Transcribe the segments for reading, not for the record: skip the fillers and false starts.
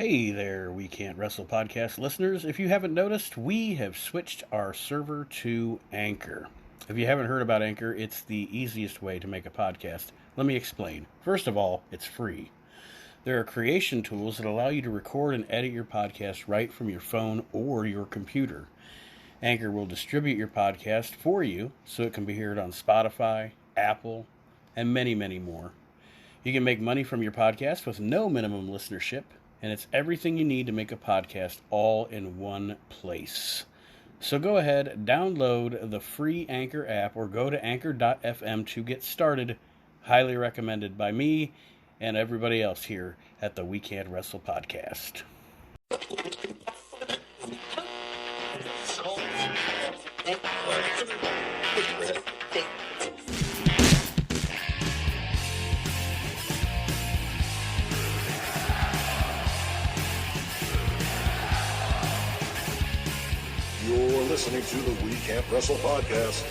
Hey there, We Can't Wrestle podcast listeners. If you haven't noticed, we have switched our server to Anchor. If you haven't heard about Anchor, it's the easiest way to make a podcast. Let me explain. First of all, it's free. There are creation tools that allow you to record and edit your podcast right from your phone or your computer. Anchor will distribute your podcast for you so it can be heard on Spotify, Apple, and many, many more. You can make money from your podcast with no minimum listenership, and it's everything you need to make a podcast all in one place. So go ahead, download the free Anchor app or go to anchor.fm to get started. Highly recommended by me and everybody else here at the We Can't Wrestle podcast. You're listening to the We Can't Wrestle podcast.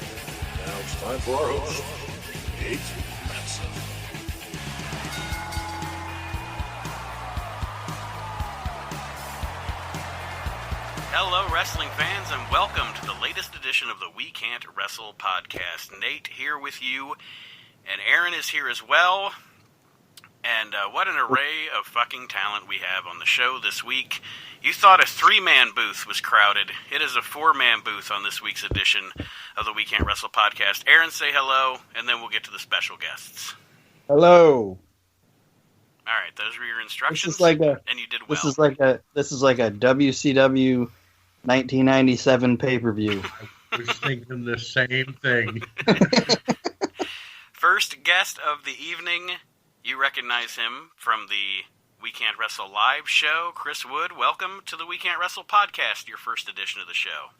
Now it's time for our host, Nate Manson. Hello, wrestling fans, and welcome to the latest edition of the We Can't Wrestle podcast. Nate here with you, and Aaron is here as well. And what an array of fucking talent we have on the show this week. You thought a three-man booth was crowded. It is a four-man booth on this week's edition of the We Can't Wrestle podcast. Aaron, say hello, and then we'll get to the special guests. Hello. All right, those were your instructions, and you did well. This is like a WCW 1997 pay-per-view. I was thinking the same thing. First guest of the evening, you recognize him from the We Can't Wrestle live show. Chris Wood, welcome to the We Can't Wrestle podcast, your first edition of the show.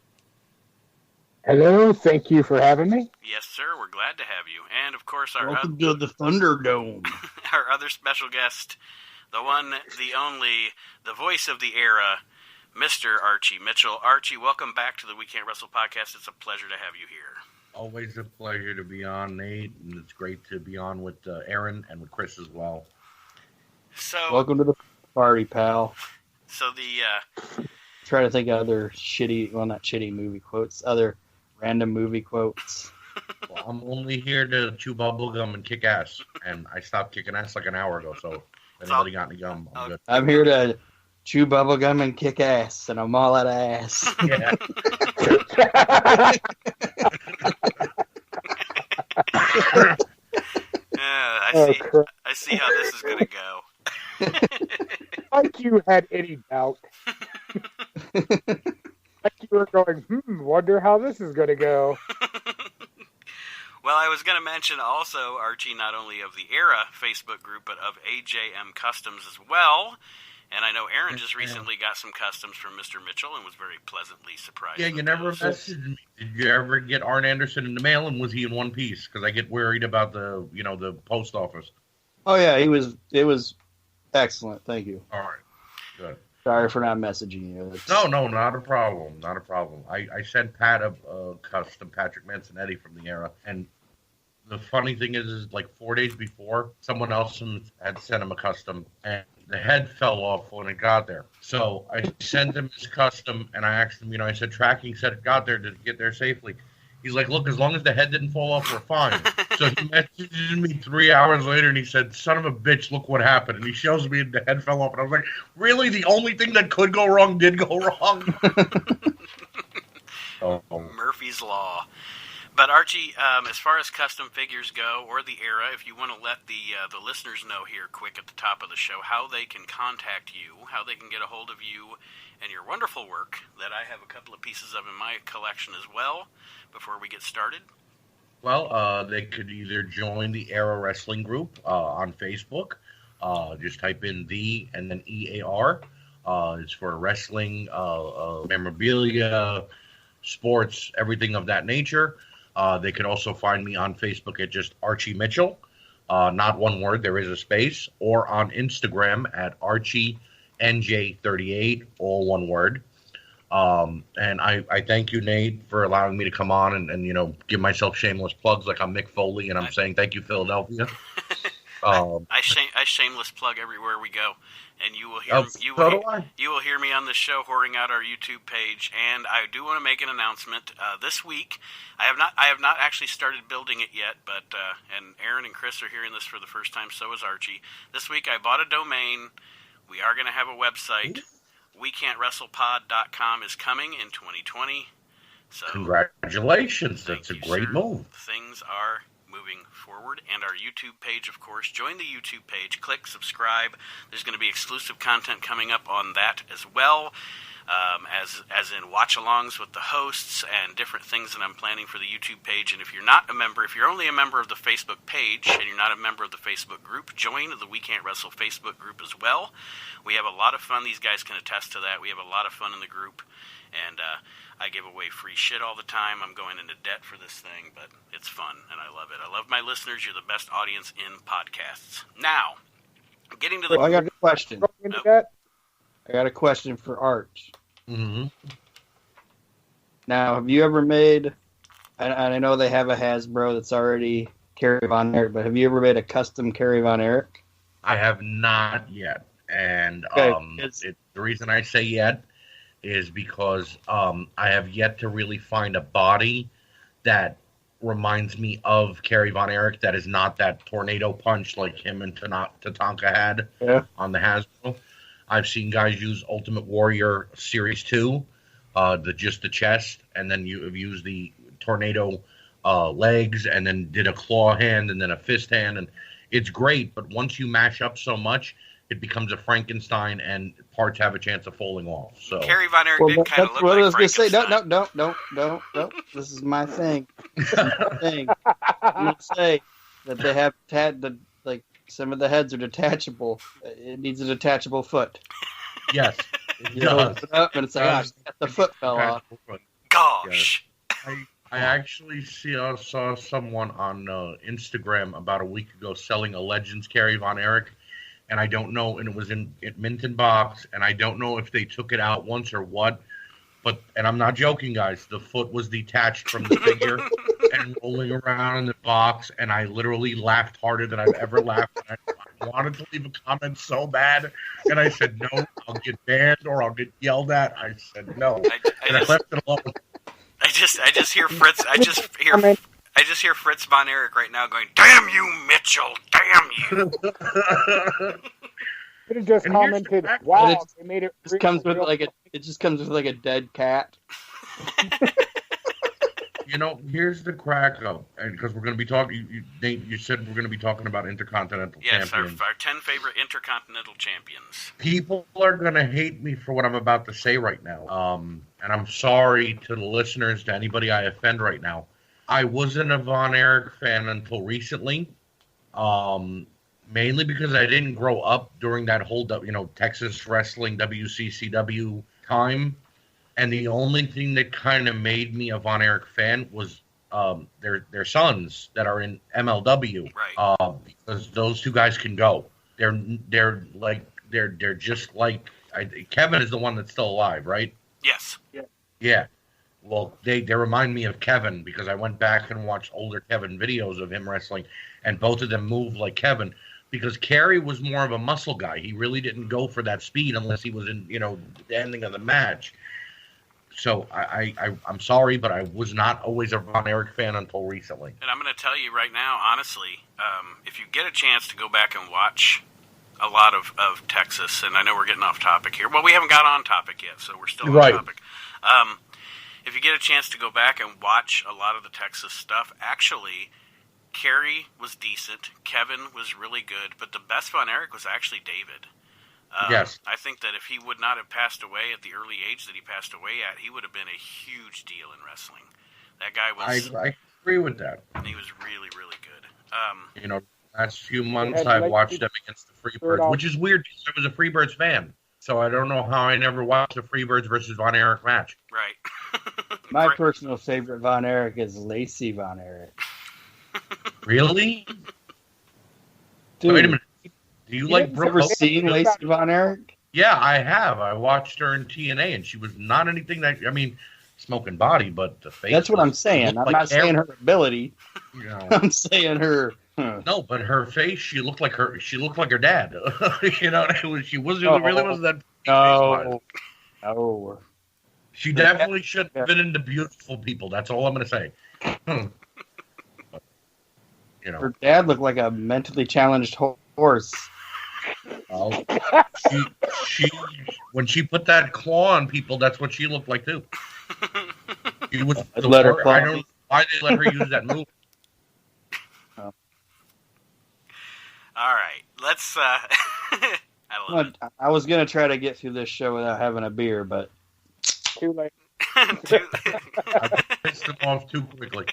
Hello, thank you for having me. Yes, sir, we're glad to have you. And, of course, Welcome to the Thunderdome. Our other special guest, the one, the only, the voice of the era, Mr. Archie Mitchell. Archie, welcome back to the We Can't Wrestle podcast. It's a pleasure to have you here. Always a pleasure to be on, Nate, and it's great to be on with Aaron and with Chris as well. So, welcome to the party, pal. So Try to think of other shitty, well, not shitty movie quotes, other random movie quotes. Well, I'm only here to chew bubble gum and kick ass, and I stopped kicking ass like an hour ago, so if anybody got any gum, I'm good. I'm here to chew bubblegum and kick ass, and I'm all out of ass. Yeah. I see how this is going to go. Like you had any doubt. Like you were going, wonder how this is going to go. Well, I was going to mention also, Archie, not only of the Era Facebook group, but of AJM Customs as well. And I know Aaron just recently got some customs from Mr. Mitchell and was very pleasantly surprised. Yeah, you never messaged me. Did you ever get Arn Anderson in the mail, and was he in one piece? Because I get worried about the post office. Oh, yeah, it was excellent. Thank you. All right, good. Sorry for not messaging you. No, not a problem. Not a problem. I sent Pat a custom Patrick Mansonetti from the Era, and the funny thing is like 4 days before, someone else had sent him a custom, and the head fell off when it got there. So I sent him his custom, and I asked him, I said, tracking said it got there. Did it get there safely? He's like, look, as long as the head didn't fall off, we're fine. So he messaged me 3 hours later, and he said, son of a bitch, look what happened. And he shows me the head fell off. And I was like, really? The only thing that could go wrong did go wrong? Murphy's Law. But Archie, as far as custom figures go, or the Era, if you want to let the listeners know here quick at the top of the show how they can contact you, how they can get a hold of you and your wonderful work that I have a couple of pieces of in my collection as well, before we get started. Well, they could either join the Era Wrestling Group on Facebook. Just type in the and then EAR. It's for wrestling, memorabilia, sports, everything of that nature. They could also find me on Facebook at just Archie Mitchell, not one word, there is a space, or on Instagram at ArchieNJ38, all one word. And I thank you, Nate, for allowing me to come on and give myself shameless plugs like I'm Mick Foley, and I'm saying thank you, Philadelphia. I shameless plug everywhere we go. And you will hear you will hear me on this show whoring out our YouTube page. And I do want to make an announcement. This week, I have not actually started building it yet, but and Aaron and Chris are hearing this for the first time. So is Archie. This week, I bought a domain. We are going to have a website. WeCan'tWrestlePod.com is coming in 2020. So congratulations! That's a great move. Things are moving forward, and our YouTube page, of course. Join the YouTube page. Click subscribe. There's going to be exclusive content coming up on that as well, as in watch-alongs with the hosts and different things that I'm planning for the YouTube page. And if you're not a member, if you're only a member of the Facebook page and you're not a member of the Facebook group, join the We Can't Wrestle Facebook group as well. We have a lot of fun. These guys can attest to that. We have a lot of fun in the group, and I give away free shit all the time. I'm going into debt for this thing, but it's fun, and I love it. I love my listeners. You're the best audience in podcasts. Now, getting to the... Well, I got a question. I got a question for Arch. Mm-hmm. Now, have you ever made... And I know they have a Hasbro that's already Kerry Von Erich, but have you ever made a custom Kerry Von Erich? I have not yet. And Okay, the reason I say yet is because I have yet to really find a body that reminds me of Kerry Von Erich that is not that tornado punch like him and Tatanka had on the Hasbro. I've seen guys use Ultimate Warrior Series 2, just the chest, and then you have used the tornado legs, and then did a claw hand, and then a fist hand, and it's great, but once you mash up so much, it becomes a Frankenstein, and parts have a chance of falling off. So Kerry Von Erich did kind of look like I was Frankenstein. Gonna say, no. This is my thing. You would say that they have some of the heads are detachable. It needs a detachable foot. yes, You open it up and it's like, the foot fell off. Gosh. I actually saw someone on Instagram about a week ago selling a Legends Kerry Von Erich. And I don't know, and it was in Minton box, and I don't know if they took it out once or what, and I'm not joking, guys, the foot was detached from the figure and rolling around in the box, and I literally laughed harder than I've ever laughed. I wanted to leave a comment so bad, and I said, no, I'll get banned or I'll get yelled at. I said no, I left it alone. I just hear Fritz, I just hear Fritz Von Erich right now going, "Damn you, Mitchell! Damn you!" Could have just commented, "Wow, they made it." It comes with like a dead cat. Here's the crack up, and because we're going to be talking, Nate, you said we're going to be talking about Intercontinental champions. Yes, our 10 favorite Intercontinental champions. People are going to hate me for what I'm about to say right now, and I'm sorry to the listeners, to anybody I offend right now. I wasn't a Von Erich fan until recently, mainly because I didn't grow up during that whole, Texas wrestling WCCW time. And the only thing that kind of made me a Von Erich fan was their sons that are in MLW, right? Because those two guys can go. They're just like Kevin is the one that's still alive, right? Yes. Yeah. Well, they remind me of Kevin because I went back and watched older Kevin videos of him wrestling, and both of them move like Kevin. Because Kerry was more of a muscle guy. He really didn't go for that speed unless he was in, the ending of the match. So I'm sorry, but I was not always a Von Erich fan until recently. And I'm going to tell you right now, honestly, if you get a chance to go back and watch a lot of Texas, and I know we're getting off topic here. Well, we haven't got on topic yet, so we're still on topic. If you get a chance to go back and watch a lot of the Texas stuff, actually, Kerry was decent, Kevin was really good, but the best Von Erich was actually David. Yes. I think that if he would not have passed away at the early age that he passed away at, he would have been a huge deal in wrestling. That guy was... I agree with that. He was really, really good. Last few months I've watched them against the Freebirds, which is weird because I was a Freebirds fan. So I don't know how I never watched a Freebirds versus Von Erich match. Right. My personal favorite Von Erich is Lacey Von Erich. Really? Dude, wait a minute. Do you like Brooke? Ever seen Lacey Von Erich? Yeah, I have. I watched her in TNA, and she was not anything that... smoking body, but the face... That's what I'm saying. I'm not saying her ability. No. I'm saying her No, but her face, she looked like her dad. You know, she really wasn't that. No. No. She definitely should have been into beautiful people. That's all I'm going to say. You know, Her dad looked like a mentally challenged horse. well, she when she put that claw on people, that's what she looked like too. She was I'd let her claw I don't know why they let her use that move. All right, let's. I was gonna try to get through this show without having a beer, but Too late. I pissed him off too quickly.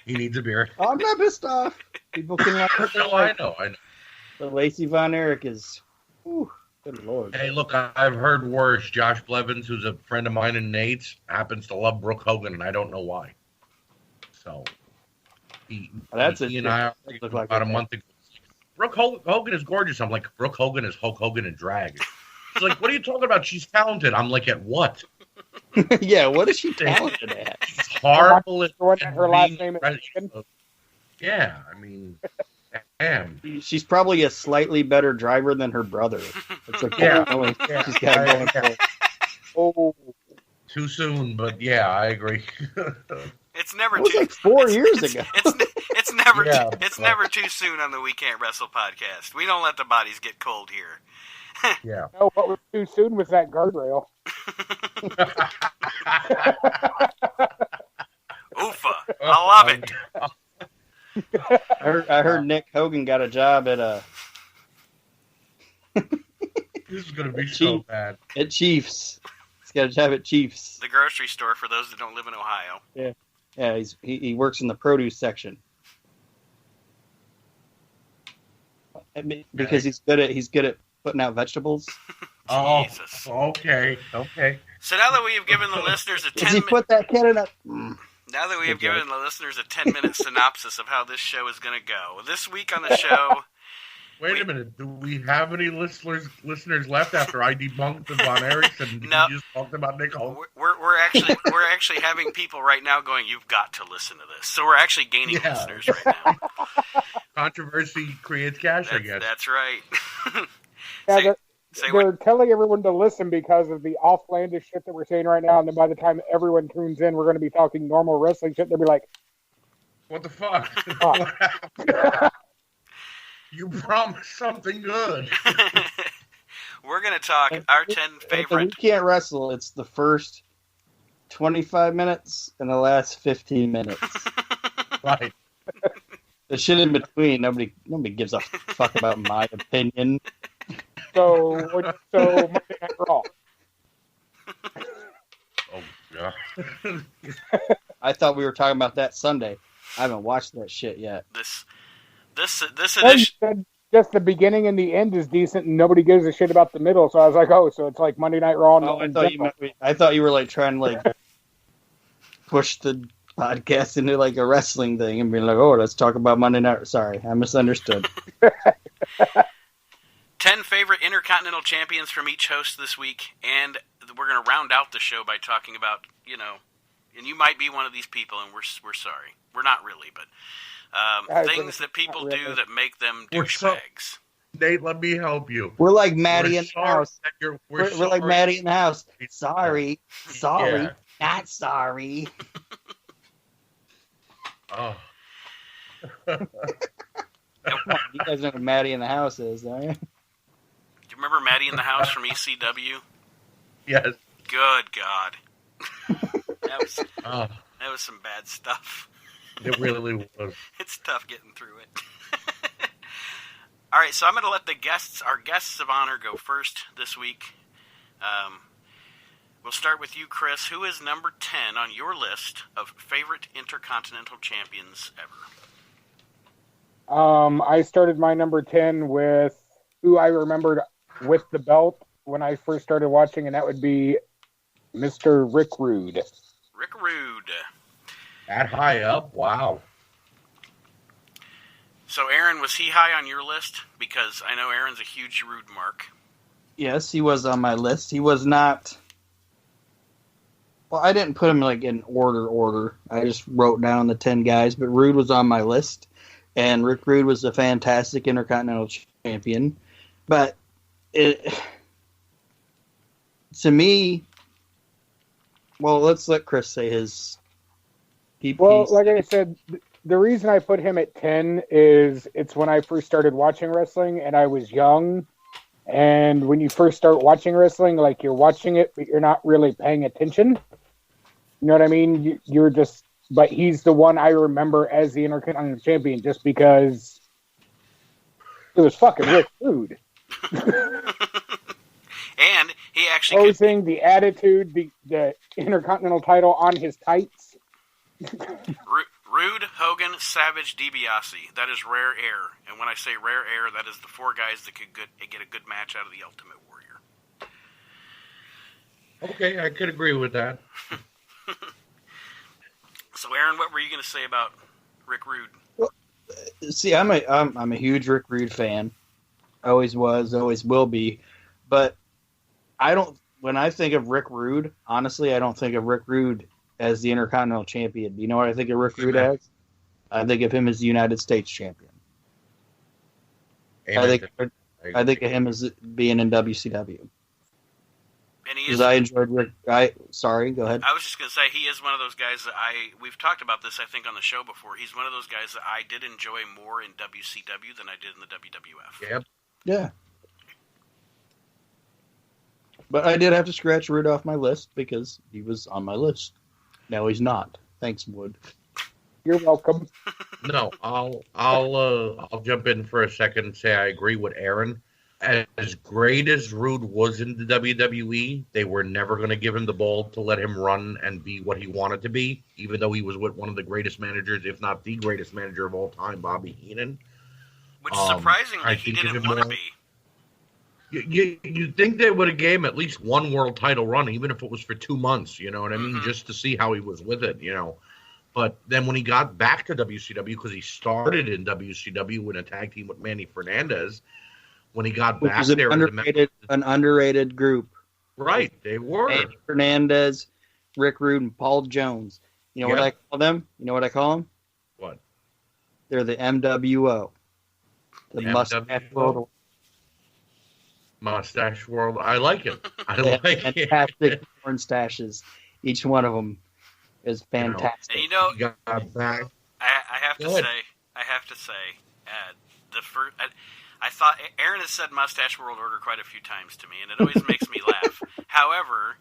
He needs a beer. I'm not pissed off. People can like what they No, like. I know. But Lacey Von Erich is, whew, good lord. Hey, look, I've heard worse. Josh Blevins, who's a friend of mine and Nate's, happens to love Brooke Hogan, and I don't know why. So, he and I look like about a month ago. Brooke Hogan is gorgeous. I'm like, Brooke Hogan is Hulk Hogan in drag. She's like, what are you talking about? She's talented. I'm like, at what? Yeah, what is she talented at? She's horrible at Her last name is yeah, I mean, damn. She's probably a slightly better driver than her brother. It's like, Yeah. She's got going for it. Oh, Too soon, but yeah, I agree. It's never That was too. like 4 years ago. It's never. Yeah, It's never too soon on the We Can't Wrestle podcast. We don't let the bodies get cold here. Yeah. no, what was too soon was that guardrail. Oofa! I love it. I heard Nick Hogan got a job at This is gonna be so bad. at Chiefs. He's got a job at Chiefs. The grocery store for those that don't live in Ohio. Yeah, he works in the produce section. I mean, because he's good at putting out vegetables. Oh, Jesus. okay. So now that we have given the listeners a Does he put that kid in a? Now that we have given the listeners a 10-minute synopsis of how this show is going to go, this week on the show... Wait a minute. Do we have any listeners left after I debunked the Von Erichs and No. you just talked about Nick Hogan? We're actually having people right now going, you've got to listen to this. So we're actually gaining listeners right now. Controversy creates cash, I guess. That's right. Yeah, Say they're what? telling everyone to listen because of the offlandish shit that we're saying right now, and then by the time everyone tunes in, we're going to be talking normal wrestling shit. They'll be like, What the fuck? Oh. You promised something good. We're going to talk our 10 favorite... We Can't Wrestle. It's the first 25 minutes and the last 15 minutes. Right. The shit in between, nobody gives a fuck about my opinion. so Monday Night Raw. Oh, yeah. I thought we were talking about that Sunday. I haven't watched that shit yet. This Well, you edition... said just the beginning and the end is decent, and nobody gives a shit about the middle. So I was like, oh, so it's like Monday Night Raw. Oh, I thought you were like trying to like push the podcast into like a wrestling thing and being like, oh, let's talk about Monday Night. Sorry, I misunderstood. 10 favorite Intercontinental champions from each host this week, and we're going to round out the show by talking about, and you might be one of these people, and we're sorry. We're not really, but things that people do that make them douchebags. Nate, let me help you. We're like Maddie We're in the sorry house. that you're- We're sorry. like Maddie in the house. Sorry, Yeah. not sorry. Oh. Come on, you guys know what Maddie in the house is, don't you? Do you remember Maddie in the House from ECW? Yes. Good God. Oh, That was some bad stuff. it really was. It's tough getting through it. All right, so I'm going to let our guests of honor go first this week. We'll start with you, Chris. Who is number 10 on your list of favorite Intercontinental champions ever? I started my number 10 with who I remembered with the belt when I first started watching, and that would be Mr. Rick Rude. Rick Rude. That high up? Wow. So, Aaron, was he high on your list? Because I know Aaron's a huge Rude mark. Yes, he was on my list. He was not. Well, I didn't put him like in order. I just wrote down the 10 guys, but Rude was on my list. and Rick Rude was a fantastic Intercontinental Champion. But to me, well, let's let Chris say his. Like I said, the reason I put him at 10 is it's when I first started watching wrestling and I was young. And when you first start watching wrestling, like you're watching it, but you're not really paying attention. You know what I mean? You're just, but he's the one I remember as the Intercontinental Champion just because it was fucking Rick Rude. And he actually posing the attitude, the Intercontinental title on his tights. Rude, Hogan, Savage, DiBiase. That is rare air. And when I say rare air, that is the four guys that could get a good match out of the Ultimate Warrior. Okay, I could agree with that. So, Aaron, what were you going to say about Rick Rude? Well, see, I'm a huge Rick Rude fan. Always was, always will be. But when I think of Rick Rude, honestly, I don't think of Rick Rude as the Intercontinental Champion. Do you know what I think of Rick Rude as? I think of him as the United States Champion. I think of him as being in WCW. Because I enjoyed Rick. Sorry, go ahead. I was just going to say, he is one of those guys that we've talked about this, I think, on the show before. He's one of those guys that I did enjoy more in WCW than I did in the WWF. Yep. Yeah. But I did have to scratch Rude off my list because he was on my list. No, he's not. Thanks, Wood. You're welcome. No, I'll jump in for a second and say I agree with Aaron. As great as Rude was in the WWE, they were never going to give him the ball to let him run and be what he wanted to be, even though he was with one of the greatest managers, if not the greatest manager of all time, Bobby Heenan. Which, surprisingly, he didn't want to be. You'd think they would have gave him at least one world title run, even if it was for 2 months, you know what I mean? Just to see how he was with it, you know. But then when he got back to WCW, because he started in WCW in a tag team with Manny Fernandez, when he got back there, an underrated group. Right, they were. Manny Fernandez, Rick Rude, and Paul Jones. You know what I call them? You know what I call them? What? They're the MWO. The Mustache World. Mustache World. I like it. I like it. Fantastic porn stashes. Each one of them is fantastic. And you know, got back. I have to say, the first. I thought Aaron has said Mustache World Order quite a few times to me, and it always makes me laugh. However,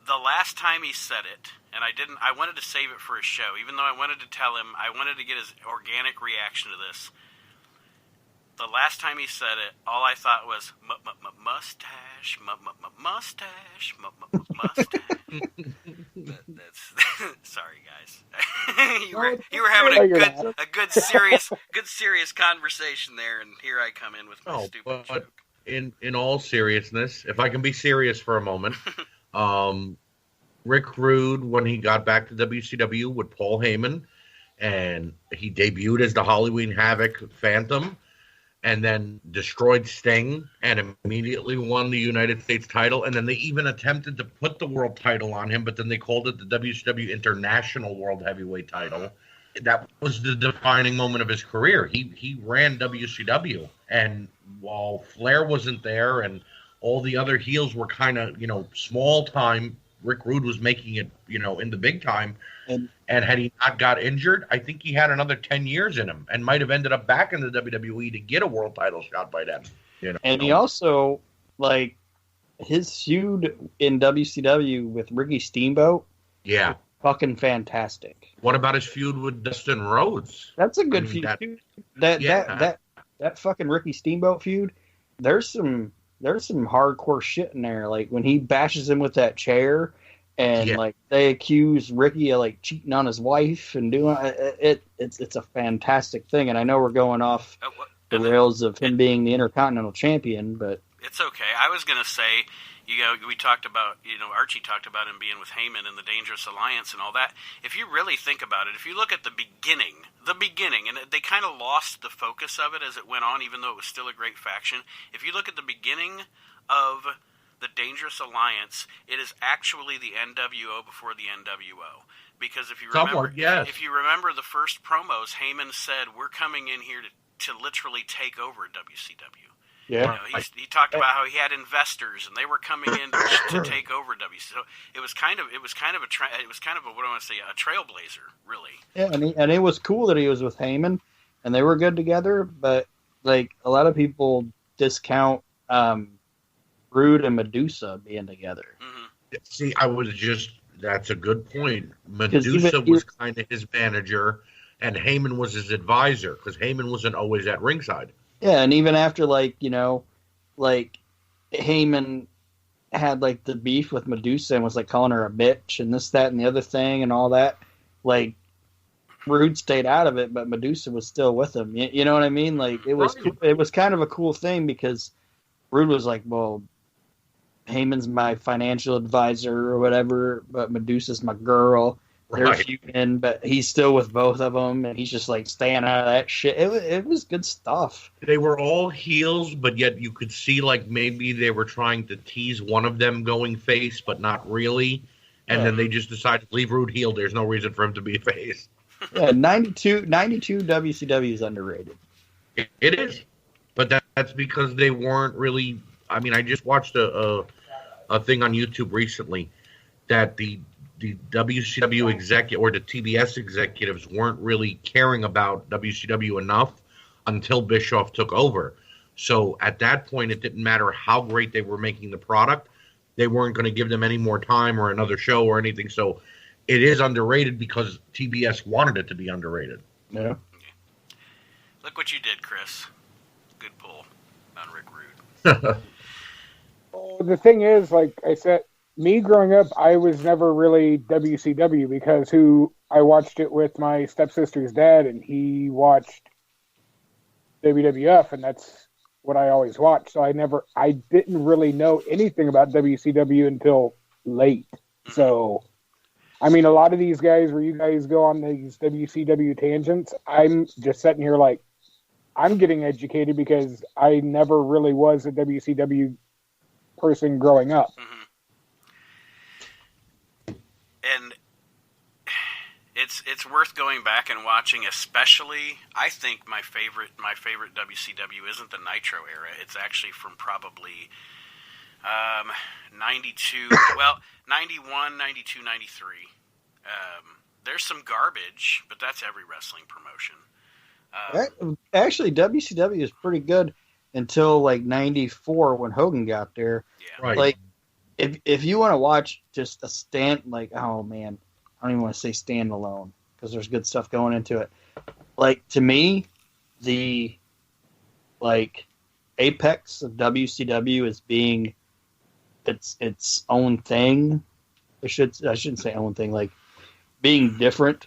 the last time he said it, and I wanted to save it for a show, even though I wanted to tell him, I wanted to get his organic reaction to this. The last time he said it, all I thought was mustache, mustache, mustache. That's sorry, guys. you were having a good serious conversation there, and here I come in with my stupid joke. In all seriousness, if I can be serious for a moment, Rick Rude, when he got back to WCW with Paul Heyman, and he debuted as the Halloween Havoc Phantom, and then destroyed Sting and immediately won the United States title. And then they even attempted to put the world title on him, but then they called it the WCW International World Heavyweight title. That was the defining moment of his career. He ran WCW. And while Flair wasn't there and all the other heels were kind of, small time, Rick Rude was making it, in the big time. And had he not got injured, I think he had another 10 years in him and might have ended up back in the WWE to get a world title shot by then. And he also, his feud in WCW with Ricky Steamboat. Yeah. Fucking fantastic. What about his feud with Dustin Rhodes? That's a good feud. That fucking Ricky Steamboat feud, there's some hardcore shit in there. Like when he bashes him with that chair. And they accuse Ricky of cheating on his wife and doing it. It's a fantastic thing. And I know we're going off the rails of him being the Intercontinental Champion, but it's okay. I was going to say, we talked about, Archie talked about him being with Heyman and the Dangerous Alliance and all that. If you really think about it, if you look at the beginning, and they kind of lost the focus of it as it went on, even though it was still a great faction. If you look at the beginning of the Dangerous Alliance, it is actually the NWO before the NWO. Because if you remember the first promos, Heyman said, "We're coming in here to literally take over WCW." Yeah, he talked about how he had investors and they were coming in to take over WCW. So it was kind of a what do I want to say, a trailblazer, really. Yeah, and it was cool that he was with Heyman, and they were good together. But like a lot of people discount Rude and Medusa being together. Mm-hmm. See, that's a good point. Medusa was kind of his manager, and Heyman was his advisor because Heyman wasn't always at ringside. Yeah, and even after Heyman had like the beef with Medusa and was like calling her a bitch and this, that, and the other thing and all that, like Rude stayed out of it, but Medusa was still with him. You know what I mean? Like it was it was kind of a cool thing because Rude was like, well, Heyman's my financial advisor or whatever, but Medusa's my girl. They're feuding, but he's still with both of them, and he's just like staying out of that shit. It was good stuff. They were all heels, but yet you could see like maybe they were trying to tease one of them going face, but not really. And then they just decided to leave Rude heel. There's no reason for him to be a face. Yeah, 92 WCW is underrated. It is, but that's because they weren't really. I mean, I just watched a thing on YouTube recently that the WCW executive or the TBS executives weren't really caring about WCW enough until Bischoff took over. So at that point, it didn't matter how great they were making the product. They weren't going to give them any more time or another show or anything. So it is underrated because TBS wanted it to be underrated. Yeah. Look what you did, Chris. Good pull on Rick Rude. Well, the thing is, like I said, me growing up, I was never really WCW because I watched it with my stepsister's dad, and he watched WWF, and that's what I always watched. So I didn't really know anything about WCW until late. So, I mean, a lot of these guys, where you guys go on these WCW tangents, I'm just sitting here like, I'm getting educated because I never really was a WCW person growing up. Mm-hmm. And it's worth going back and watching, especially, I think my favorite WCW isn't the Nitro era. It's actually from probably 92, well, 91, 92, 93. There's some garbage, but that's every wrestling promotion. Actually, WCW is pretty good until like 94 when Hogan got there. Yeah. Right. Like, if you want to watch just a oh man, I don't even want to say standalone because there's good stuff going into it. Like, to me, the like apex of WCW is being its own thing. I shouldn't say own thing, like being different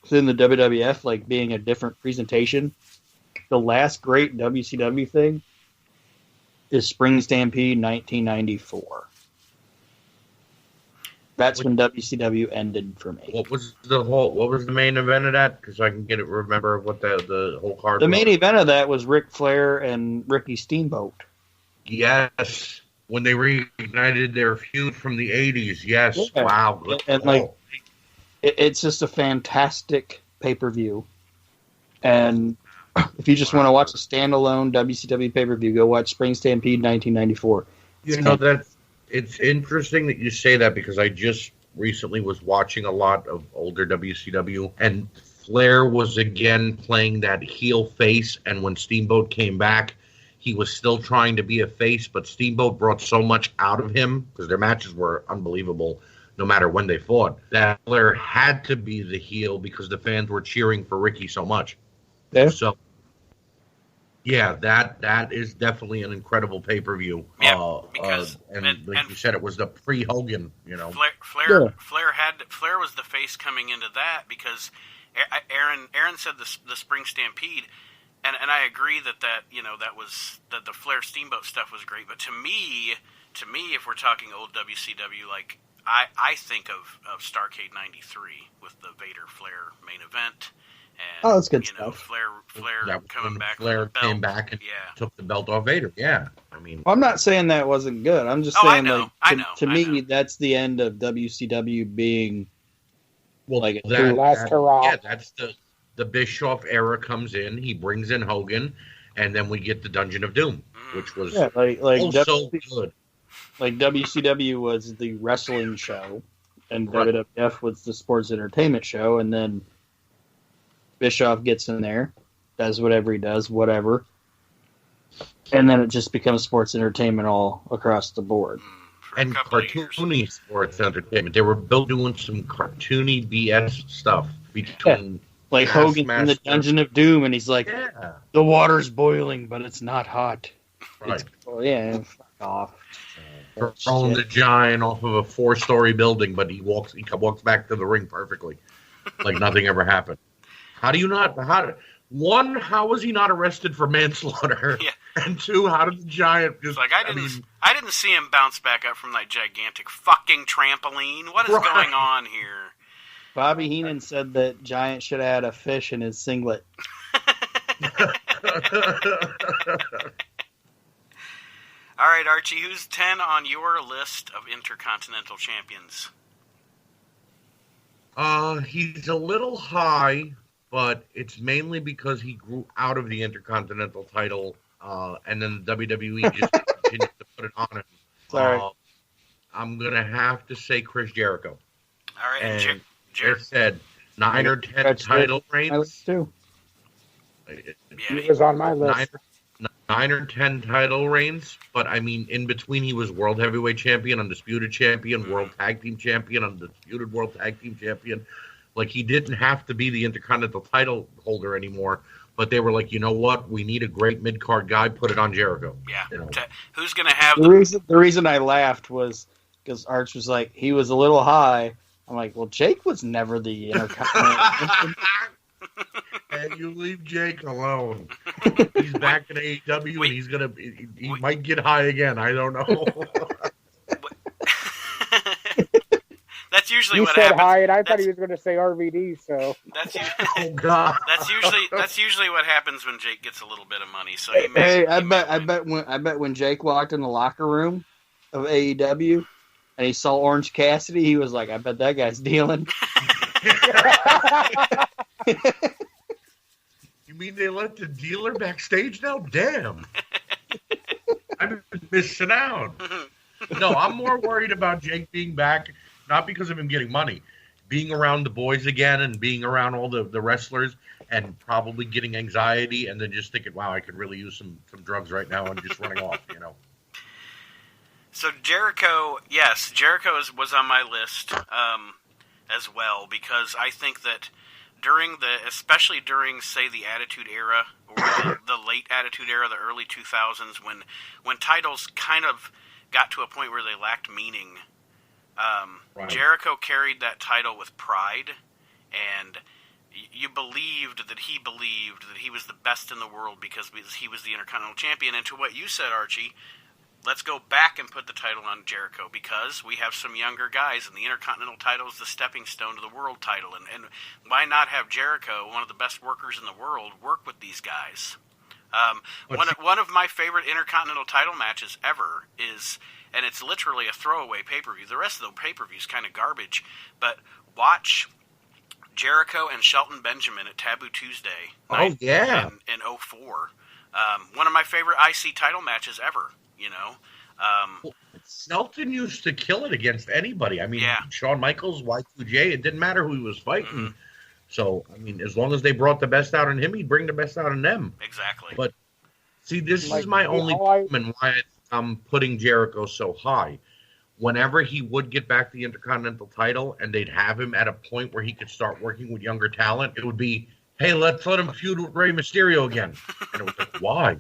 within the WWF, like being a different presentation. The last great WCW thing is Spring Stampede 1994. That's when WCW ended for me. What was the main event of that? Because I can remember what the whole card. The main event of that was Ric Flair and Ricky Steamboat. Yes, when they reignited their feud from the 80s. Yes, yeah. Wow. And like, it's just a fantastic pay-per-view. And if you just want to watch a standalone WCW pay-per-view, go watch Spring Stampede 1994. It's interesting that you say that because I just recently was watching a lot of older WCW, and Flair was again playing that heel face, and when Steamboat came back, he was still trying to be a face, but Steamboat brought so much out of him because their matches were unbelievable no matter when they fought, that Flair had to be the heel because the fans were cheering for Ricky so much. Yeah. So, yeah, that is definitely an incredible pay-per-view. Yeah, because like you said, it was the pre-Hogan, you know. Flair was the face coming into that because Aaron said the Spring Stampede, and I agree that the Flair Steamboat stuff was great. But to me, if we're talking old WCW, like I think of Starrcade '93 with the Vader Flair main event. And, that's good stuff. Flair coming back. Flair came back and took the belt off Vader. Yeah, I mean, I'm not saying that wasn't good. I'm just saying, to me, that's the end of WCW being Well, Like last hurrah. Yeah, that's the Bischoff era comes in. He brings in Hogan, and then we get the Dungeon of Doom, which was like so good. Like WCW was the wrestling show, and Right. WWF was the sports entertainment show, and then Bischoff gets in there, does whatever he does, whatever, and then it just becomes sports entertainment all across the board. And cartoony sports entertainment. They were built doing some cartoony BS stuff between like Hogan in the Dungeon of Doom, and he's like, "The water's boiling, but it's not hot." Right. Fuck off. Throwing the Giant off of a 4-story building, but he walks back to the ring perfectly, like nothing ever happened. How was he not arrested for manslaughter? Yeah. And 2, how did the Giant just... Like, I didn't see him bounce back up from that gigantic fucking trampoline. What is going on here? Bobby Heenan said that Giant should have had a fish in his singlet. All right, Archie, who's 10 on your list of Intercontinental Champions? He's a little high, but it's mainly because he grew out of the Intercontinental title, and then the WWE just continued to put it on him. Sorry. I'm going to have to say Chris Jericho. All right, and Jericho said 9 or 10 title reigns. Too. He was on my list. 9 or 10 title reigns, but I mean, in between, he was World Heavyweight Champion, Undisputed Champion, World Tag Team Champion, Undisputed World Tag Team Champion. Like, he didn't have to be the Intercontinental title holder anymore, but they were like, you know what? We need a great mid-card guy. Put it on Jericho. Yeah. You know? Who's going to have the reason I laughed was because Arch was like, he was a little high. I'm like, well, Jake was never the Intercontinental. And you leave Jake alone. He's back in AEW, and he might get high again. I don't know. That's usually he what said happens. High, and I thought he was going to say RVD. So that's oh God. That's usually what happens when Jake gets a little bit of money. So I bet when Jake walked in the locker room of AEW and he saw Orange Cassidy, he was like, I bet that guy's dealing. You mean they let the dealer backstage now? Damn. I've been missing out. No, I'm more worried about Jake being back, not because of him getting money, being around the boys again and being around all the wrestlers and probably getting anxiety and then just thinking, wow, I could really use some drugs right now and just running off, you know. So Jericho, yes, Jericho was on my list as well, because I think that especially during, say, the Attitude Era or the late Attitude Era, the early 2000s, when titles kind of got to a point where they lacked meaning, right. Jericho carried that title with pride, and you believed that he was the best in the world because he was the Intercontinental Champion. And to what you said, Archie, let's go back and put the title on Jericho because we have some younger guys, and the Intercontinental title is the stepping stone to the world title. And why not have Jericho, one of the best workers in the world, work with these guys? One of my favorite Intercontinental title matches ever is, and it's literally a throwaway pay-per-view. The rest of the pay-per-view is kind of garbage, but watch Jericho and Shelton Benjamin at Taboo Tuesday. Oh, yeah. In 2004. One of my favorite IC title matches ever. You know, Shelton used to kill it against anybody. I mean, Shawn Michaels, Y2J, it didn't matter who he was fighting. Mm-hmm. So, I mean, as long as they brought the best out in him, he'd bring the best out in them. Exactly. But, see, this is my only problem and why I'm putting Jericho so high. Whenever he would get back the Intercontinental title and they'd have him at a point where he could start working with younger talent, it would be, hey, let's let him feud with Rey Mysterio again. And it was like, why?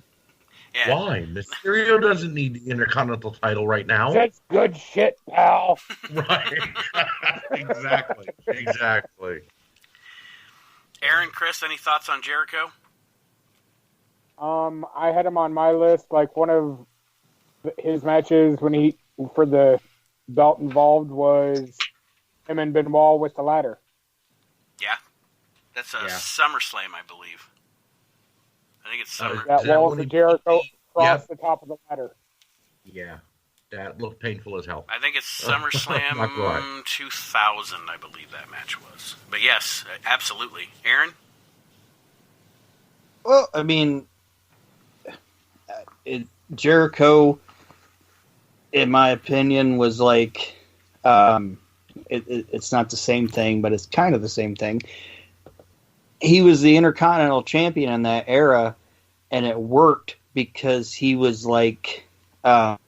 Yeah. Why? Mysterio doesn't need the Intercontinental title right now. That's good shit, pal. Right. Exactly. Aaron, Chris, any thoughts on Jericho? I had him on my list. Like, one of his matches when for the belt involved was him and Benoit with the ladder. Yeah. That's a SummerSlam, I believe. I think it's Summer. That wall of Jericho across the top of the ladder. Yeah. That looked painful as hell. I think it's SummerSlam 2000, I believe that match was. But yes, absolutely. Aaron? Well, I mean, Jericho, in my opinion, was like, it's not the same thing, but it's kind of the same thing. He was the Intercontinental Champion in that era, and it worked because he was like the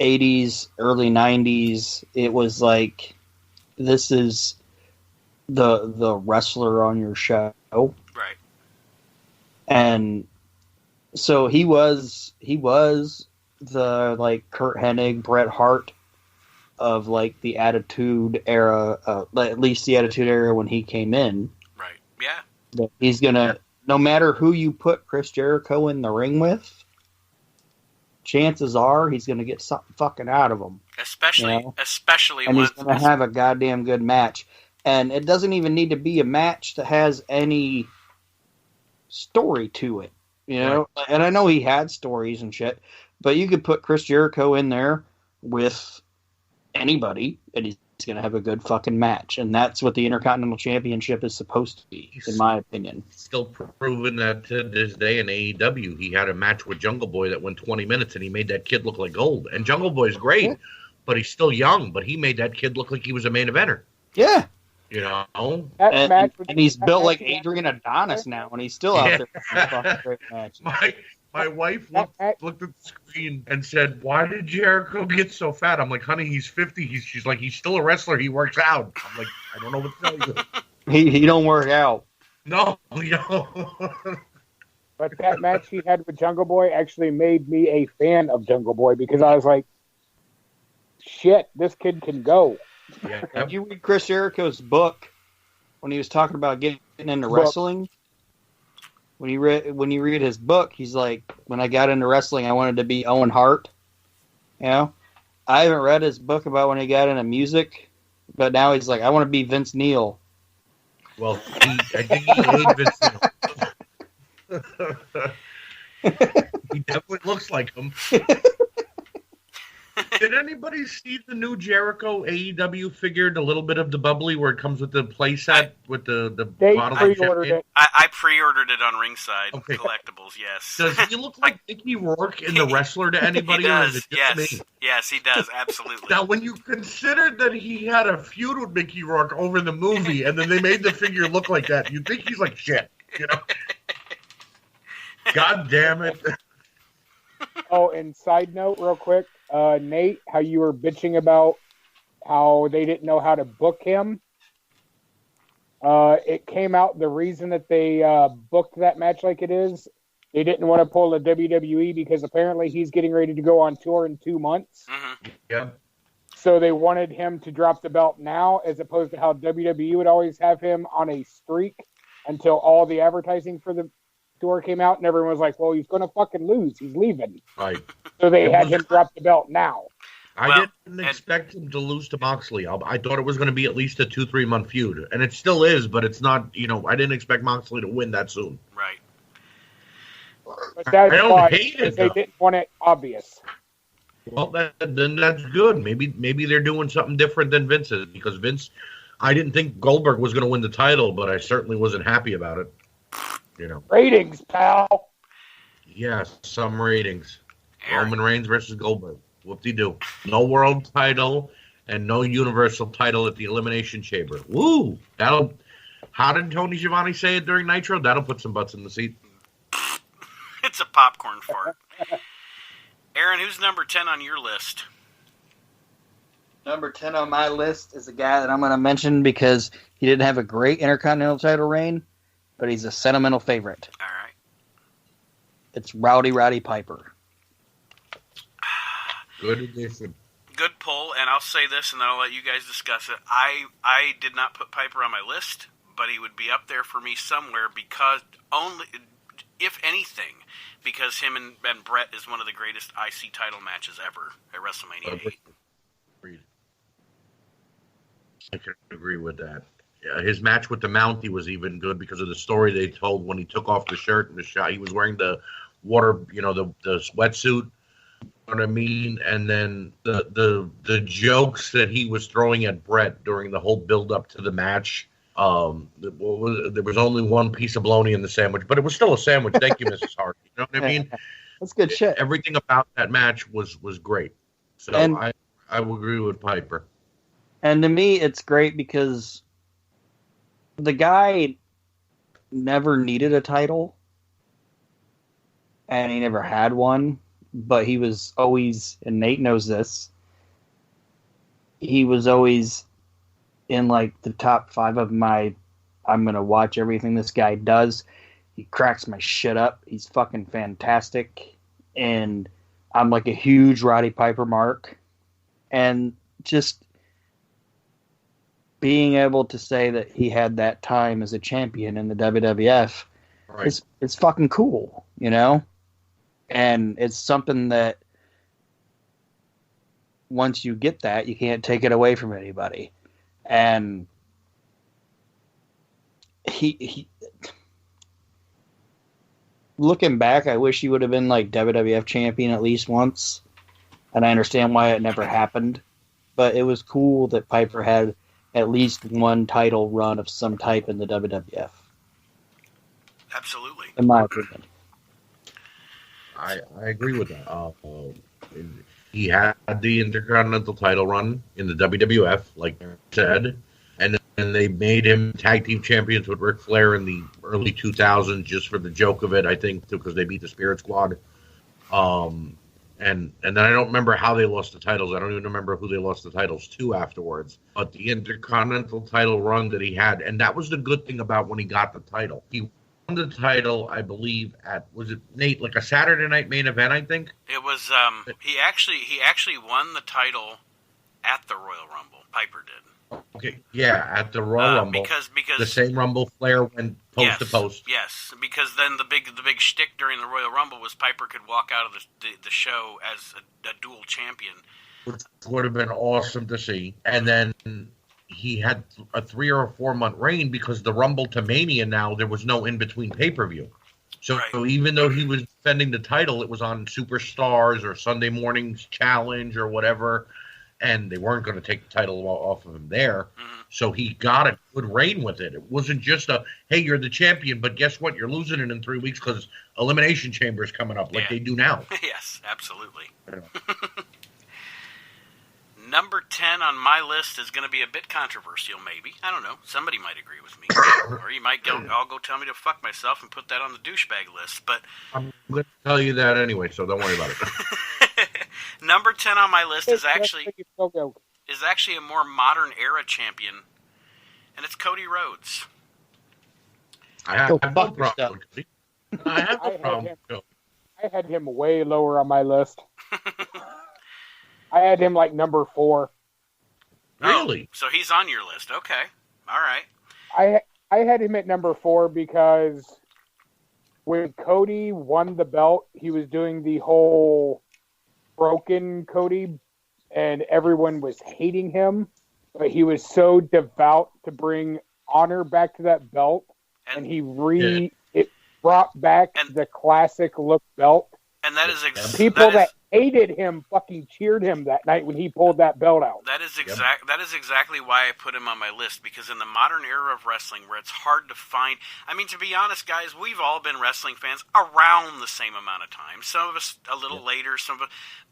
80s, early 90s. It was like, this is the wrestler on your show. Right. And so he was the like Kurt Hennig, Bret Hart of like the Attitude Era, at least the Attitude Era when he came in. Right. Yeah. That he's gonna, no matter who you put Chris Jericho in the ring with, chances are he's gonna get something fucking out of him. Especially and he's gonna have a goddamn good match. And it doesn't even need to be a match that has any story to it, you know. Right. And I know he had stories and shit, but you could put Chris Jericho in there with anybody, and he's going to have a good fucking match. And that's what the Intercontinental Championship is supposed to be, in my opinion. Still proven that to this day in AEW, he had a match with Jungle Boy that went 20 minutes, and he made that kid look like gold. And Jungle Boy's great, but he's still young. But he made that kid look like he was a main eventer. Yeah. You know, and he's built like Adrian Adonis now, and he's still out there. Fucking great match. My wife looked at the screen and said, "Why did Jericho get so fat?" I'm like, "Honey, he's 50. She's like, he's still a wrestler. He works out." I'm like, "I don't know what to tell you." He don't work out. No. But that match he had with Jungle Boy actually made me a fan of Jungle Boy because I was like, "Shit, this kid can go." Yeah. Did you read Chris Jericho's book when he was talking about getting into wrestling? When you read his book, he's like, when I got into wrestling, I wanted to be Owen Hart. You know, I haven't read his book about when he got into music, but now he's like, I want to be Vince Neil. Well, I think he hated Vince Neil. He definitely looks like him. Did anybody see the new Jericho AEW figure, a little bit of the bubbly where it comes with the play set with the bottle of champagne? I pre-ordered it on Ringside Collectibles, yes. Does he look like Mickey Rourke in The Wrestler to anybody? He does, or is it just me? Yes, he does, absolutely. Now, when you consider that he had a feud with Mickey Rourke over the movie, and then they made the figure look like that, you'd think he's like shit, you know? God damn it. Oh, and side note real quick, Nate, how you were bitching about how they didn't know how to book him. It came out the reason that they booked that match like it is, they didn't want to pull the WWE because apparently he's getting ready to go on tour in 2 months. Mm-hmm. Yeah. So they wanted him to drop the belt now as opposed to how WWE would always have him on a streak until all the advertising for the tour came out, and everyone was like, well, he's going to fucking lose. He's leaving. Right. So they had him drop the belt now. I didn't expect him to lose to Moxley. I thought it was going to be at least a 2-3 month feud. And it still is, but it's not, I didn't expect Moxley to win that soon. Right. But that's I don't why, hate it, they didn't want it obvious. Well, then that's good. Maybe they're doing something different than Vince is, because Vince, I didn't think Goldberg was going to win the title, but I certainly wasn't happy about it. Ratings, pal. Yes, some ratings. Roman Reigns versus Goldberg. Whoop-de-doo. No world title and no universal title at the Elimination Chamber. Woo! How did Tony Schiavone say it during Nitro? That'll put some butts in the seat. It's a popcorn fart. Aaron, who's number 10 on your list? Number 10 on my list is a guy that I'm going to mention because he didn't have a great Intercontinental title reign, but he's a sentimental favorite. All right. It's Roddy Piper. Good addition. Good pull, and I'll say this, and then I'll let you guys discuss it. I did not put Piper on my list, but he would be up there for me somewhere because only, if anything, because him and Brett is one of the greatest IC title matches ever at WrestleMania 8. Agreed. I can agree with that. Yeah, his match with the Mountie was even good because of the story they told when he took off the shirt and the shot. He was wearing the water, the sweatsuit. what I mean? And then the jokes that he was throwing at Brett during the whole build up to the match. There was only one piece of bologna in the sandwich, but it was still a sandwich. Thank you, Mrs. Hart. You know what I mean? That's good shit. Everything about that match was great. So I will agree with Piper. And to me, it's great because the guy never needed a title, and he never had one, but he was always, and Nate knows this, he was always in like the top 5 of my, I'm going to watch everything this guy does. He cracks my shit up. He's fucking fantastic. And I'm like a huge Roddy Piper mark. And just being able to say that he had that time as a champion in the WWF is fucking cool, you know? And it's something that once you get that, you can't take it away from anybody. And he looking back, I wish he would have been like WWF champion at least once. And I understand why it never happened. But it was cool that Piper had at least one title run of some type in the WWF. Absolutely. In my opinion. I agree with that. He had the Intercontinental title run in the WWF, like I said, and then they made him tag team champions with Ric Flair in the early 2000s just for the joke of it, I think, because they beat the Spirit Squad. And then I don't remember how they lost the titles. I don't even remember who they lost the titles to afterwards. But the Intercontinental title run that he had, and that was the good thing about when he got the title. He won the title, I believe, at, was it, Nate, like a Saturday night main event, I think? It was, he actually won the title at the Royal Rumble. Piper did. Okay, yeah, at the Royal Rumble. Because the same Rumble Flair went post to post. Yes, because then the big shtick during the Royal Rumble was Piper could walk out of the show as a dual champion, which would have been awesome to see. And then he had a 3 or 4 month reign because the Rumble to Mania now there was no in between pay-per-view. So even though he was defending the title, it was on Superstars or Sunday Morning's Challenge or whatever. And they weren't going to take the title off of him there. Mm-hmm. So he got a good reign with it. It wasn't just a, hey, you're the champion, but guess what? You're losing it in 3 weeks because Elimination Chamber is coming up like they do now. Yes, absolutely. Number 10 on my list is going to be a bit controversial, maybe. I don't know. Somebody might agree with me. Or you might all go tell me to fuck myself and put that on the douchebag list. But I'm going to tell you that anyway, so don't worry about it. Number 10 on my list is actually a more modern era champion, and it's Cody Rhodes. I have no problem. I have no problem. I had him way lower on my list. I had him like number 4. Really? Oh, so he's on your list. Okay. All right. I had him at number 4 because when Cody won the belt, he was doing the whole broken Cody, and everyone was hating him, but he was so devout to bring honor back to that belt, and it brought back the classic look belt. And that is people that hated him fucking cheered him that night when he pulled that belt out. That is exactly why I put him on my list, because in the modern era of wrestling where it's hard to find, I mean, to be honest, guys, we've all been wrestling fans around the same amount of time. Some of us a little later,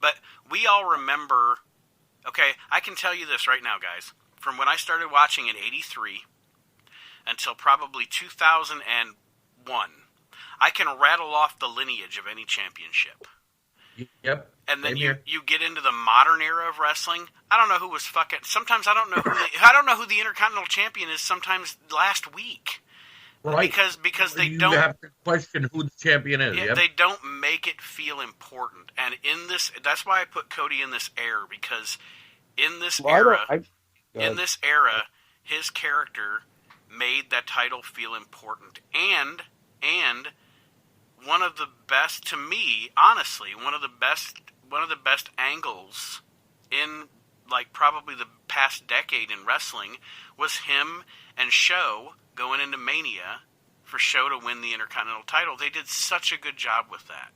but we all remember, okay, I can tell you this right now, guys, from when I started watching in 83 until probably 2001, I can rattle off the lineage of any championship. Yep. And then you get into the modern era of wrestling. I don't know who was fucking. Sometimes I don't know who the Intercontinental Champion is. Sometimes last week, right? Because they you don't have to question who the champion is. Yeah, they don't make it feel important. And in this, that's why I put Cody in this era, because in this era, his character made that title feel important, and one of the best, to me, honestly, one of the best angles in like probably the past decade in wrestling was him and Show going into Mania for Show to win the Intercontinental title. They did such a good job with that.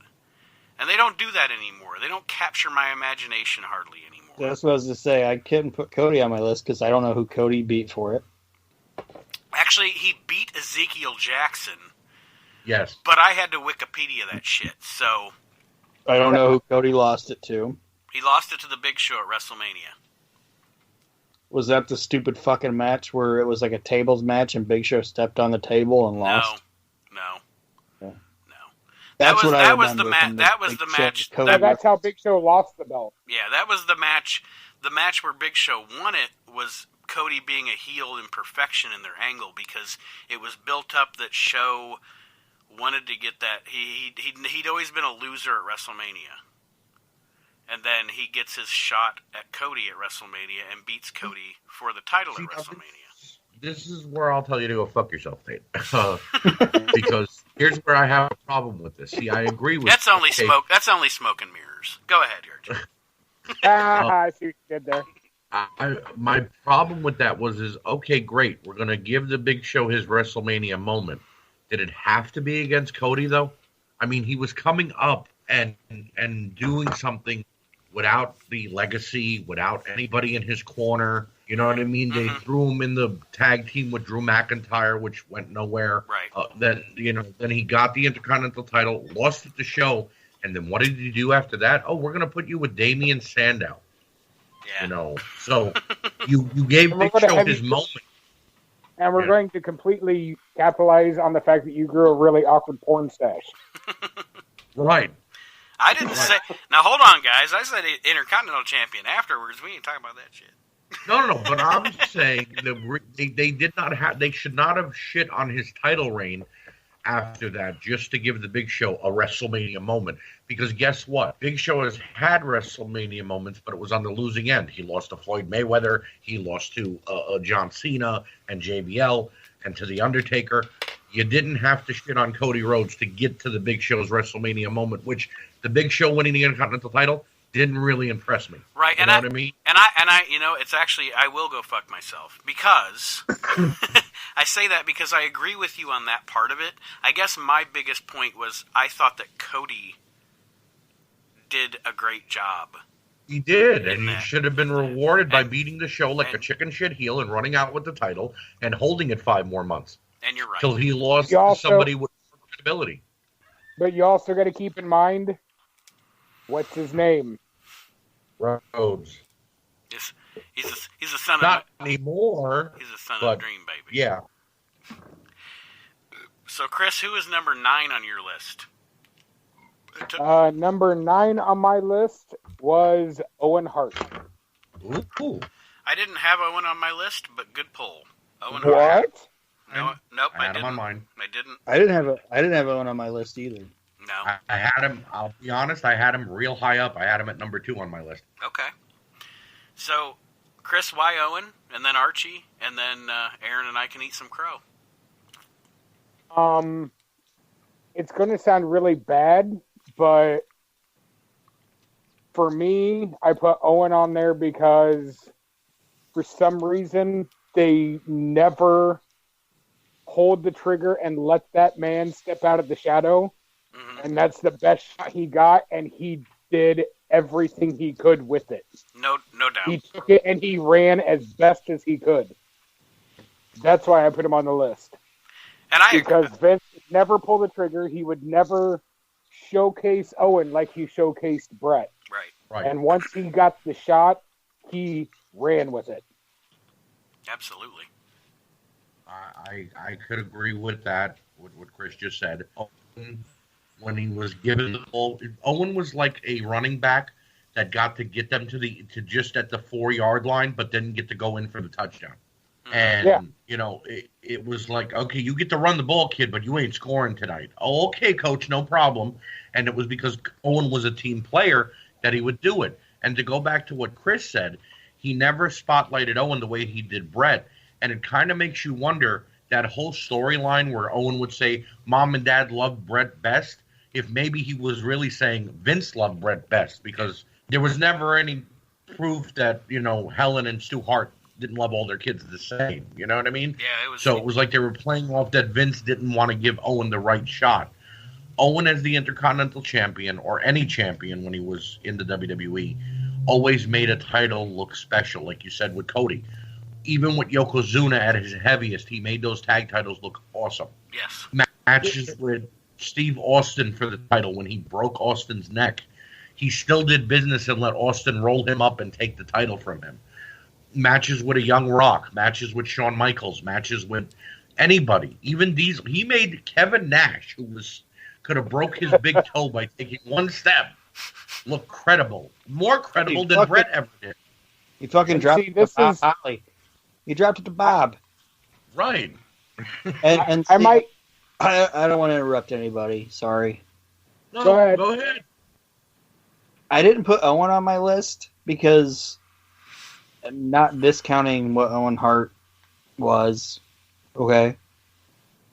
And they don't do that anymore. They don't capture my imagination hardly anymore. That's what I was to say. I couldn't put Cody on my list because I don't know who Cody beat for it. Actually, he beat Ezekiel Jackson. Yes. But I had to Wikipedia that shit, so... I don't know who Cody lost it to. He lost it to the Big Show at WrestleMania. Was that the stupid fucking match where it was like a tables match and Big Show stepped on the table and lost? No. That's what I remember. That was the match. That's how Big Show lost the belt. Yeah, that was the match. The match where Big Show won it was Cody being a heel in perfection in their angle because it was built up that Show wanted to get that. He'd always been a loser at WrestleMania. And then he gets his shot at Cody at WrestleMania and beats Cody for the title at WrestleMania. This is where I'll tell you to go fuck yourself, Nate. Because here's where I have a problem with this. See, I agree with That's only smoke and mirrors. Go ahead, George. I see what you did there. My problem with that was okay, great. We're going to give the Big Show his WrestleMania moment. Did it have to be against Cody, though? I mean, he was coming up and doing something without the legacy, without anybody in his corner. You know what I mean? They threw him in the tag team with Drew McIntyre, which went nowhere. Right. Then he got the Intercontinental title, lost it to Show, and then what did he do after that? Oh, we're going to put you with Damian Sandow. Yeah. So you gave Big Show his moment. And we're going to completely capitalize on the fact that you grew a really awkward porn stash. Right. I didn't say... Now, hold on, guys. I said Intercontinental Champion afterwards. We ain't talking about that shit. No. But I'm saying that they did not have... They should not have shit on his title reign after that just to give the Big Show a WrestleMania moment. Because guess what? Big Show has had WrestleMania moments, but it was on the losing end. He lost to Floyd Mayweather. He lost to John Cena and JBL and to The Undertaker. You didn't have to shit on Cody Rhodes to get to the Big Show's WrestleMania moment, which the Big Show winning the Intercontinental title didn't really impress me. Right, you know what I mean? And I, it's actually, I will go fuck myself because I say that because I agree with you on that part of it. I guess my biggest point was I thought that Cody did a great job. He did, and he should have been rewarded by beating the Show like a chicken shit heel and running out with the title and holding it 5 more months. And you're right. Till he lost to somebody with credibility. But you also got to keep in mind, what's his name? Rhodes. He's a son Not of... anymore. He's a son of Dream Baby. Yeah. So, Chris, who is number 9 on your list? Number 9 on my list was Owen Hart. Ooh. I didn't have Owen on my list, but good pull. Owen What? Hart. Nope, I had him on mine. I didn't. I didn't have Owen on my list either. No. I had him, I'll be honest, I had him real high up. I had him at number 2 on my list. Okay. So, Chris, why Owen? And then Archie? And then Aaron and I can eat some crow. It's going to sound really bad, but for me, I put Owen on there because for some reason they never hold the trigger and let that man step out of the shadow. Mm-hmm. And that's the best shot he got, and he did everything he could with it. No doubt. He took it and he ran as best as he could. That's why I put him on the list. And because Vince would never pull the trigger. He would never showcase Owen like he showcased Brett. Right. And once he got the shot, he ran with it. Absolutely. I could agree with that, with what Chris just said. Owen, when he was given the ball, Owen was like a running back that got to get them to just at the 4-yard line, but didn't get to go in for the touchdown. And, it was like, okay, you get to run the ball, kid, but you ain't scoring tonight. Oh, okay, coach, no problem. And it was because Owen was a team player that he would do it. And to go back to what Chris said, he never spotlighted Owen the way he did Brett. And it kind of makes you wonder that whole storyline where Owen would say, Mom and Dad loved Brett best, if maybe he was really saying Vince loved Brett best, because there was never any proof that, Helen and Stu Hart didn't love all their kids the same. You know what I mean? Yeah, it was. So it was like they were playing off that Vince didn't want to give Owen the right shot. Owen as the Intercontinental Champion, or any champion when he was in the WWE, always made a title look special, like you said with Cody. Even with Yokozuna at his heaviest, he made those tag titles look awesome. Yes. Matches with Steve Austin for the title when he broke Austin's neck. He still did business and let Austin roll him up and take the title from him. Matches with a Young Rock, matches with Shawn Michaels, matches with anybody, even Diesel. He made Kevin Nash, who could have broke his big toe by taking one step, look credible. More credible than Bret ever did. He fucking dropped it to Holly. He dropped it to Bob. Right. And I don't want to interrupt anybody. Sorry. No, go ahead. I didn't put Owen on my list because I'm not discounting what Owen Hart was. Okay?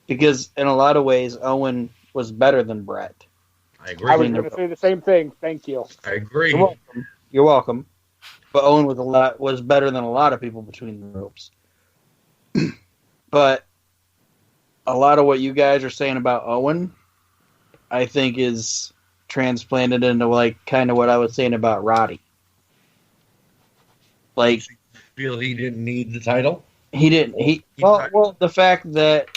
Because in a lot of ways, Owen was better than Bret. I agree. I was going to say the same thing. Thank you. I agree. You're welcome. But Owen was better than a lot of people between the ropes. But a lot of what you guys are saying about Owen, I think, is transplanted into like kind of what I was saying about Roddy. Like, feel he didn't need the title? He didn't. Well, the fact that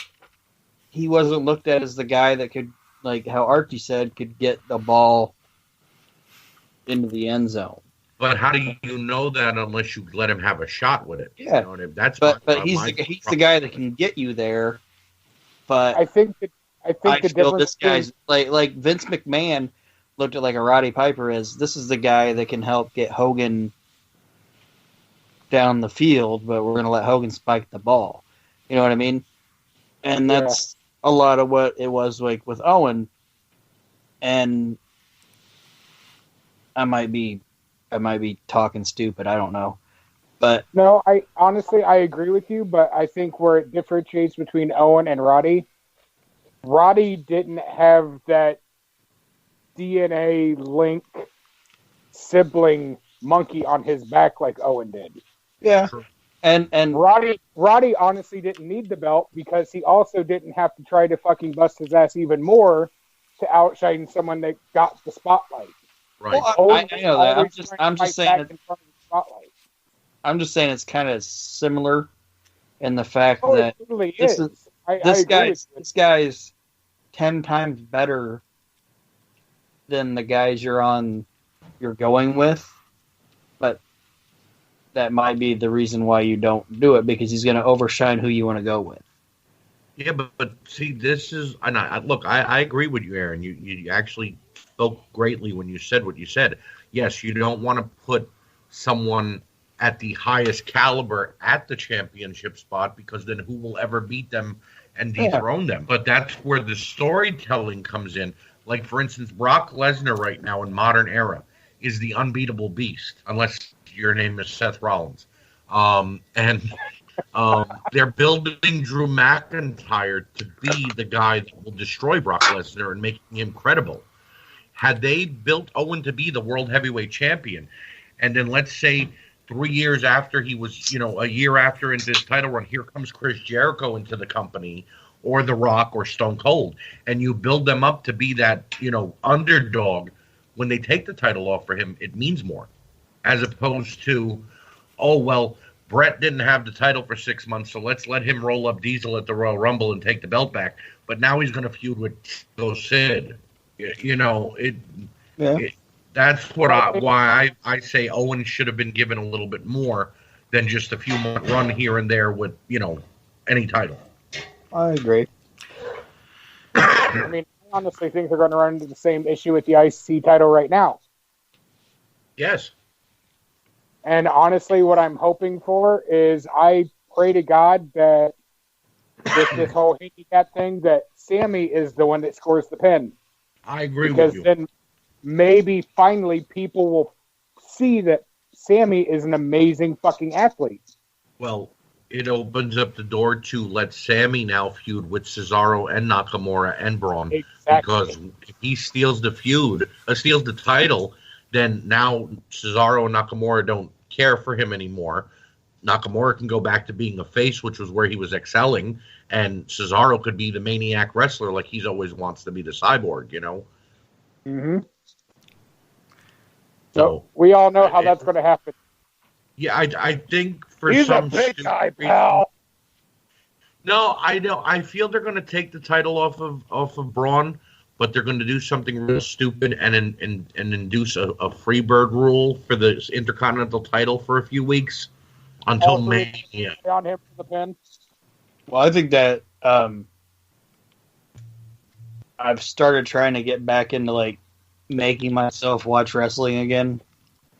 he wasn't looked at as the guy that could, like how Archie said, could get the ball into the end zone. But how do you know that unless you let him have a shot with it? Yeah, you know, that's but he's the guy that can get you there. But I think the difference this guy's like Vince McMahon looked at like a Roddy Piper as this is the guy that can help get Hogan down the field, but we're going to let Hogan spike the ball. You know what I mean? And that's a lot of what it was like with Owen. And I might be talking stupid. I don't know. But no, I honestly agree with you, but I think where it differentiates between Owen and Roddy didn't have that DNA link sibling monkey on his back like Owen did. Yeah. And Roddy honestly didn't need the belt because he also didn't have to try to fucking bust his ass even more to outshine someone that got the spotlight. Right. Well, I know that. I'm just saying it's kind of similar in the fact that it really this guy's 10 times better than the guys you're going with, but that might be the reason why you don't do it, because he's going to overshine who you want to go with. Yeah, but see, this is, and I agree with you, Aaron. You actually spoke greatly when you said what you said. Yes, you don't want to put someone at the highest caliber at the championship spot, because then who will ever beat them and dethrone them? But that's where the storytelling comes in. Like, for instance, Brock Lesnar right now in modern era is the unbeatable beast, unless your name is Seth Rollins. They're building Drew McIntyre to be the guy that will destroy Brock Lesnar and making him credible. Had they built Owen to be the world heavyweight champion, and then let's say 3 years after he was, a year after into his title run, here comes Chris Jericho into the company, or The Rock, or Stone Cold, and you build them up to be that, underdog, when they take the title off for him, it means more. As opposed to, Bret didn't have the title for 6 months, so let's let him roll up Diesel at the Royal Rumble and take the belt back. But now he's going to feud with Sid. That's why I say Owen should have been given a little bit more than just a few month run here and there with, any title. I agree. I mean, I honestly think they're going to run into the same issue with the IC title right now. Yes. And honestly, what I'm hoping for is I pray to God that with this whole handicap thing, that Sammy is the one that scores the pin. I agree with you. Because then maybe finally people will see that Sammy is an amazing fucking athlete. Well, it opens up the door to let Sammy now feud with Cesaro and Nakamura and Braun. Exactly. Because if he steals the title, then now Cesaro and Nakamura don't care for him anymore. Nakamura can go back to being a face, which was where he was excelling, and Cesaro could be the maniac wrestler like he's always wants to be the Cyborg, you know? Mm-hmm. So we all know how that's going to happen. Yeah, I think for he's some a big guy, pal. No, I know. I feel they're going to take the title off of Braun, but they're going to do something real stupid and induce a free bird rule for the Intercontinental title for a few weeks until May. Yeah. On him for the pin. Well, I think that I've started trying to get back into like making myself watch wrestling again.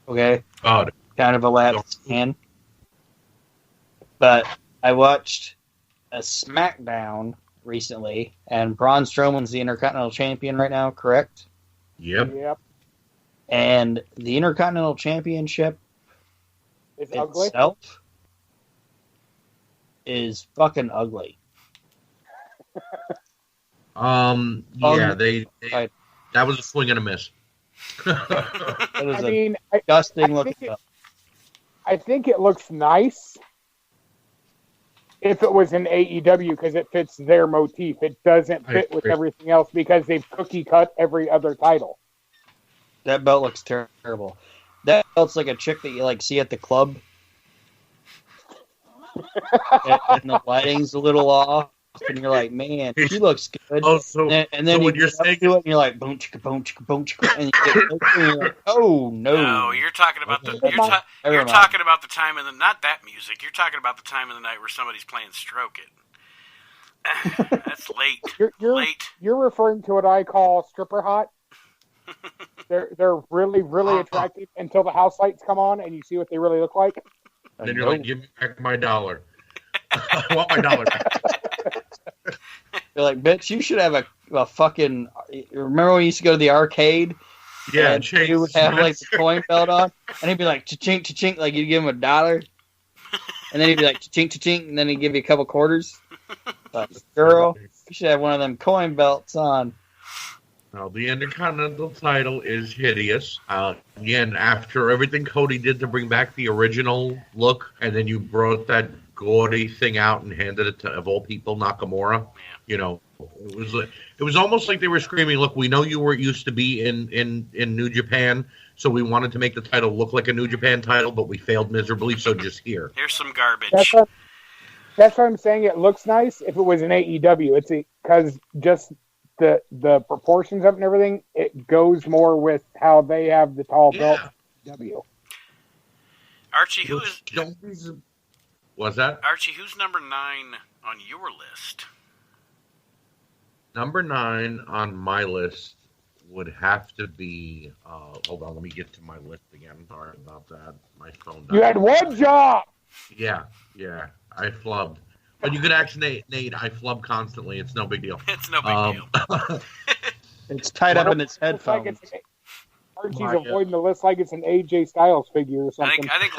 Okay, God, kind of a lapsed fan. But I watched a SmackDown recently, and Braun Strowman's the Intercontinental Champion right now, correct? Yep. And the Intercontinental Championship itself is fucking ugly. Yeah, they that was a swing and a miss. It was disgusting looking. I think it looks nice if it was in AEW because it fits their motif. It doesn't fit with everything else because they've cookie cut every other title. That belt looks terrible. That belt's like a chick that you like see at the club. and the lighting's a little off, and you're like, man, she looks good. Oh, and then when you're saying it, and you're like, boom chicka, boom chicka, boom chicka, and you're like, oh no. No, you're talking about you're talking about the time of the not that music. You're talking about the time of the night where somebody's playing Stroke It. That's late. Late. You're referring to what I call stripper hot. They're really, really attractive until the house lights come on and you see what they really look like. And then you're like, give me back my $1. I want my $1 back. You're like, bitch, you should have a fucking... Remember when you used to go to the arcade? Yeah, and you would have like the coin belt on, and he'd be like, cha-chink, cha-chink, like you'd give him $1. And then he'd be like, cha-chink, cha-chink, and then he'd give you a couple quarters. Like, girl, you should have one of them coin belts on. Now, the Intercontinental title is hideous. Again, after everything Cody did to bring back the original look, and then you brought that gaudy thing out and handed it to, of all people, Nakamura. You know, it was almost like they were screaming, "Look, we know you were used to be in New Japan, so we wanted to make the title look like a New Japan title, but we failed miserably. So just here. Here's some garbage." That's what I'm saying. It looks nice if it was an AEW. It's because just the proportions of it and everything, it goes more with how they have the tall belt. W. Archie, What's that? Archie, who's number 9 on your list? Number 9 on my list would have to be. Hold on, let me get to my list again. Sorry about that. My phone died. You had one job. Yeah, I flubbed. But you could ask Nate, I flub constantly. It's no big deal. It's no big deal. It's tied up in its headphones. Archie's avoiding the list like it's an AJ Styles figure or something. I think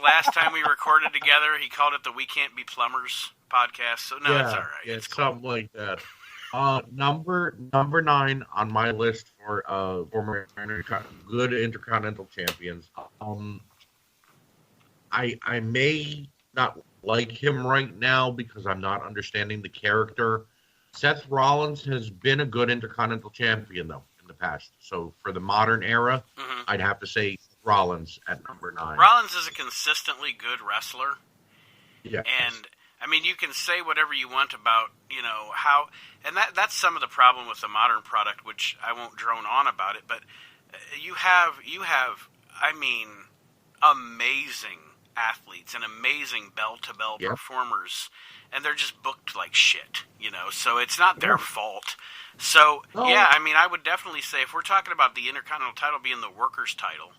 last time we recorded together, he called it the "We Can't Be Plumbers" podcast. So no, it's all right. Yeah, it's cool. Something like that. Number 9 on my list for former good Intercontinental champions. I may not like him right now because I'm not understanding the character. Seth Rollins has been a good Intercontinental champion, though, in the past. So for the modern era, I'd have to say Rollins at number 9. Rollins is a consistently good wrestler. Yeah. And, I mean, you can say whatever you want about, you know, how... And that's some of the problem with the modern product, which I won't drone on about it, but you have I mean, amazing athletes and amazing bell-to-bell performers, and they're just booked like shit, you know, so it's not their fault. So, yeah, I mean, I would definitely say if we're talking about the Intercontinental title being the workers' title,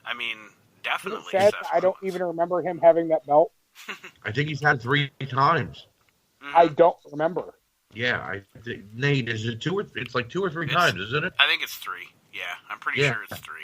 I mean, definitely. I don't even remember him having that belt. I think he's had 3 times. I don't remember. Yeah, I think, Nate, is it 2 or it's like 2 or 3 times, isn't it? I think it's 3. Yeah, I'm pretty sure it's 3.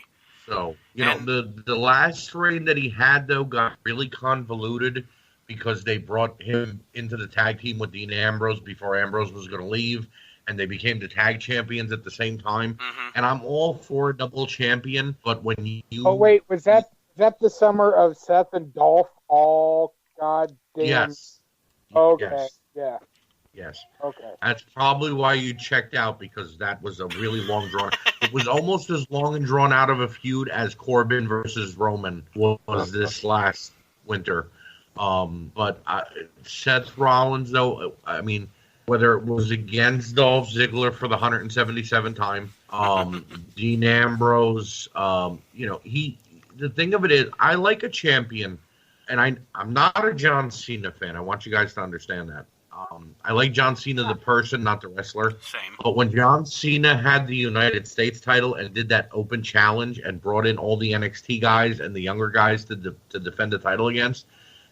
So, you know, the last reign that he had, though, got really convoluted because they brought him into the tag team with Dean Ambrose before Ambrose was going to leave, and they became the tag champions at the same time. And I'm all for a double champion, but when you... Oh, wait, was that that the summer of Seth and Dolph all goddamn? Yes. Okay. Yes. Yeah. Yes. Okay. That's probably why you checked out, because that was a really long drawn. It was almost as long and drawn out of a feud as Corbin versus Roman was this last winter. But Seth Rollins, though, I mean, whether it was against Dolph Ziggler for the 177th time, Dean Ambrose, the thing of it is, I like a champion, and I'm not a John Cena fan. I want you guys to understand that. I like John Cena, the person, not the wrestler. Same. But when John Cena had the United States title and did that open challenge and brought in all the NXT guys and the younger guys to defend the title against,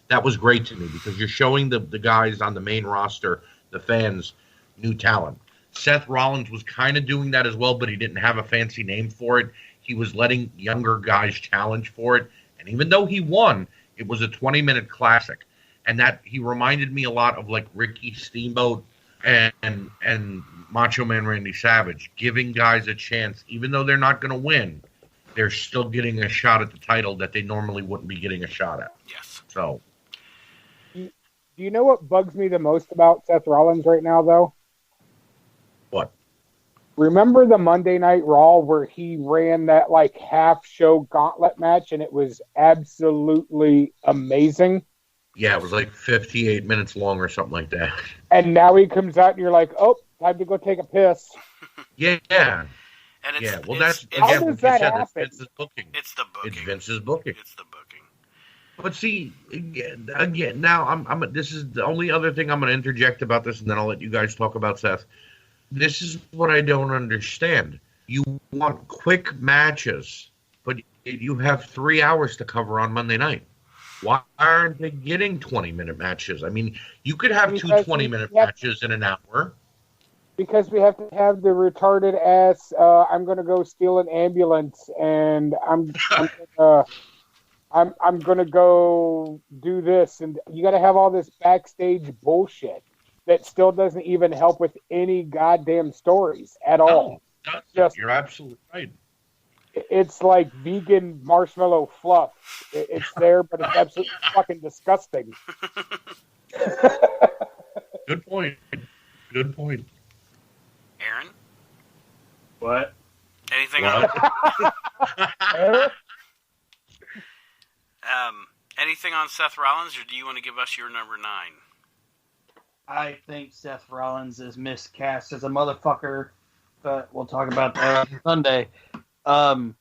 that was great to me, because you're showing the guys on the main roster, the fans, new talent. Seth Rollins was kind of doing that as well, but he didn't have a fancy name for it. He was letting younger guys challenge for it. And even though he won, it was a 20-minute classic. And that he reminded me a lot of like Ricky Steamboat and Macho Man Randy Savage, giving guys a chance, even though they're not going to win, they're still getting a shot at the title that they normally wouldn't be getting a shot at. Yes. So, Do you know what bugs me the most about Seth Rollins right now, though? what? Remember the Monday Night Raw where he ran that like half-show gauntlet match, and it was absolutely amazing? Yeah, it was like 58 minutes long or something like that. And now he comes out and you're like, oh, time to go take a piss. Yeah. And it's, Yeah, well, it's, that's, it's, How again, does what you that said, happen? it's Vince's booking. it's the booking. It's Vince's booking. It's the booking. But see, again, now I'm. This is the only other thing I'm going to interject about this, and then I'll let you guys talk about Seth. This is what I don't understand. You want quick matches, but you have 3 hours to cover on Monday night. Why aren't they getting 20-minute matches? I mean, you could have two 20-minute matches in an hour. Because we have to have the retarded ass, I'm going to go steal an ambulance, and I'm going to go do this. And you got to have all this backstage bullshit that still doesn't even help with any goddamn stories at all. No, you're absolutely right. It's like vegan marshmallow fluff. It's there, but it's absolutely fucking disgusting. Good point. Good point. Aaron? What? Anything What? anything on Seth Rollins, or do you want to give us your number 9? I think Seth Rollins is miscast as a motherfucker, but we'll talk about that on Sunday. The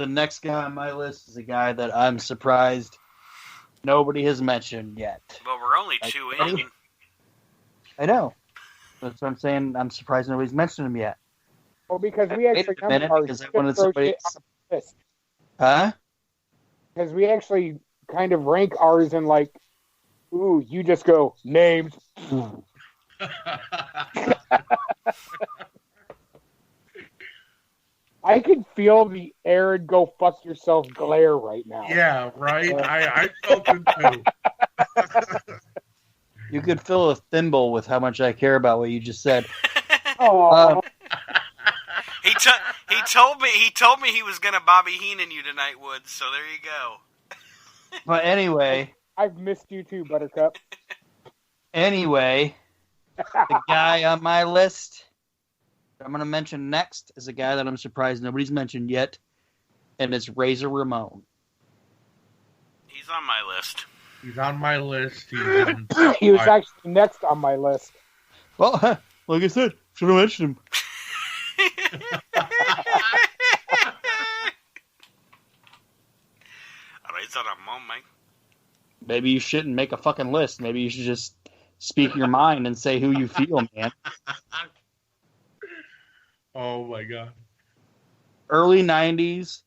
next guy on my list is a guy that I'm surprised nobody has mentioned yet. Well, we're only 2 in. I know. That's what I'm saying. I'm surprised nobody's mentioned him yet. Well, because we actually Wait a minute, because I wanted somebody. Huh? Because we actually kind of rank ours in like, ooh, you just go names. I can feel the Aaron go fuck yourself glare right now. Yeah, right? I felt it too. You could fill a thimble with how much I care about what you just said. Oh, He told me he was gonna Bobby Heenan you tonight, Woods. So there you go. But anyway, I've missed you too, Buttercup. Anyway, the guy on my list that I'm going to mention next is a guy that I'm surprised nobody's mentioned yet, and it's Razor Ramon. He's on my list. He's on my list. He was actually next on my list. Well, like I said, should have mentioned him. Razor Ramon, man. Maybe you shouldn't make a fucking list. Maybe you should just speak your mind and say who you feel, man. Oh, my God. Early 90s,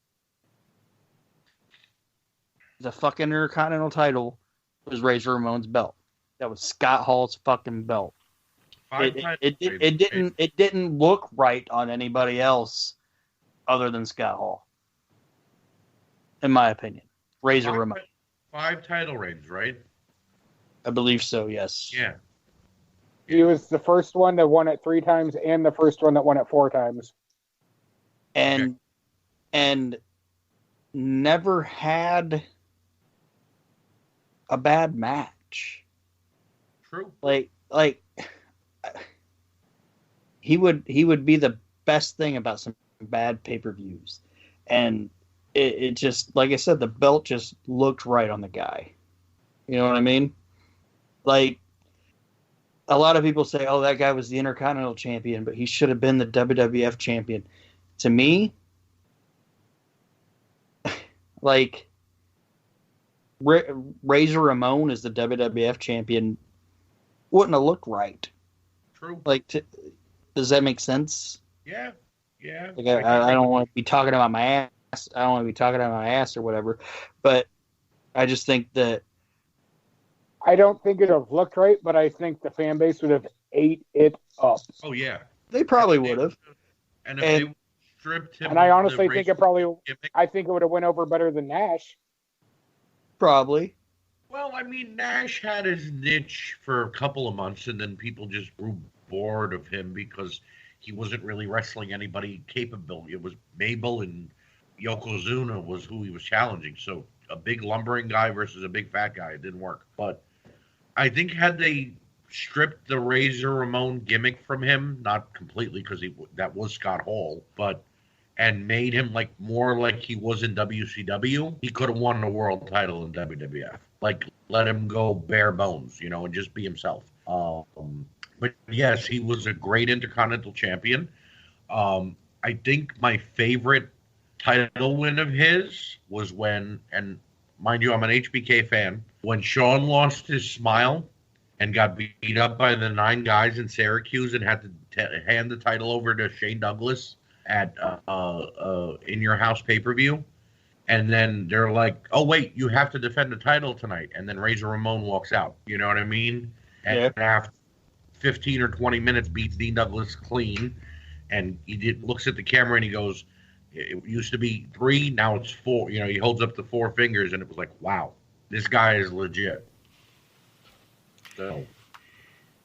the fucking Intercontinental title was Razor Ramon's belt. That was Scott Hall's fucking belt. It didn't look right on anybody else other than Scott Hall, in my opinion. Razor Ramon. 5 title reigns, right? I believe so, yes. Yeah. He was the first one that won it 3 times and the first one that won it 4 times. And never had a bad match. True. Like he would be the best thing about some bad pay-per-views, and it just, like I said, the belt just looked right on the guy. You know what I mean? Like, a lot of people say, "Oh, that guy was the Intercontinental Champion, but he should have been the WWF Champion." To me, like, Razor Ramon as the WWF Champion wouldn't have looked right. True. Like, does that make sense? Yeah. Like, I don't want to be talking about my ass. I don't want to be talking about my ass or whatever. But I just think that I don't think it would have looked right, but I think the fan base would have ate it up. Oh yeah, they probably would have. And if they stripped him, and I honestly think it probably. gimmick, I think it would have went over better than Nash. Probably. Well, I mean, Nash had his niche for a couple of months, and then people just grew bored of him because he wasn't really wrestling anybody capable. It was Mabel and Yokozuna was who he was challenging. So a big lumbering guy versus a big fat guy, it didn't work. But I think had they stripped the Razor Ramon gimmick from him, not completely because that was Scott Hall, and made him like more like he was in WCW, he could have won the world title in WWF. Like, let him go bare bones, and just be himself. But yes, he was a great Intercontinental Champion. I think my favorite title win of his was when, and mind you, I'm an HBK fan, when Shawn lost his smile and got beat up by the 9 guys in Syracuse and had to hand the title over to Shane Douglas at In Your House pay-per-view. And then they're like, oh, wait, you have to defend the title tonight. And then Razor Ramon walks out. You know what I mean? And after 15 or 20 minutes, beats Dean Douglas clean. And he looks at the camera and he goes, it used to be 3, now it's 4. He holds up the 4 fingers, and it was like, wow, this guy is legit. So,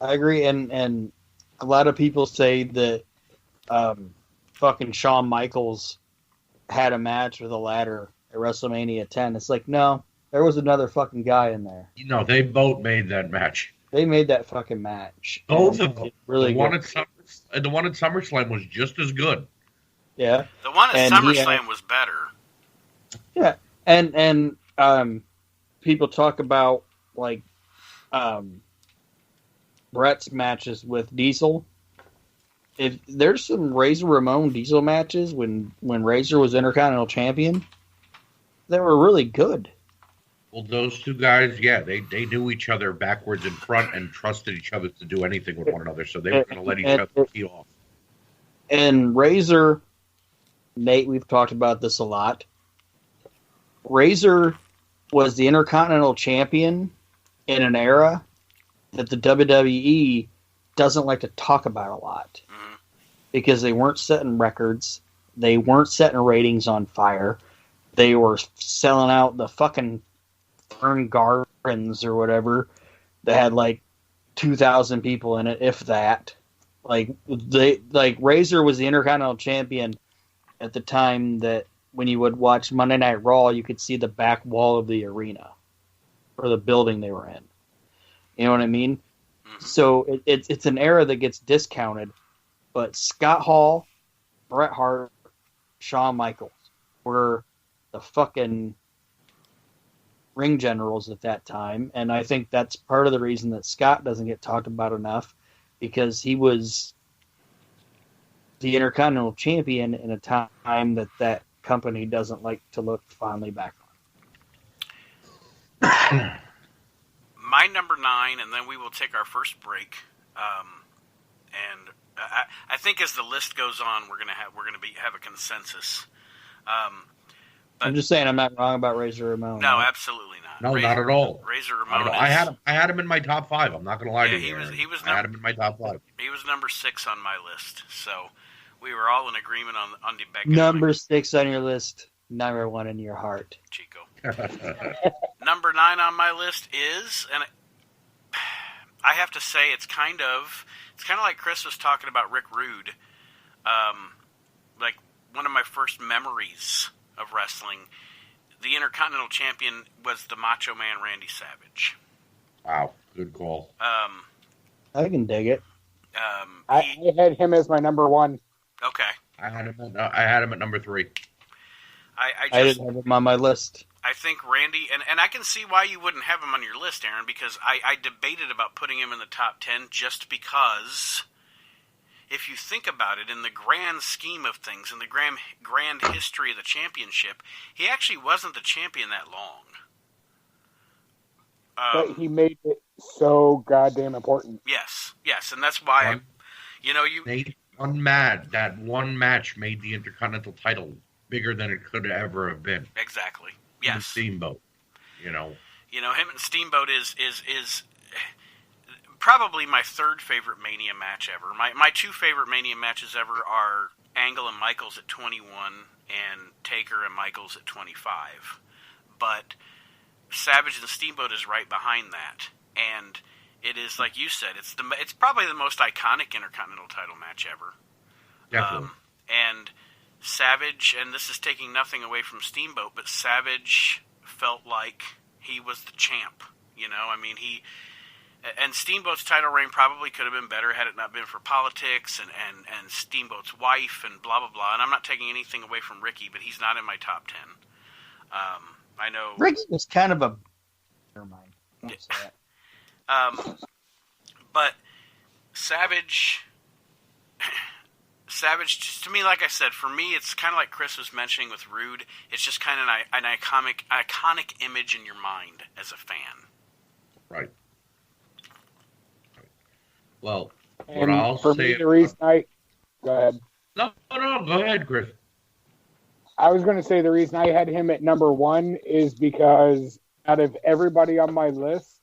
I agree, and a lot of people say that fucking Shawn Michaels had a match with a ladder at WrestleMania 10. It's like, no, there was another fucking guy in there. They both made that match. They made that fucking match. Both of them. Really the one at SummerSlam was just as good. Yeah. The one at SummerSlam was better. Yeah. And people talk about, like, Brett's matches with Diesel. If there's some Razor Ramon Diesel matches when Razor was Intercontinental Champion, they were really good. Well, those two guys, yeah, they knew each other backwards and front and trusted each other to do anything with one another, so they were going to let each other tee off. And Razor, Nate, we've talked about this a lot. Razor was the Intercontinental Champion in an era that the WWE doesn't like to talk about a lot. Mm-hmm. Because they weren't setting records. They weren't setting ratings on fire. They were selling out the fucking Fern Gardens or whatever that had like 2,000 people in it, if that. Like Razor was the Intercontinental Champion at the time that when you would watch Monday Night Raw, you could see the back wall of the arena or the building they were in. You know what I mean? Mm-hmm. So it's an era that gets discounted. But Scott Hall, Bret Hart, Shawn Michaels were the fucking ring generals at that time. And I think that's part of the reason that Scott doesn't get talked about enough, because he was the Intercontinental Champion in a time that company doesn't like to look fondly back on. My number 9, and then we will take our first break. And I think as the list goes on, we're gonna have a consensus. I'm just saying, I'm not wrong about Razor Ramon. No, absolutely not. No, not at all. Razor Ramon. I had him in my top 5. I'm not gonna lie to you. I had him in my top 5. He was number 6 on my list, so we were all in agreement on the back. Number 6 on your list, number 1 in your heart, Chico. Number 9 on my list is, and I have to say, it's kind of like Chris was talking about Rick Rude. Like, one of my first memories of wrestling the Intercontinental Champion was the Macho Man Randy Savage. Wow, good call. I can dig it. I had him as my number one. Okay. I had him at number 3. I didn't have him on my list. I think Randy, and I can see why you wouldn't have him on your list, Aaron, because I debated about putting him in the top 10 just because, if you think about it, in the grand scheme of things, in the grand history of the championship, he actually wasn't the champion that long. But he made it so goddamn important. Yes, and that's why, that one match made the Intercontinental title bigger than it could ever have been. Exactly. Yes. Steamboat. Him and Steamboat is probably my third favorite Mania match ever. My 2 favorite Mania matches ever are Angle and Michaels at 21 and Taker and Michaels at 25. But Savage and Steamboat is right behind that. And it is, like you said, it's probably the most iconic Intercontinental title match ever. Definitely. And Savage, and this is taking nothing away from Steamboat, but Savage felt like he was the champ. And Steamboat's title reign probably could have been better had it not been for politics and Steamboat's wife and blah, blah, blah. And I'm not taking anything away from Ricky, but he's not in my top 10. I know... Ricky was kind of a... Never mind. I won't say that. But Savage, to me, like I said, for me, it's kind of like Chris was mentioning with Rude. It's just kind of an iconic image in your mind as a fan. Right. Well, And what I'll for say... me, the reason I... Go ahead. No, go ahead, Chris. I was going to say the reason I had him at number 1 is because out of everybody on my list,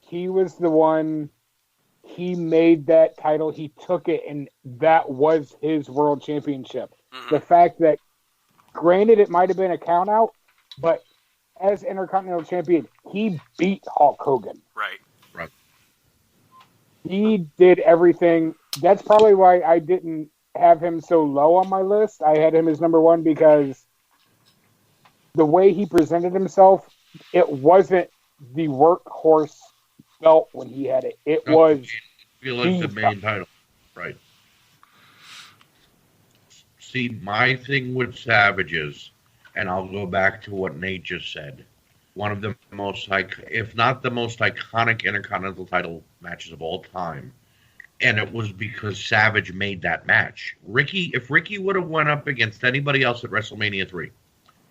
he was the one, he made that title, he took it, and that was his world championship. Mm-hmm. The fact that, granted, it might have been a count out, but as Intercontinental Champion, he beat Hulk Hogan. Right. He did everything. That's probably why I didn't have him so low on my list. I had him as number 1 because the way he presented himself, it wasn't the workhorse belt when he had it. It was... I feel like the main title. Right. See, my thing with Savage is, and I'll go back to what Nate just said, one of the most, if not the most iconic Intercontinental title matches of all time. And it was because Savage made that match. If Ricky would have went up against anybody else at WrestleMania 3,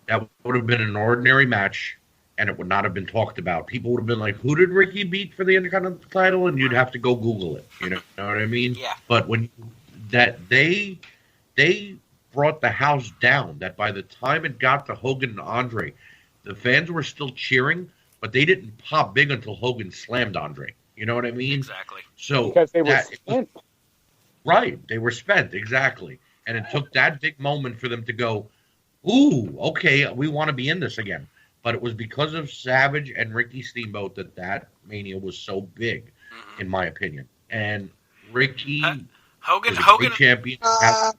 that would have been an ordinary match, and it would not have been talked about. People would have been like, who did Ricky beat for the Intercontinental title? And you'd have to go Google it. You know what I mean? Yeah. But they brought the house down, that by the time it got to Hogan and Andre, the fans were still cheering, but they didn't pop big until Hogan slammed Andre. You know what I mean? Exactly. So because they were spent. Right. They were spent. Exactly. And it took that big moment for them to go, ooh, okay, we want to be in this again. But it was because of Savage and Ricky Steamboat that Mania was so big, in my opinion. And Ricky Hogan champion. I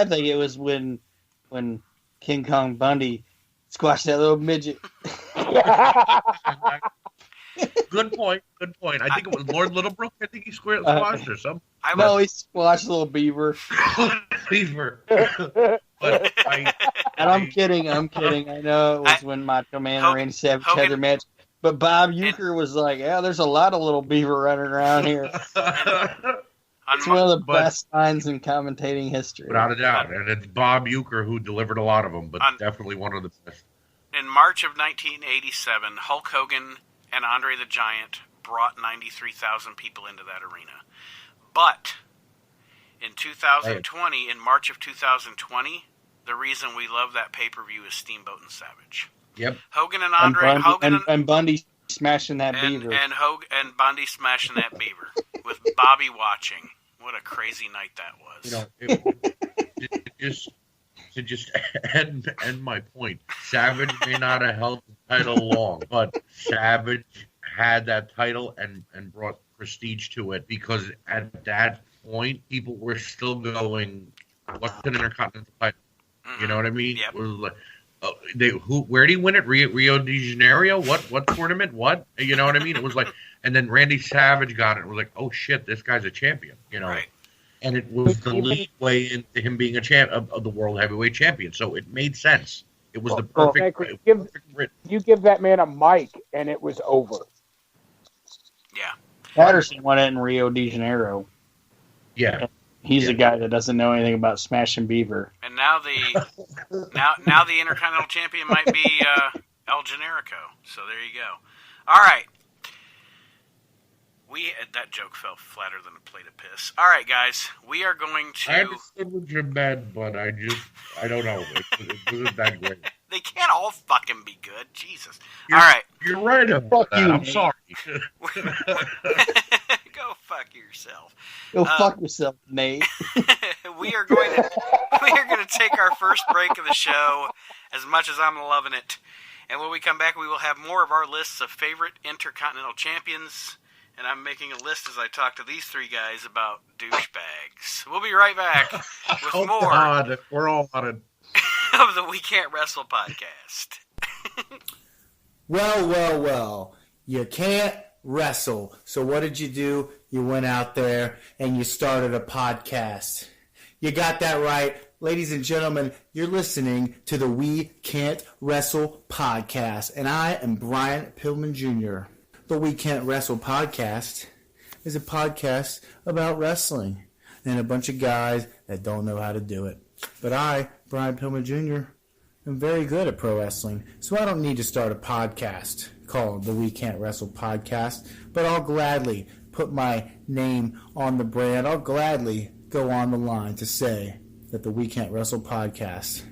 think it was when King Kong Bundy squashed that little midget. Good point. I think it was Lord Littlebrook. I think he squashed or something. No, he squashed Little Beaver. But I'm kidding. I know it was when Macho Man and Randy Savage had their match. But Bob Uecker was like, yeah, there's a lot of Little Beaver running around here. It's one of the best lines in commentating history. Without a doubt. And it's Bob Uecker who delivered a lot of them, but definitely one of the best. In March of 1987, Hulk Hogan and Andre the Giant brought 93,000 people into that arena. But in 2020, in March of 2020, the reason we love that pay-per-view is Steamboat and Savage. Yep. Hogan and Andre, and Bundy smashing that beaver. And Bundy smashing that beaver with Bobby watching. What a crazy night that was. To just end my point, Savage may not have held the title long, but Savage had that title and brought prestige to it, because at that point, people were still going, what's an Intercontinental title? You know what I mean? Yep. It was like, where did he win it? Rio de Janeiro? What tournament? What? You know what I mean? It was like, and then Randy Savage got it. It was like, oh shit, this guy's a champion. You know, Right. And it was the leadway into him being a champ of the world heavyweight champion. So it made sense. It was the perfect. You give that man a mic, and it was over. Yeah. Patterson won it in Rio de Janeiro. Yeah. He's a guy that doesn't know anything about smashing beaver. And now the Intercontinental Champion might be El Generico. So there you go. All right. That joke fell flatter than a plate of piss. All right, guys. We are going to... I understood what you meant, but I don't know. It wasn't that great. They can't all fucking be good. Jesus. All right. You're right about that. I'm sorry. Go fuck yourself. Go fuck yourself, Nate. we are going to take our first break of the show, as much as I'm loving it. And when we come back, we will have more of our lists of favorite Intercontinental Champions. And I'm making a list as I talk to these three guys about douchebags. We'll be right back with more. God, we're all on it. Of the We Can't Wrestle podcast. Well. You can't wrestle. So what did you do? You went out there and you started a podcast. You got that right. Ladies and gentlemen, you're listening to the We Can't Wrestle podcast. And I am Brian Pillman Jr. The We Can't Wrestle podcast is a podcast about wrestling and a bunch of guys that don't know how to do it. But I, Brian Pillman Jr., am very good at pro wrestling, so I don't need to start a podcast called the We Can't Wrestle podcast, but I'll gladly put my name on the brand. I'll gladly go on the line to say that the We Can't Wrestle podcast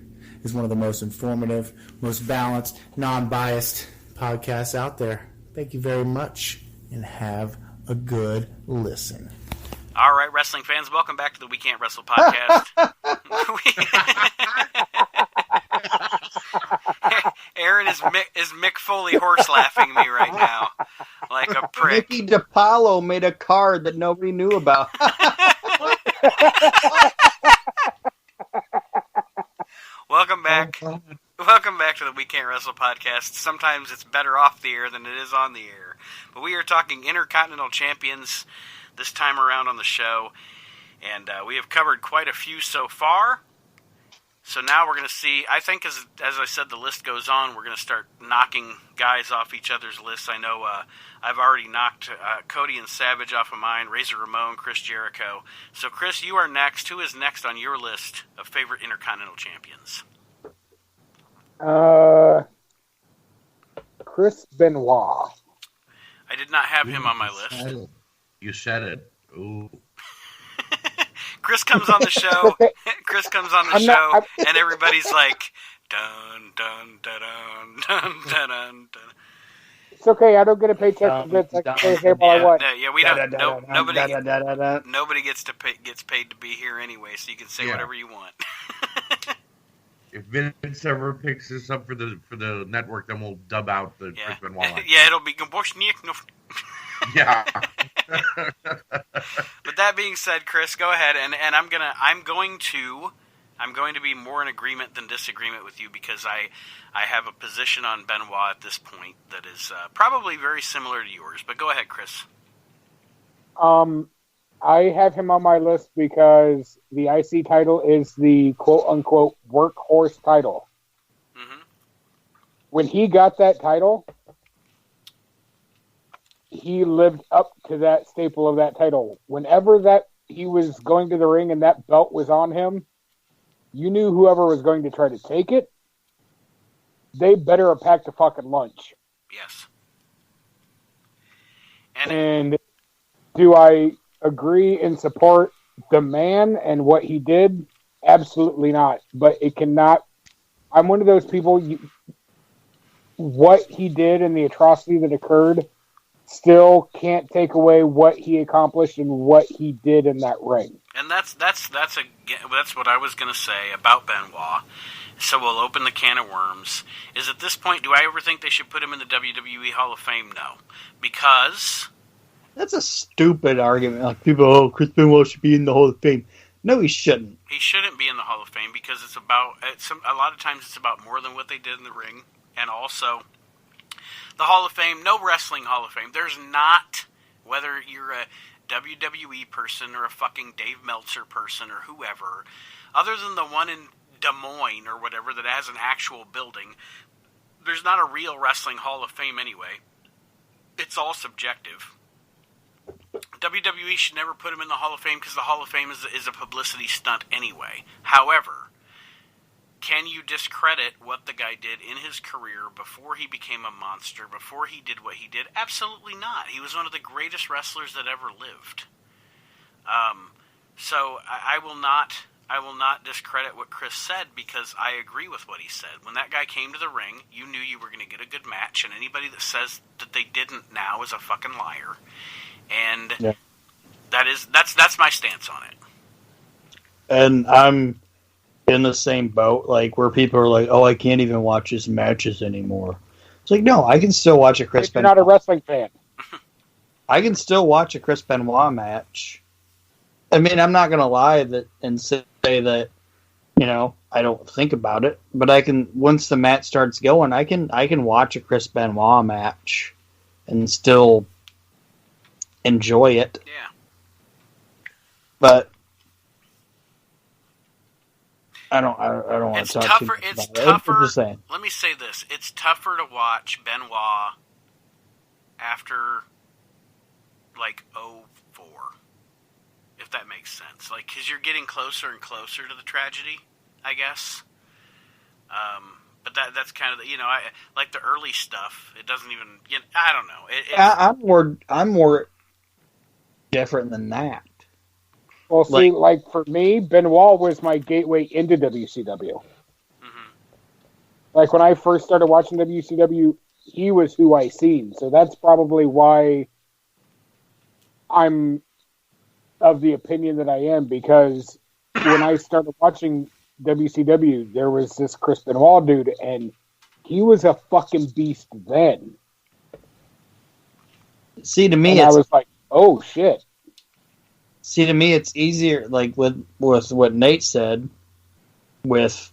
is one of the most informative, most balanced, non-biased podcasts out there. Thank you very much, and have a good listen. All right, wrestling fans, welcome back to the We Can't Wrestle podcast. Aaron is Mick Foley horse laughing me right now, like a prick. Mickey DiPaolo made a card that nobody knew about. Welcome back. Welcome back to the We Can't Wrestle podcast. Sometimes it's better off the air than it is on the air. But we are talking Intercontinental Champions this time around on the show. And we have covered quite a few so far. So now we're going to see, I think as I said, the list goes on, we're going to start knocking guys off each other's lists. I know I've already knocked Cody and Savage off of mine, Razor Ramon, Chris Jericho. So Chris, you are next. Who is next on your list of favorite Intercontinental Champions? Chris Benoit. I did not have him on my list. You said it. Ooh. Chris comes on the show. Chris comes on the show, and everybody's like, dun dun dun dun dun dun dun. It's okay. I don't get a paycheck for this. I can stay here while I want. Yeah, we don't. Nobody gets paid to be here anyway, so you can say whatever you want. If Vince ever picks this up for the network, then we'll dub out the Chris Benoit line. Yeah, it'll be Gomboshnik. Yeah. But that being said, Chris, go ahead, and I'm going to be more in agreement than disagreement with you, because I have a position on Benoit at this point that is probably very similar to yours. But go ahead, Chris. I have him on my list because the IC title is the quote-unquote workhorse title. Mm-hmm. When he got that title, he lived up to that staple of that title. Whenever that he was going to the ring and that belt was on him, you knew whoever was going to try to take it, they better have packed a fucking lunch. Yes. And do I agree and support the man and what he did? Absolutely not. But it cannot. I'm one of those people. What he did and the atrocity that occurred still can't take away what he accomplished and what he did in that ring. And that's what I was going to say about Benoit. So we'll open the can of worms. Is at this point, do I ever think they should put him in the WWE Hall of Fame? No, because that's a stupid argument. Like people, Chris Benoit should be in the Hall of Fame. No, he shouldn't. He shouldn't be in the Hall of Fame because a lot of times it's about more than what they did in the ring. And also, the Hall of Fame, no wrestling Hall of Fame. There's not, whether you're a WWE person or a fucking Dave Meltzer person or whoever, other than the one in Des Moines or whatever that has an actual building, there's not a real wrestling Hall of Fame anyway. It's all subjective. WWE should never put him in the Hall of Fame because the Hall of Fame is a publicity stunt anyway. However, can you discredit what the guy did in his career before he became a monster, before he did what he did? Absolutely not. He was one of the greatest wrestlers that ever lived. So I will not discredit what Chris said because I agree with what he said. When that guy came to the ring, you knew you were going to get a good match, and anybody that says that they didn't now is a fucking liar. And that's my stance on it. And I'm in the same boat, like where people are like, "Oh, I can't even watch his matches anymore." It's like, no, I can still watch a Chris Benoit. You're not a wrestling fan. I can still watch a Chris Benoit match. I mean, I'm not gonna lie and say that, I don't think about it, but I can. Once the match starts going, I can watch a Chris Benoit match and still enjoy it. Yeah. But I don't want to talk too much about it. It's tougher. I'm just saying. Let me say this: it's tougher to watch Benoit after like 04, if that makes sense. Like, because you're getting closer and closer to the tragedy, I guess. But that's kind of the, I like the early stuff. It doesn't even. I don't know. I'm more different than that. Well, see, like for me, Benoit was my gateway into WCW. Mm-hmm. Like when I first started watching WCW, he was who I seen. So that's probably why I'm of the opinion that I am, because when I started watching WCW, there was this Chris Benoit dude, and he was a fucking beast then. See, to me, I was like, oh shit. See, to me, it's easier, like with what Nate said, with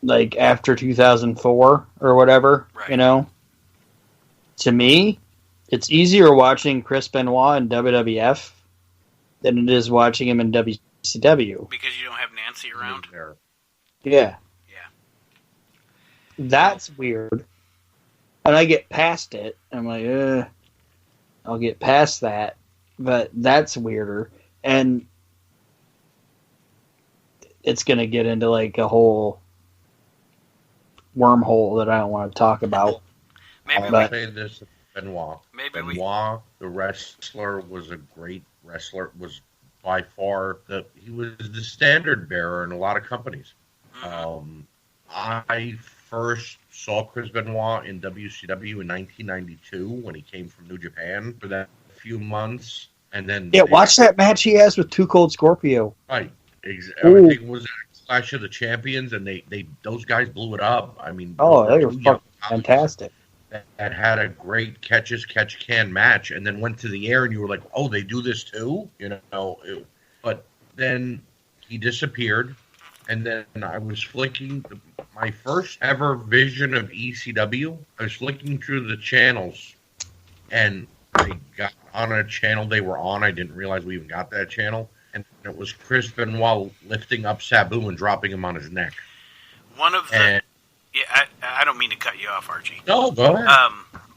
like after 2004 or whatever, right. To me, it's easier watching Chris Benoit in WWF than it is watching him in WCW. Because you don't have Nancy around? Yeah. Yeah. That's weird. And I get past it. I'm like, I'll get past that. But that's weirder. And it's going to get into like a whole wormhole that I don't want to talk about. I'll say this, Benoit. Benoit, the wrestler, was a great wrestler. Was by far he was the standard bearer in a lot of companies. Mm-hmm. I first saw Chris Benoit in WCW in 1992 when he came from New Japan for that few months, and then watch that match he has with Too Cold Scorpio. Right, everything was a Clash of the Champions, and they those guys blew it up. I mean, they were fucking fantastic. That had a great catch can match, and then went to the air, and you were like, "Oh, they do this too," But then he disappeared, and then I was flicking my first ever vision of ECW. I was flicking through the channels, and I got on a channel they were on. I didn't realize we even got that channel, and it was Chris Benoit lifting up Sabu and dropping him on his neck. Yeah, I don't mean to cut you off, Archie. No, go ahead.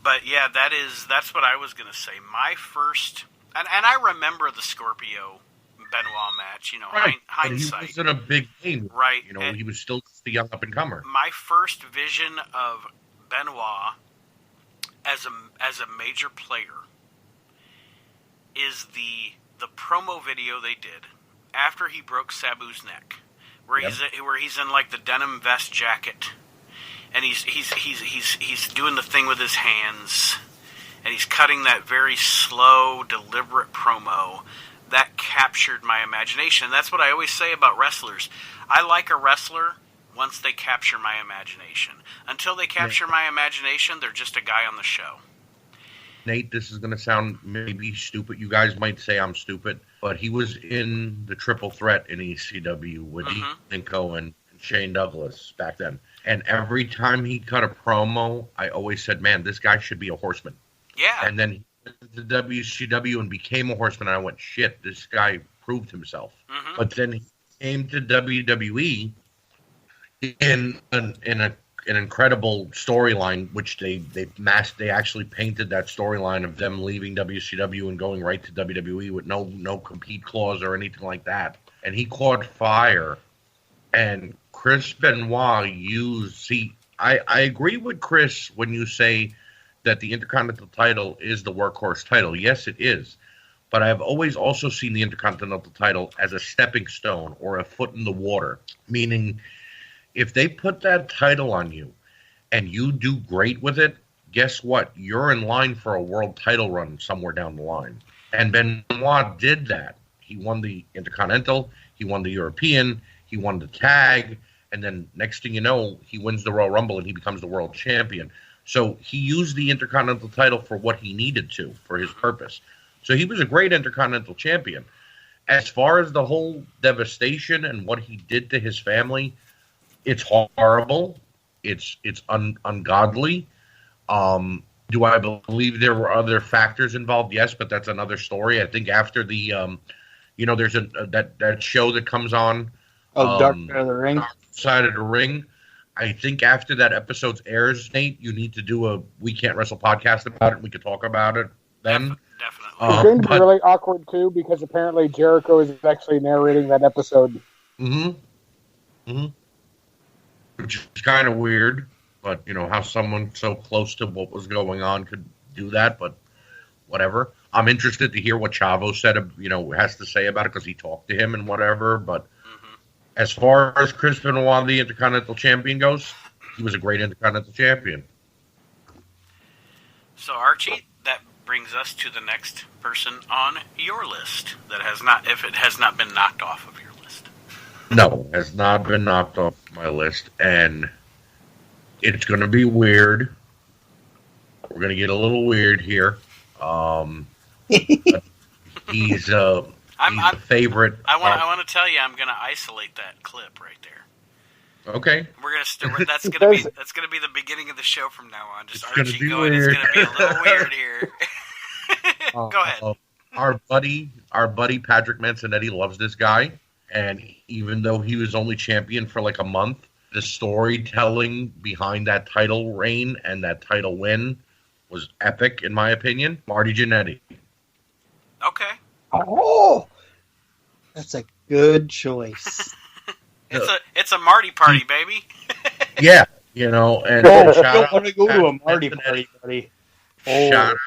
But yeah, that's what I was gonna say. My first, and I remember the Scorpio Benoit match. Right. Hindsight. But he wasn't a big name, right? He was still the young up and comer. My first vision of Benoit as a major player is the promo video they did after he broke Sabu's neck, where he's in like the denim vest jacket. And he's doing the thing with his hands, and he's cutting that very slow, deliberate promo that captured my imagination. And that's what I always say about wrestlers. I like a wrestler once they capture my imagination. Until they capture my imagination, they're just a guy on the show. Nate, this is going to sound maybe stupid. You guys might say I'm stupid, but he was in the triple threat in ECW with Ethan Cohen and Shane Douglas back then. And every time he cut a promo, I always said, man, this guy should be a horseman. Yeah. And then he went to WCW and became a horseman, and I went, shit, this guy proved himself. But then he came to WWE in an incredible storyline, which they actually painted that storyline of them leaving WCW and going right to WWE with no compete clause or anything like that. And he caught fire. And Chris Benoit I agree with Chris when you say that the Intercontinental title is the workhorse title. Yes, it is. But I've always also seen the Intercontinental title as a stepping stone or a foot in the water, meaning if they put that title on you and you do great with it, guess what? You're in line for a world title run somewhere down the line. And Benoit did that. He won the Intercontinental, he won the European, he won the tag, and then next thing you know, he wins the Royal Rumble and he becomes the world champion. So he used the Intercontinental title for what he needed to, for his purpose. So he was a great Intercontinental champion. As far as the whole devastation and what he did to his family, it's horrible. It's ungodly. Do I believe there were other factors involved? Yes, but that's another story. I think after the, there's that show that comes on. Dark Side of the Ring. Dark Side of the Ring. I think after that episode airs, Nate, you need to do a We Can't Wrestle podcast about it. We could talk about it then. Definitely. It's going to be really awkward, too, because apparently Jericho is actually narrating that episode. Which is kind of weird, but, how someone so close to what was going on could do that, but whatever. I'm interested to hear what Chavo said, has to say about it, because he talked to him and whatever, but as far as Chris Benoit, the Intercontinental Champion, goes, he was a great Intercontinental Champion. So, Archie, that brings us to the next person on your list that if it has not been knocked off of your list. No, has not been knocked off my list, and it's going to be weird. We're going to get a little weird here. He's a favorite. I want to tell you, I'm going to isolate that clip right there. Okay. We're gonna that's gonna be the beginning of the show from now on. Just Archie going. It's gonna be a little weird here. Go ahead. Our buddy Patrick Mansonetti loves this guy, and even though he was only champion for like a month, the storytelling behind that title reign and that title win was epic, in my opinion. Marty Jannetty. Okay. Oh, that's a good choice. It's a Marty party, baby. Yeah, and I don't want to go to a Marty party, buddy. Shout out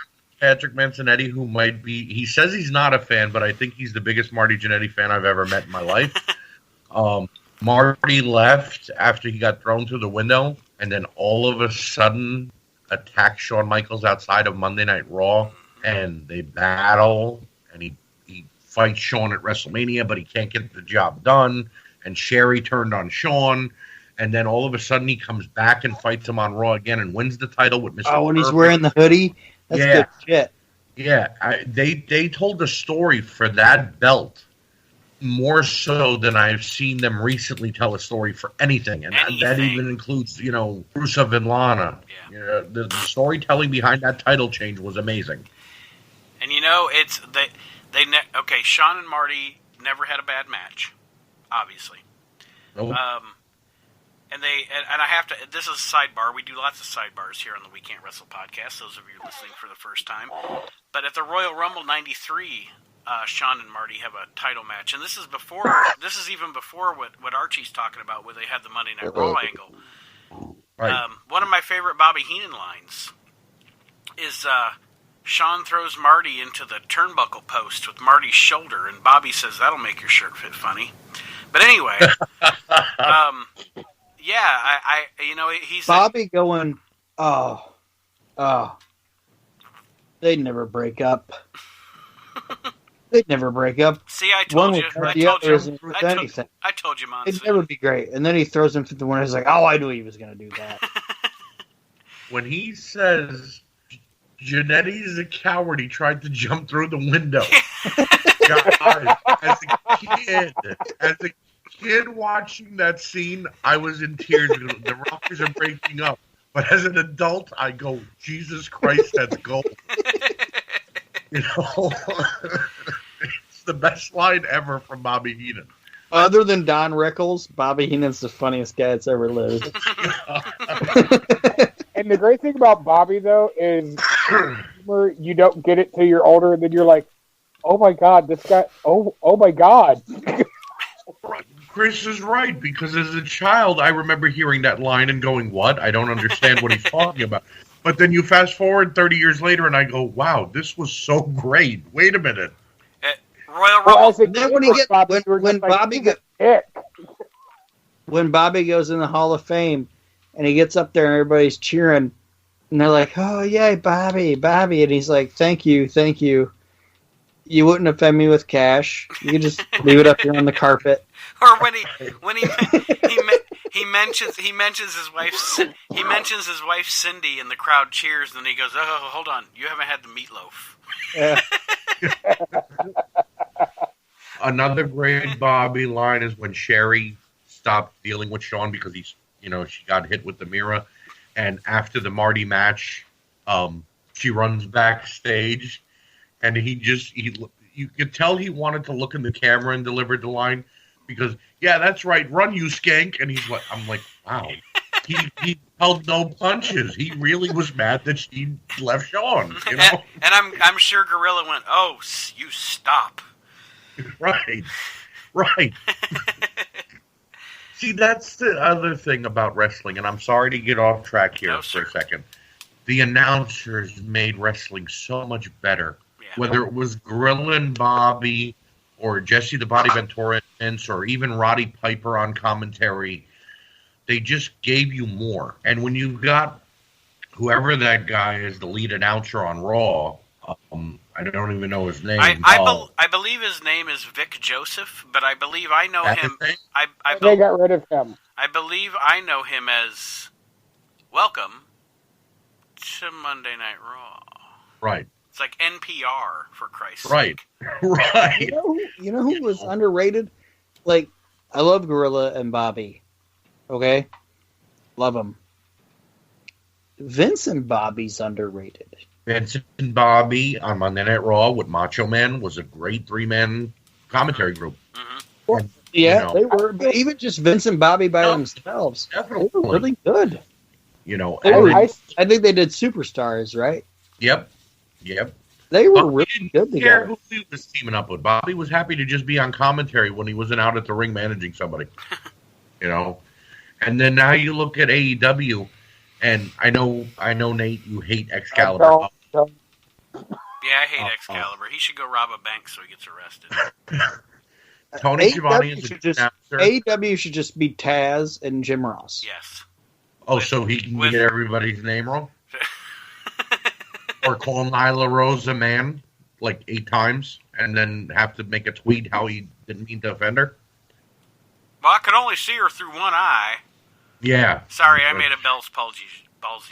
Patrick Mansonetti, who might be. He says he's not a fan, but I think he's the biggest Marty Jannetty fan I've ever met in my life. Marty left after he got thrown through the window, and then all of a sudden attacked Shawn Michaels outside of Monday Night Raw, and they battle, and he fights Shawn at WrestleMania, but he can't get the job done. And Sherry turned on Shawn, and then all of a sudden he comes back and fights him on Raw again and wins the title with Mr. Oh, when he's wearing the hoodie? That's good shit. Yeah, they told the story for that belt more so than I've seen them recently tell a story for anything. And that even includes, Rusev and Lana. Yeah. The storytelling behind that title change was amazing. And Shawn and Marty never had a bad match. Obviously. Nope. And I have to, this is a sidebar. We do lots of sidebars here on the We Can't Wrestle podcast, those of you listening for the first time. But at the Royal Rumble 93, Shawn and Marty have a title match. And this is even before what Archie's talking about, where they had the Monday Night Raw angle. Right. One of my favorite Bobby Heenan lines is, Shawn throws Marty into the turnbuckle post with Marty's shoulder, and Bobby says, "That'll make your shirt fit funny." But anyway, he's Bobby going, they'd never break up. They'd never break up. See, I told you. I told you, Monsoon. It'd never be great. And then he throws him to the winner. He's like, "Oh, I knew he was going to do that." When he says Jannetty's a coward. He tried to jump through the window. God, as a kid watching that scene, I was in tears. The Rockers are breaking up. But as an adult, I go, Jesus Christ, that's gold. You know, it's the best line ever from Bobby Heenan. Other than Don Rickles, Bobby Heenan's the funniest guy that's ever lived. And the great thing about Bobby, though, is you don't get it till you're older, and then you're like, oh my God, this guy, oh my God. Chris is right, because as a child, I remember hearing that line and going, what? I don't understand what he's talking about. But then you fast forward 30 years later, and I go, wow, this was so great. Wait a minute. Royal Rumble. Then when Bobby goes in the Hall of Fame, and he gets up there and everybody's cheering, and they're like, oh, yay, Bobby. And he's like, thank you. You wouldn't offend me with cash. You could just leave it up here on the carpet. Or when he mentions his wife Cindy, and the crowd cheers, and he goes, oh, hold on, you haven't had the meatloaf. Yeah. Another great Bobby line is when Sherry stopped dealing with Shawn because she got hit with the mirror, and after the Marty match, she runs backstage, and you could tell he wanted to look in the camera and delivered the line because, yeah, that's right, run you skank, and I'm like, wow, he held no punches. He really was mad that she left Shawn, you know. And I'm sure Gorilla went, oh, you stop. Right. See, that's the other thing about wrestling, and I'm sorry to get off track here for a second. The announcers made wrestling so much better. Yeah. Whether it was Gorilla and Bobby, or Jesse the Body Ventura, or even Roddy Piper on commentary, they just gave you more. And when you got whoever that guy is, the lead announcer on Raw, I don't even know his name. I believe his name is Vic Joseph, but I believe I know him. They got rid of him. I believe I know him as Welcome to Monday Night Raw. Right. It's like NPR, for Christ's sake. Right. You know who was underrated? Like, I love Gorilla and Bobby. Okay? Love them. Vince and Bobby's underrated. Vince and Bobby on Monday Night Raw with Macho Man was a great three-man commentary group. Mm-hmm. And, they were. But even just Vince and Bobby by themselves, definitely. They were really good. You know, I think they did Superstars, right? Yep. They were really good together. Care who he was teaming up with. Bobby was happy to just be on commentary when he wasn't out at the ring managing somebody. You know, and then now you look at AEW, and I know, Nate, you hate Excalibur. Yeah, I hate Excalibur. He should go rob a bank so he gets arrested. Tony Schiavone is a good announcer. AEW should just be Taz and Jim Ross. Yes. Oh, so he can get everybody's name wrong? Or call Nyla Rose a man like 8 times and then have to make a tweet how he didn't mean to offend her? Well, I could only see her through one eye. Yeah. Sorry, I made a Bell's palsy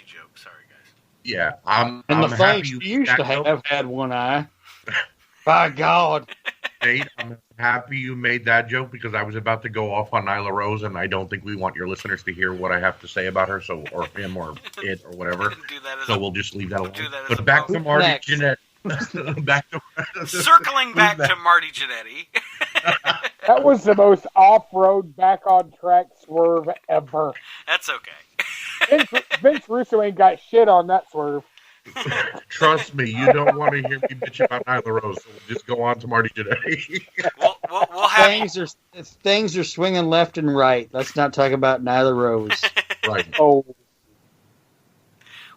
joke. Sorry, guys. Yeah. And the thanks you used to have had one eye. By God. Nate, I'm happy you made that joke because I was about to go off on Nyla Rose, and I don't think we want your listeners to hear what I have to say about her, or him, or it, or whatever. So we'll just leave that alone. But back to Marty Jannetty. Circling back to Marty Jannetty. That was the most off-road, back-on-track swerve ever. That's okay. Vince Russo ain't got shit on that swerve. Trust me, you don't want to hear me bitch about Nyla Rose, so we'll just go on to Marty Jannetty. We'll have things are swinging left and right. Let's not talk about Nyla Rose. Right. Oh.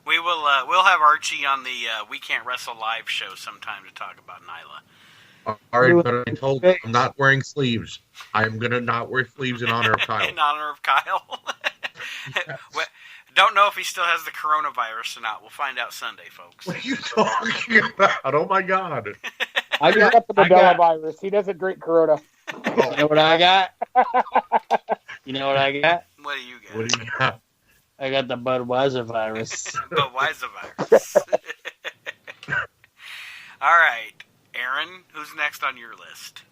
We'll have Archie on the We Can't Wrestle live show sometime to talk about Nyla. All right, but I told you I'm not wearing sleeves. I'm gonna not wear sleeves in honor of Kyle. In honor of Kyle. Don't know if he still has the coronavirus or not. We'll find out Sunday, folks. What are you talking about? Oh, my God. I got the Mandela virus. He doesn't drink Corona. You know what I got? You know what I got? What do you got? What do you got? I got the Budweiser virus. Budweiser virus. All right, Aaron, who's next on your list?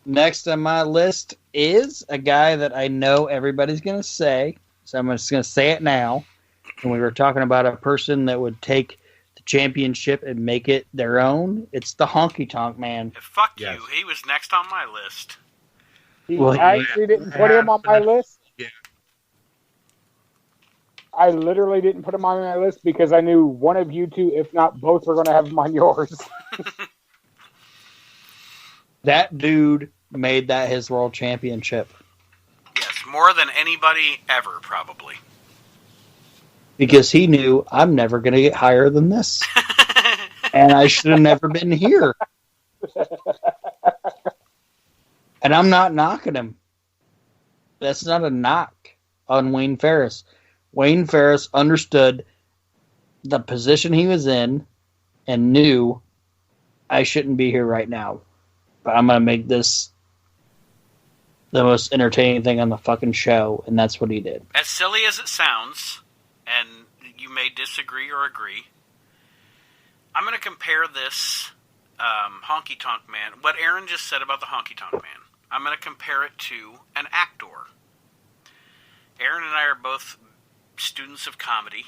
Next on my list is a guy that I know everybody's going to say, so I'm just going to say it now. And we were talking about a person that would take the championship and make it their own. It's the Honky Tonk Man. Fuck you. He was next on my list. I actually didn't put him on my list. Yeah. I literally didn't put him on my list because I knew one of you two, if not both, were going to have him on yours. That dude made that his world championship. Yes, more than anybody ever, probably. Because he knew, I'm never going to get higher than this. And I should have never been here. And I'm not knocking him. That's not a knock on Wayne Ferris. Wayne Ferris understood the position he was in and knew I shouldn't be here right now. But I'm going to make this the most entertaining thing on the fucking show, and that's what he did. As silly as it sounds, and you may disagree or agree, I'm going to compare this Honky Tonk Man, what Aaron just said about the Honky Tonk Man, I'm going to compare it to an actor. Aaron and I are both students of comedy,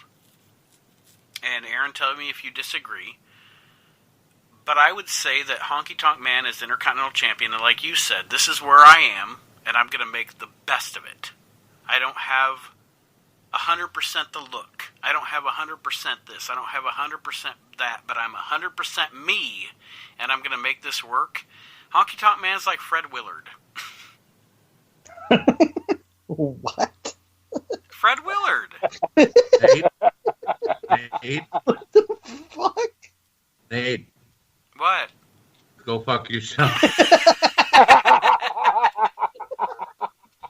and Aaron, tell me if you disagree, but I would say that Honky Tonk Man is Intercontinental Champion, and like you said, this is where I am, and I'm going to make the best of it. I don't have 100% the look. I don't have 100% this. I don't have 100% that, but I'm 100% me, and I'm going to make this work. Honky Tonk Man's like Fred Willard. What? Fred Willard. Nate. What the fuck? Nate. What? Go fuck yourself.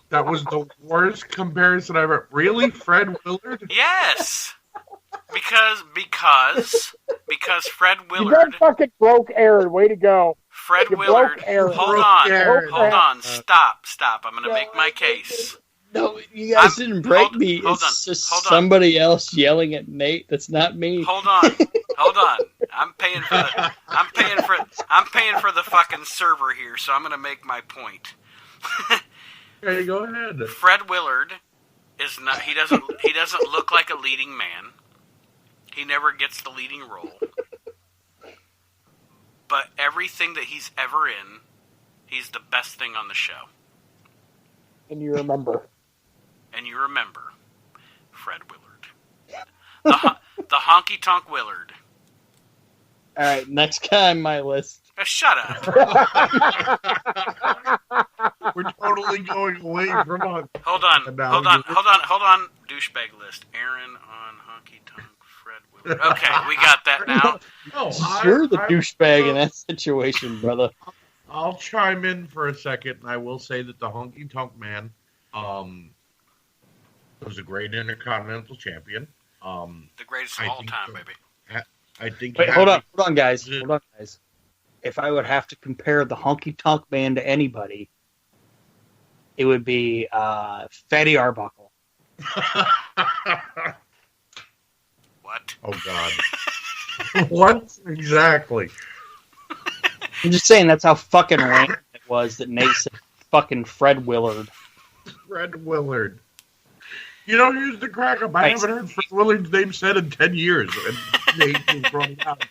That was the worst comparison I've ever. Really, Fred Willard? Yes. Because Fred You Willard. done fucking broke Aaron. Way to go. Fred You Willard. broke Aaron. Hold on. Stop. I'm going to make my case. No, you guys didn't break me. It's just somebody else yelling at Nate. That's not me. Hold on. I'm paying for the fucking server here, so I'm going to make my point. Okay, go ahead. Fred Willard is not. He doesn't look like a leading man. He never gets the leading role. But everything that he's ever in, he's the best thing on the show. And you remember. Fred Willard. The Honky Tonk Willard. All right, next guy on my list. Shut up. We're totally going away from on. Hold on. Douchebag list. Aaron on Honky Tonk Fred Willard. Okay, we got that now. You're the douchebag in that situation, brother. I'll chime in for a second, and I will say that the Honky Tonk Man was a great Intercontinental Champion. The greatest of all time, baby. I think. Wait, hold on, guys. If I would have to compare the Honky Tonk Man to anybody, it would be Fatty Arbuckle. What? Oh God! What exactly? I'm just saying that's how fucking lame it was that Nate said fucking Fred Willard. Fred Willard. You know, here's the crack up. I haven't heard Fred Willard's name said in 10 years. And Nate was brought it out.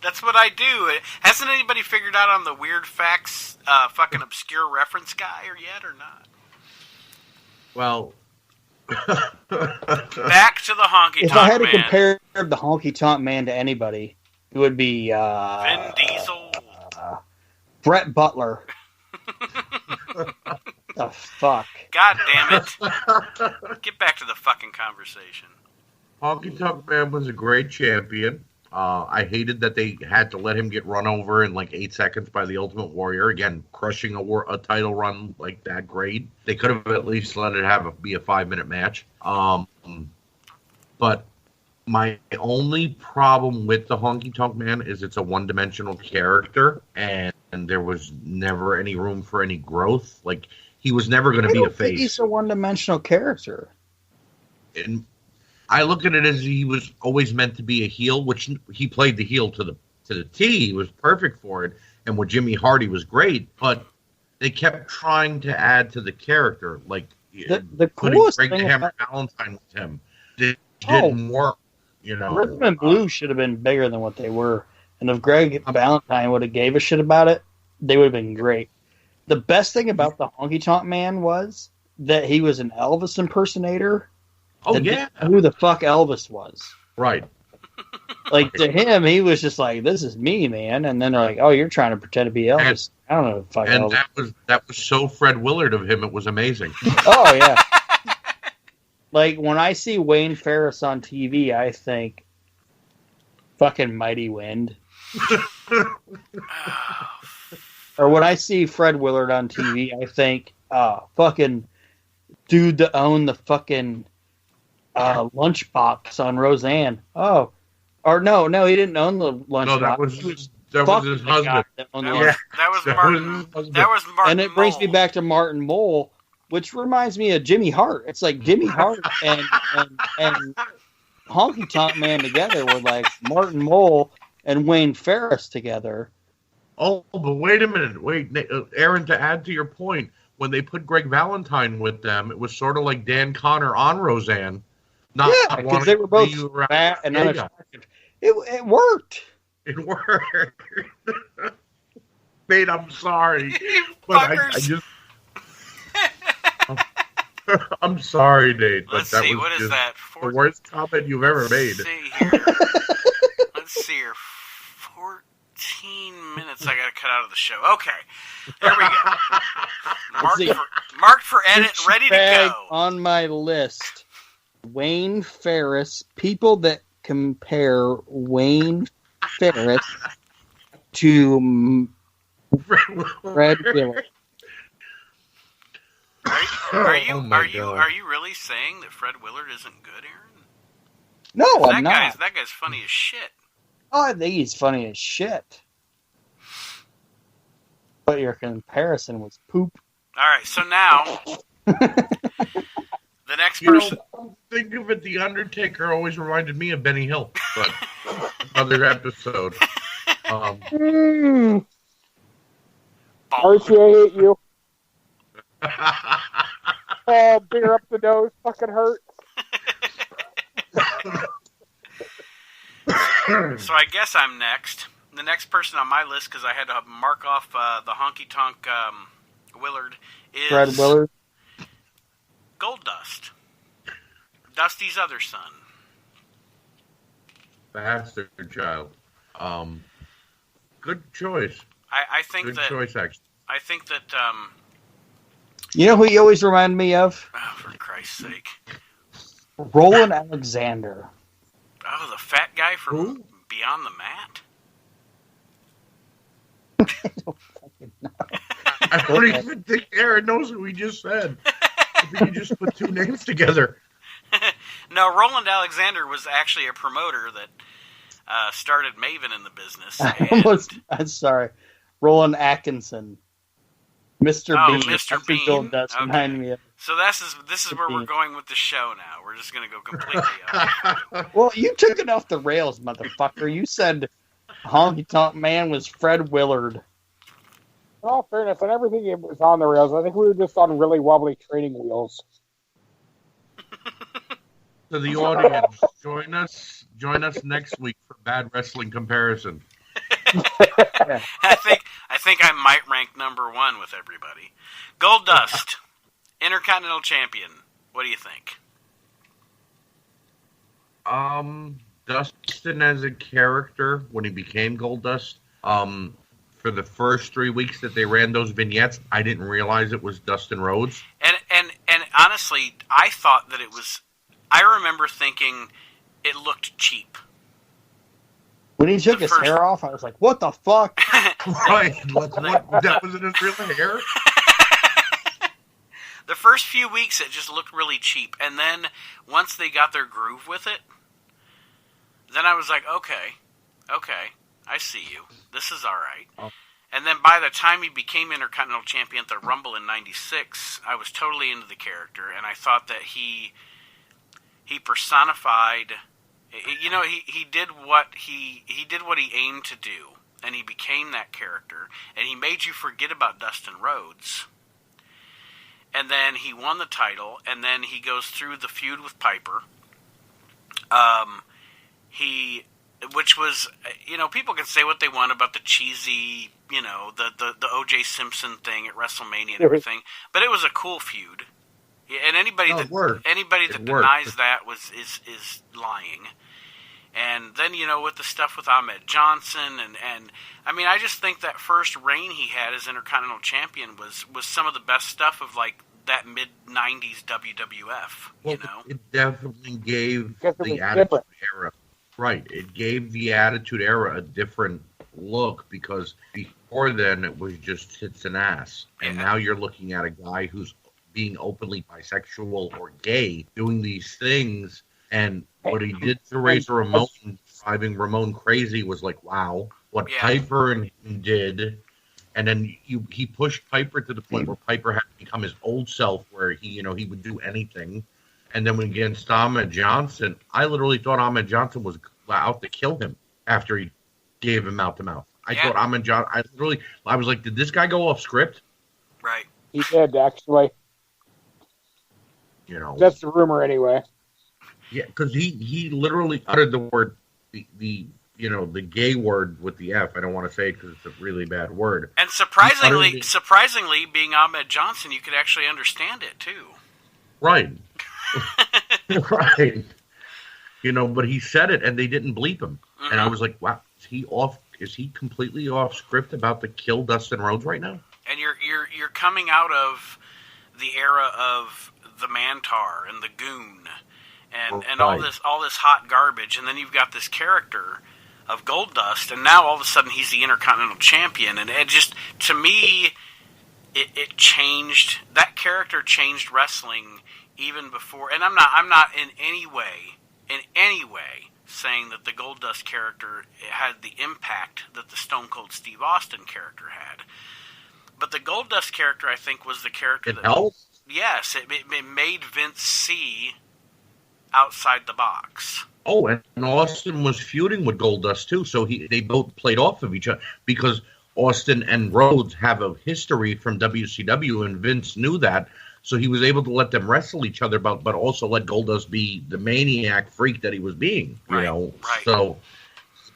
That's what I do. Hasn't anybody figured out I'm the weird facts, fucking obscure reference guy yet or not? Well, back to the Honky Tonk Man. If I had to compare the Honky Tonk Man to anybody, it would be Vin Diesel, Brett Butler. The fuck? God damn it! Get back to the fucking conversation. Honky Tonk Man was a great champion. I hated that they had to let him get run over in like 8 seconds by the Ultimate Warrior. Again, crushing a title run like that great. They could have at least let it be a 5-minute match. But my only problem with the Honky Tonk Man is it's a one-dimensional character, and there was never any room for any growth. Like, he was never going to be a face. He's a one-dimensional character. And I look at it as he was always meant to be a heel, which he played the heel to to the T. He was perfect for it. And with Jimmy Hart, he was great. But they kept trying to add to the character, like the putting coolest Greg thing Hammer about, Valentine with him. Didn't work, Rhythm and Blues should have been bigger than what they were. And if Greg Valentine would have gave a shit about it, they would have been great. The best thing about the Honky Tonk Man was that he was an Elvis impersonator. Oh, yeah. Who the fuck Elvis was. Right. Like, to him, he was just like, this is me, man. And then they're like, oh, you're trying to pretend to be Elvis. I don't know the fuck And Elvis. that was so Fred Willard of him. It was amazing. Oh, yeah. Like, when I see Wayne Ferris on TV, I think, fucking Mighty Wind. Or when I see Fred Willard on TV, I think, fucking dude that owned the fucking lunchbox on Roseanne. Oh. Or no, he didn't own the lunchbox. No, that was his husband. That was Martin. That was Martin. And it brings me back to Martin Mull, which reminds me of Jimmy Hart. It's like Jimmy Hart and Honky Tonk Man together were like Martin Mull and Wayne Ferris together. Oh, but wait a minute. Wait, Aaron, to add to your point, when they put Greg Valentine with them, it was sort of like Dan Connor on Roseanne. Yeah, because they were both fat and unattractive. It worked. It worked. Nate, I'm sorry. But I just... I'm sorry, Nate. But Let's that see, was what is just that? the worst comment you've ever made. Let's see here. 14 minutes I gotta cut out of the show. Okay. There we go. Marked for edit, ready to go. On my list, Wayne Ferris, people that compare Wayne Ferris to Fred Willard. Are you really saying that Fred Willard isn't good, Aaron? No, I'm not. That guy's funny as shit. Oh, I think he's funny as shit. But your comparison was poop. All right, so now the next person. Think of it, The Undertaker always reminded me of Benny Hill, but another episode. Archie, I hate you. Oh, beer up the nose fucking hurts. So I guess I'm next. The next person on my list, because I had to mark off the Honky Tonk Willard, is Fred Willard. Goldust, Dusty's other son. Bastard child. Good choice. I think Good that. choice, actually. I think that. You know who he always reminded me of? Oh, for Christ's sake. Roland Alexander. Oh, the fat guy from Who? Beyond the Mat? I don't fucking know. I don't even think Aaron knows who we just said. I think you just put two names together. No, Roland Alexander was actually a promoter that started Maven in the business. I'm sorry. Roland Atkinson. Mr. Bean. Mr. Bean. Bill does Okay. remind me of. So this is where we're going with the show now. We're just going to go completely off. Well, you took it off the rails, motherfucker. You said Honky Tonk Man was Fred Willard. In all fairness, I never think it was on the rails. I think we were just on really wobbly training wheels. To the audience, join us next week for Bad Wrestling Comparison. I think I might rank number one with everybody. Goldust, Intercontinental Champion. What do you think? Dustin as a character, when he became Goldust, for the first 3 weeks that they ran those vignettes, I didn't realize it was Dustin Rhodes. And honestly, I thought that it was. I remember thinking it looked cheap. When he took his hair off, I was like, what the fuck? Right. What, that wasn't his real hair? The first few weeks, it just looked really cheap. And then, once they got their groove with it, then I was like, okay, I see you. This is all right. Oh. And then by the time he became Intercontinental Champion at the Rumble in '96, I was totally into the character, and I thought that he personified You know, he did what he did what he aimed to do, and he became that character, and he made you forget about Dustin Rhodes. And then he won the title, and then he goes through the feud with Piper. Which was, you know, people can say what they want about the cheesy, you know, the O.J. Simpson thing at WrestleMania and everything, but it was a cool feud. And anybody that denies that is lying. And then, you know, with the stuff with Ahmed Johnson, and I mean, I just think that first reign he had as Intercontinental Champion was some of the best stuff of, like, that mid-90s WWF, you know? It definitely gave the Attitude Era. Right. It gave the Attitude Era a different look, because before then it was just tits and ass. And now you're looking at a guy who's being openly bisexual or gay, doing these things. And what he did to Razor Ramon, driving Ramon crazy, was like, wow. What Piper and him did. And then he pushed Piper to the point where Piper had to become his old self, where he would do anything. And then against Ahmed Johnson, I literally thought Ahmed Johnson was out to kill him after he gave him mouth to mouth. I thought Ahmed Johnson. I was like, did this guy go off script? Right. He did, actually. You know, that's the rumor anyway. Yeah, because he literally uttered the word, the gay word with the F. I don't want to say it because it's a really bad word. And surprisingly, being Ahmed Johnson, you could actually understand it too. Right. Right. You know, but he said it and they didn't bleep him. Mm-hmm. And I was like, wow, is he completely off script about to kill Dustin Rhodes right now? And you're coming out of the era of the Mantar and the Goon and all this hot garbage, and then you've got this character of Goldust, and now all of a sudden he's the Intercontinental Champion, and it just, to me, it changed. That character changed wrestling even before, and I'm not in any way saying that the Goldust character had the impact that the Stone Cold Steve Austin character had. But the Goldust character, I think, was the character that helped. Yes, it made Vince see outside the box. Oh, and Austin was feuding with Goldust too, so they both played off of each other, because Austin and Rhodes have a history from WCW, and Vince knew that, so he was able to let them wrestle each other, but also let Goldust be the maniac freak that he was being. You know, so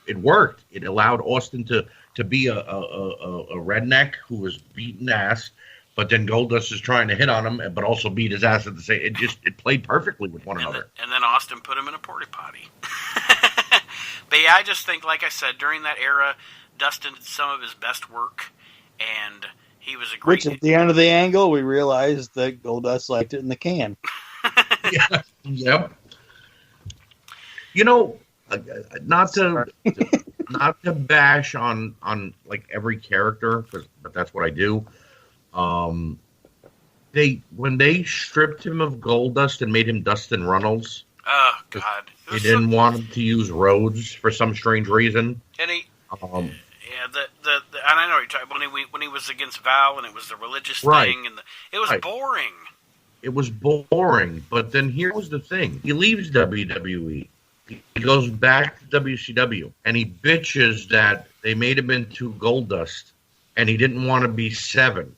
it worked. It allowed Austin to be a redneck who was beating ass, but then Goldust is trying to hit on him, but also beat his ass at the same. It played perfectly with one another. And then Austin put him in a porta potty. But yeah, I just think, like I said, during that era, Dustin did some of his best work, and he was a great. Which at the end of the angle, we realized that Goldust liked it in the can. Yeah. Yep. You know, not to bash on like every character, but that's what I do. When they stripped him of Goldust and made him Dustin Runnels. Oh God! They didn't want him to use Rhodes for some strange reason. And and I know you're talking when he was against Val, and it was the religious thing, and it was boring. It was boring, but then here was the thing: he leaves WWE. He goes back to WCW, and he bitches that they made him into Goldust, and he didn't want to be 7.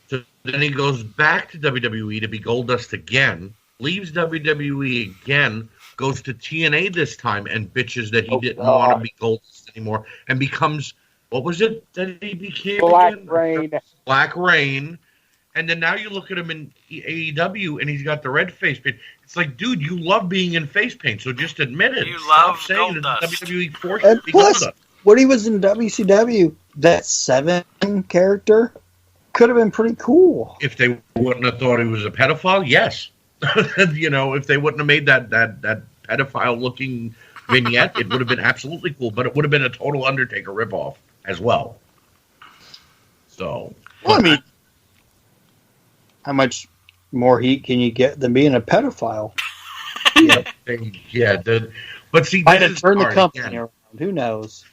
So then he goes back to WWE to be Goldust again, leaves WWE again, goes to TNA this time, and bitches that he didn't want to be Goldust anymore, and becomes, what was it that he became again? Rain. Black Rain. And then now you look at him in AEW, and he's got the red face paint. It's like, dude, you love being in face paint, so just admit it. You Stop love saying Goldust. that WWE forced you to be Plus, Goldust. when he was in WCW, that 7 character could have been pretty cool. If they wouldn't have thought he was a pedophile, yes. You know, if they wouldn't have made that pedophile-looking vignette, it would have been absolutely cool, but it would have been a total Undertaker ripoff as well. So, well, I mean, how much more heat can you get than being a pedophile? But see, might have turned the company around. Who knows?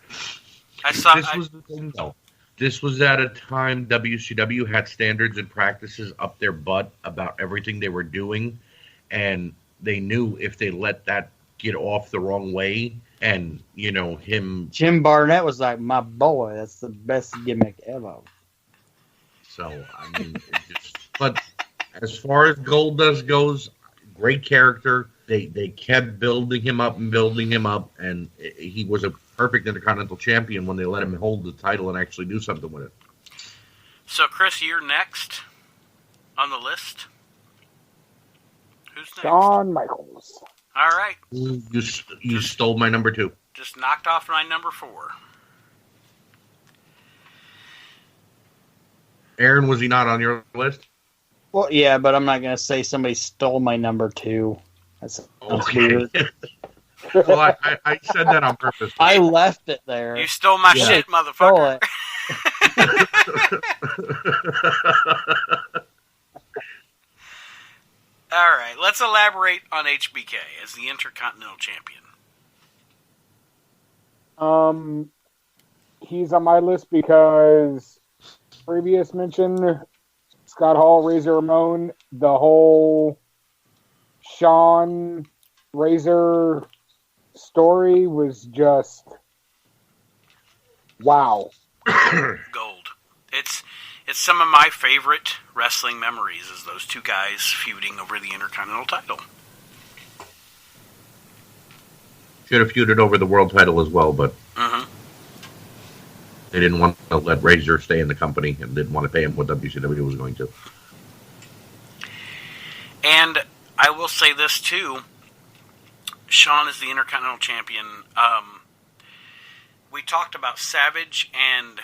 This was the thing, though. This was at a time WCW had standards and practices up their butt about everything they were doing, and they knew if they let that get off the wrong way, and him. Jim Barnett was like, my boy, that's the best gimmick ever. So but as far as Goldust goes, great character. They kept building him up, and he was a perfect Intercontinental Champion when they let him hold the title and actually do something with it. So, Chris, you're next on the list. Who's next? Shawn Michaels. All right. You stole my number 2. Just knocked off my number 4. Aaron, was he not on your list? Well, yeah, but I'm not going to say somebody stole my number 2. That's weird. Well, I said that on purpose. I left it there. You stole my shit, motherfucker. All right, let's elaborate on HBK as the Intercontinental Champion. He's on my list because previous mention, Scott Hall, Razor Ramon, the whole Shawn Razor story was just wow. Gold. It's some of my favorite wrestling memories is those two guys feuding over the Intercontinental title. Should have feuded over the world title as well, but they didn't want to let Razor stay in the company and didn't want to pay him what WCW was going to. And I will say this too. Shawn is the Intercontinental Champion. We talked about Savage and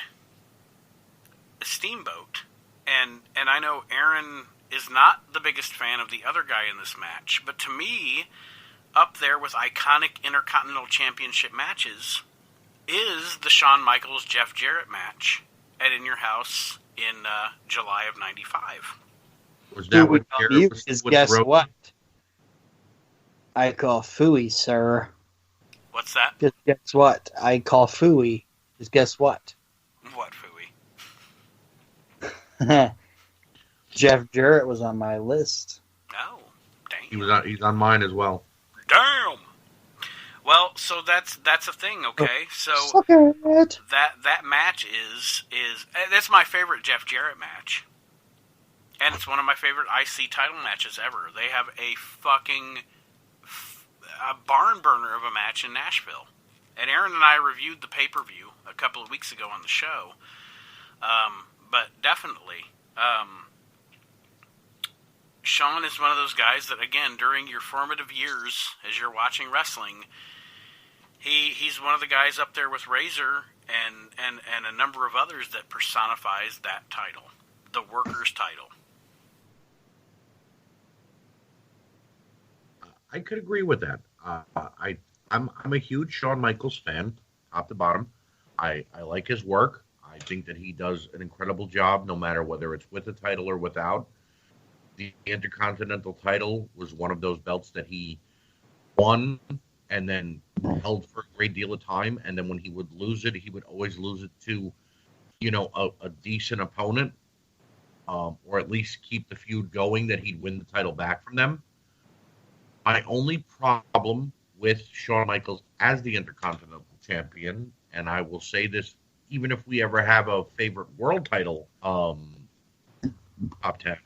Steamboat, and I know Aaron is not the biggest fan of the other guy in this match, but to me, up there with iconic Intercontinental Championship matches is the Shawn Michaels Jeff Jarrett match at In Your House in July of '95. Was that what Jarrett was is with guess the rope? what? I call Fooey, sir. What's that? Just guess what? I call Fooey. Just guess what? What, Fooey? Jeff Jarrett was on my list. Oh, dang. He's on mine as well. Damn. Well, so that's a thing, okay? So that match is that's my favorite Jeff Jarrett match, and it's one of my favorite IC title matches ever. They have a fucking barn burner of a match in Nashville, and Aaron and I reviewed the pay-per-view a couple of weeks ago on the show. But definitely, Shawn is one of those guys that, again, during your formative years as you're watching wrestling, he's one of the guys up there with Razor and a number of others that personifies that title, the workers' title. I could agree with that. I'm a huge Shawn Michaels fan, top to bottom. I like his work. I think that he does an incredible job, no matter whether it's with the title or without. The Intercontinental title was one of those belts that he won and then held for a great deal of time. And then when he would lose it, he would always lose it to, a decent opponent, or at least keep the feud going that he'd win the title back from them. My only problem with Shawn Michaels as the Intercontinental Champion, and I will say this, even if we ever have a favorite world title top 10,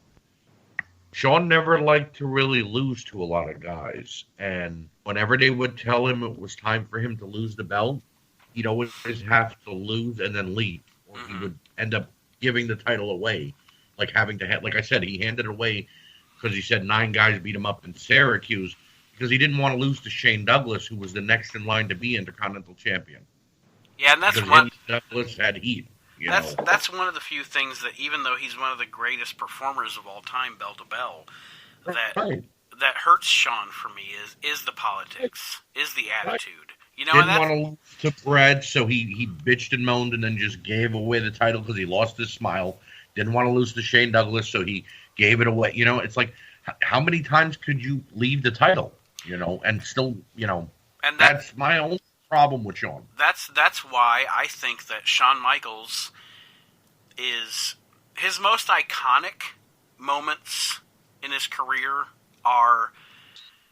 Shawn never liked to really lose to a lot of guys. And whenever they would tell him it was time for him to lose the belt, he'd always have to lose and then leave. Or he would end up giving the title away. Like like I said, he handed it away because he said 9 guys beat him up in Syracuse because he didn't want to lose to Shane Douglas, who was the next in line to be Intercontinental Champion. Yeah, and that's one. Douglas had heat. That's one of the few things that, even though he's one of the greatest performers of all time, bell to bell, that hurts Shawn for me is the politics, is the attitude. Didn't want to lose to Brad, so he bitched and moaned and then just gave away the title because he lost his smile. Didn't want to lose to Shane Douglas, so he gave it away. It's like, how many times could you leave the title? And still, and that's my only problem with Shawn. That's why I think that Shawn Michaels is his most iconic moments in his career are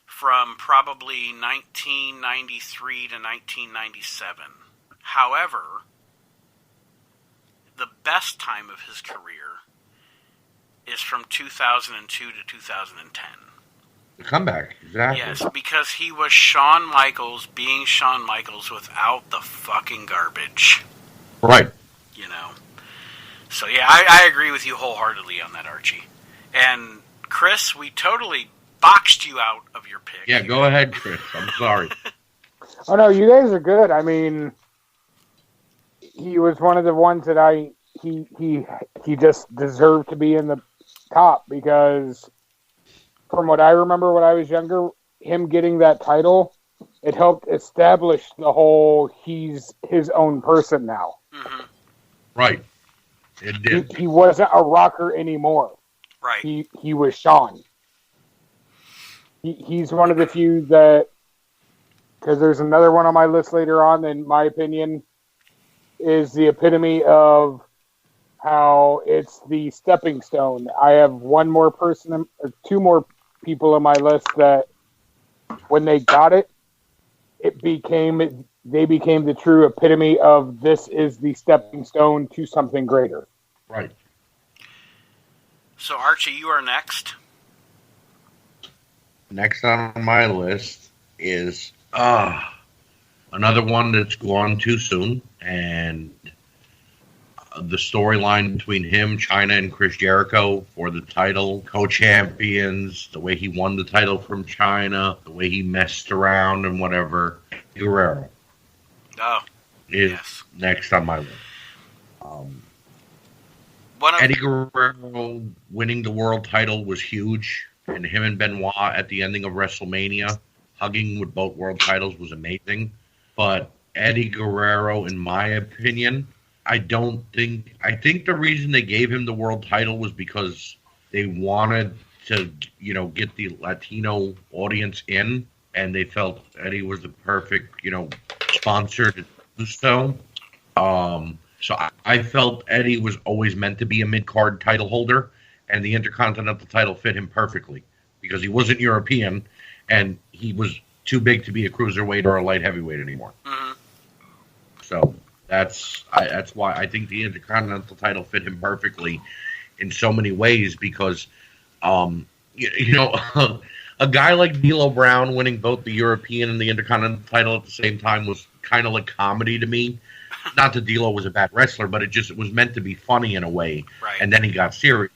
from probably 1993 to 1997. However, the best time of his career is from 2002 to 2010. The comeback, exactly. Yes, because he was Shawn Michaels being Shawn Michaels without the fucking garbage. Right. You know? So yeah, I agree with you wholeheartedly on that, Archie. And Chris, we totally boxed you out of your pick. Yeah, go ahead, Chris. I'm sorry. Oh no, you guys are good. I mean, he was one of the ones that he just deserved to be in the top, because from what I remember when I was younger, him getting that title, it helped establish the whole he's his own person now. Mm-hmm. Right. It did. He wasn't a rocker anymore. Right. He was Shawn. He's one of the few that, because there's another one on my list later on, in my opinion, is the epitome of how it's the stepping stone. I have one more person, or two more people on my list that when they got it, they became the true epitome of this is the stepping stone to something greater. Right. So Archie, you are next. Next on my list is another one that's gone too soon, and the storyline between him, China, and Chris Jericho for the title, co-champions, the way he won the title from China, the way he messed around and whatever. Guerrero is next on my list. Eddie Guerrero winning the world title was huge, and him and Benoit at the ending of WrestleMania hugging with both world titles was amazing. But Eddie Guerrero, in my opinion, I think the reason they gave him the world title was because they wanted to, get the Latino audience in, and they felt Eddie was the perfect, sponsor to do so. So I felt Eddie was always meant to be a mid-card title holder, and the Intercontinental title fit him perfectly because he wasn't European, and he was too big to be a cruiserweight or a light heavyweight anymore. Mm-hmm. So that's why I think the Intercontinental title fit him perfectly in so many ways, because a guy like D'Lo Brown winning both the European and the Intercontinental title at the same time was kind of like comedy to me. Not that D'Lo was a bad wrestler, but it was meant to be funny in a way. Right. And then he got serious.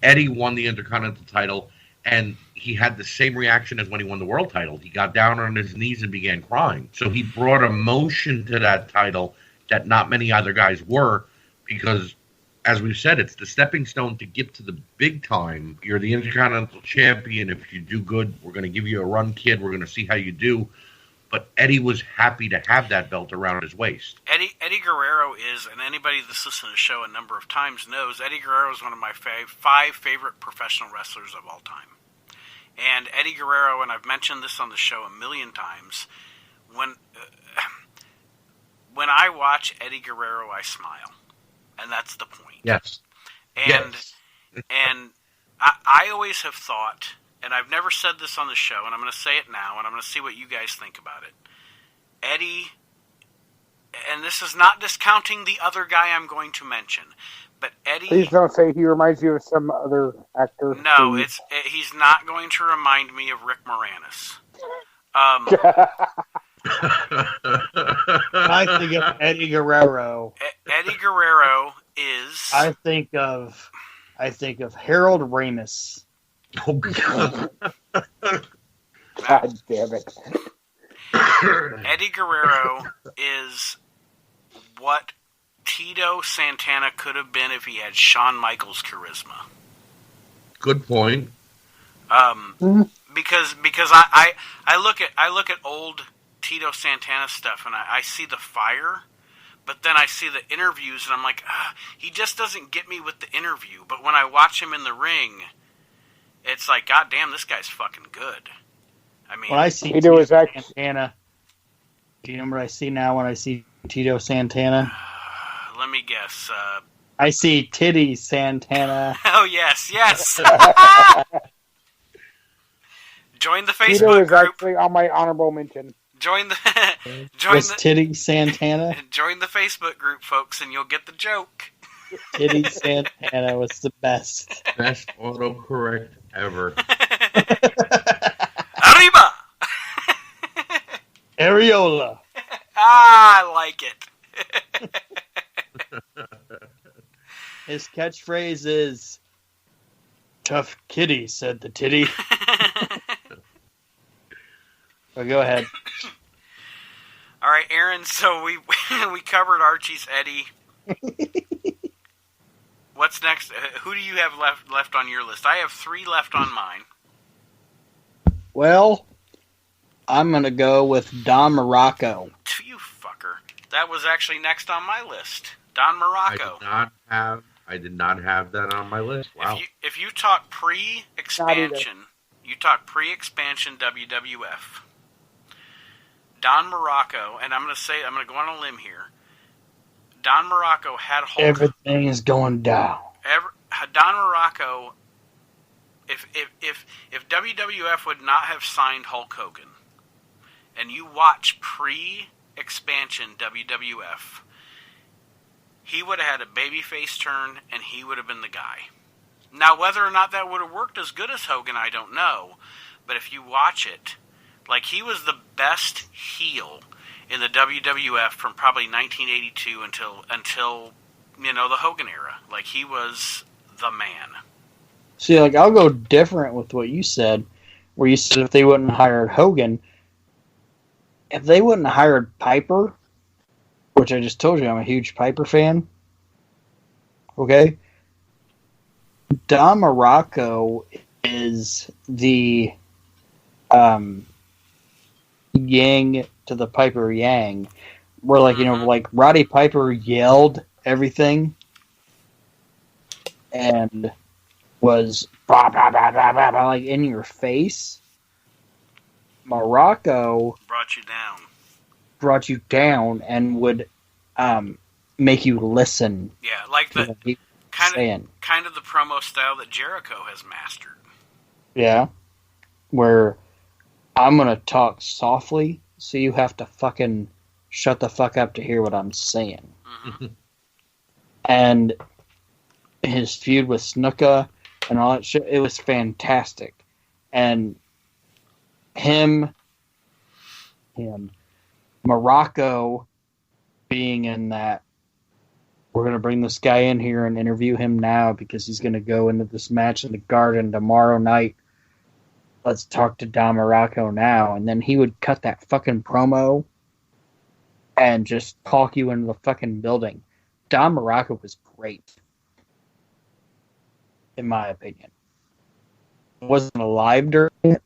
Eddie won the Intercontinental title, and he had the same reaction as when he won the world title. He got down on his knees and began crying. So he brought emotion to that title that not many other guys were, because, as we've said, it's the stepping stone to get to the big time. You're the Intercontinental champion. If you do good, we're going to give you a run, kid. We're going to see how you do. But Eddie was happy to have that belt around his waist. Eddie Guerrero is, and anybody that's listened to the show a number of times knows, Eddie Guerrero is one of my five favorite professional wrestlers of all time. And Eddie Guerrero, and I've mentioned this on the show a million times, when I watch Eddie Guerrero, I smile. And that's the point. Yes. And I always have thought, and I've never said this on the show, and I'm going to say it now, and I'm going to see what you guys think about it. Eddie, and this is not discounting the other guy I'm going to mention, but Eddie... Please don't say he reminds you of some other actor. No, he's not going to remind me of Rick Moranis. I think of Eddie Guerrero. Eddie Guerrero is... I think of Harold Ramis. Oh, God. God damn it. Eddie Guerrero is what Tito Santana could have been if he had Shawn Michaels' charisma. Good point. Because I look at old Tito Santana stuff and I see the fire, but then I see the interviews and I'm like, he just doesn't get me with the interview. But when I watch him in the ring, it's like, God damn, this guy's fucking good. I mean, when I see Tito Santana, do you know what I see now when I see Tito Santana? Let me guess. I see Titty Santana. Oh, yes. Join the Tito Facebook is group. actually on my honorable mention. Join the Titty Santana. Join the Facebook group, folks, and you'll get the joke. Titty Santana was the best. Best autocorrect ever. Arriba! Areola. I like it. His catchphrase is, "Tough kitty," said the titty. Oh, go ahead. All right, Aaron, so we covered Archie's Eddie. What's next? Who do you have left on your list? I have 3 left on mine. Well, I'm going to go with Don Morocco. You fucker. That was actually next on my list. Don Morocco. I did not have that on my list. Wow. If you talk pre-expansion, WWF. Don Morocco, and I'm going to go on a limb here. Don Morocco had Hulk. Everything is going down. Don Morocco, if WWF would not have signed Hulk Hogan, and you watch pre-expansion WWF, he would have had a babyface turn, and he would have been the guy. Now, whether or not that would have worked as good as Hogan, I don't know. But if you watch it, like, he was the best heel in the WWF from probably 1982 until the Hogan era. Like, he was the man. See, like, I'll go different with what you said, where you said if they wouldn't have hired Hogan, if they wouldn't have hired Piper, which I just told you I'm a huge Piper fan, okay? Don Morocco is the Yang to the Piper Yang, where, like, like Roddy Piper yelled everything and was bah, bah, bah, bah, bah, bah, like in your face. Morocco brought you down and would make you listen. Yeah, like the kind of the promo style that Jericho has mastered. Yeah, where I'm gonna talk softly, so you have to fucking shut the fuck up to hear what I'm saying. Mm-hmm. And his feud with Snuka and all that shit, it was fantastic. And him, Morocco being in that, we're going to bring this guy in here and interview him now because he's going to go into this match in the Garden tomorrow night. Let's talk to Don Morocco now. And then he would cut that fucking promo and just talk you into the fucking building. Don Morocco was great, in my opinion. I wasn't alive during it,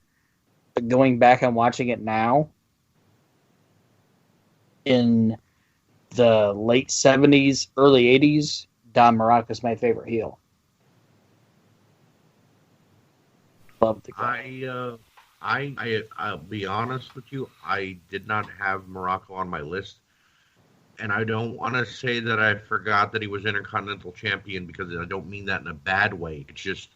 but going back and watching it now, in the late 70s, early 80s, Don Morocco is my favorite heel. Love the guy. I'll be honest with you, I did not have Morocco on my list. And I don't want to say that I forgot that he was Intercontinental Champion, because I don't mean that in a bad way. It's just,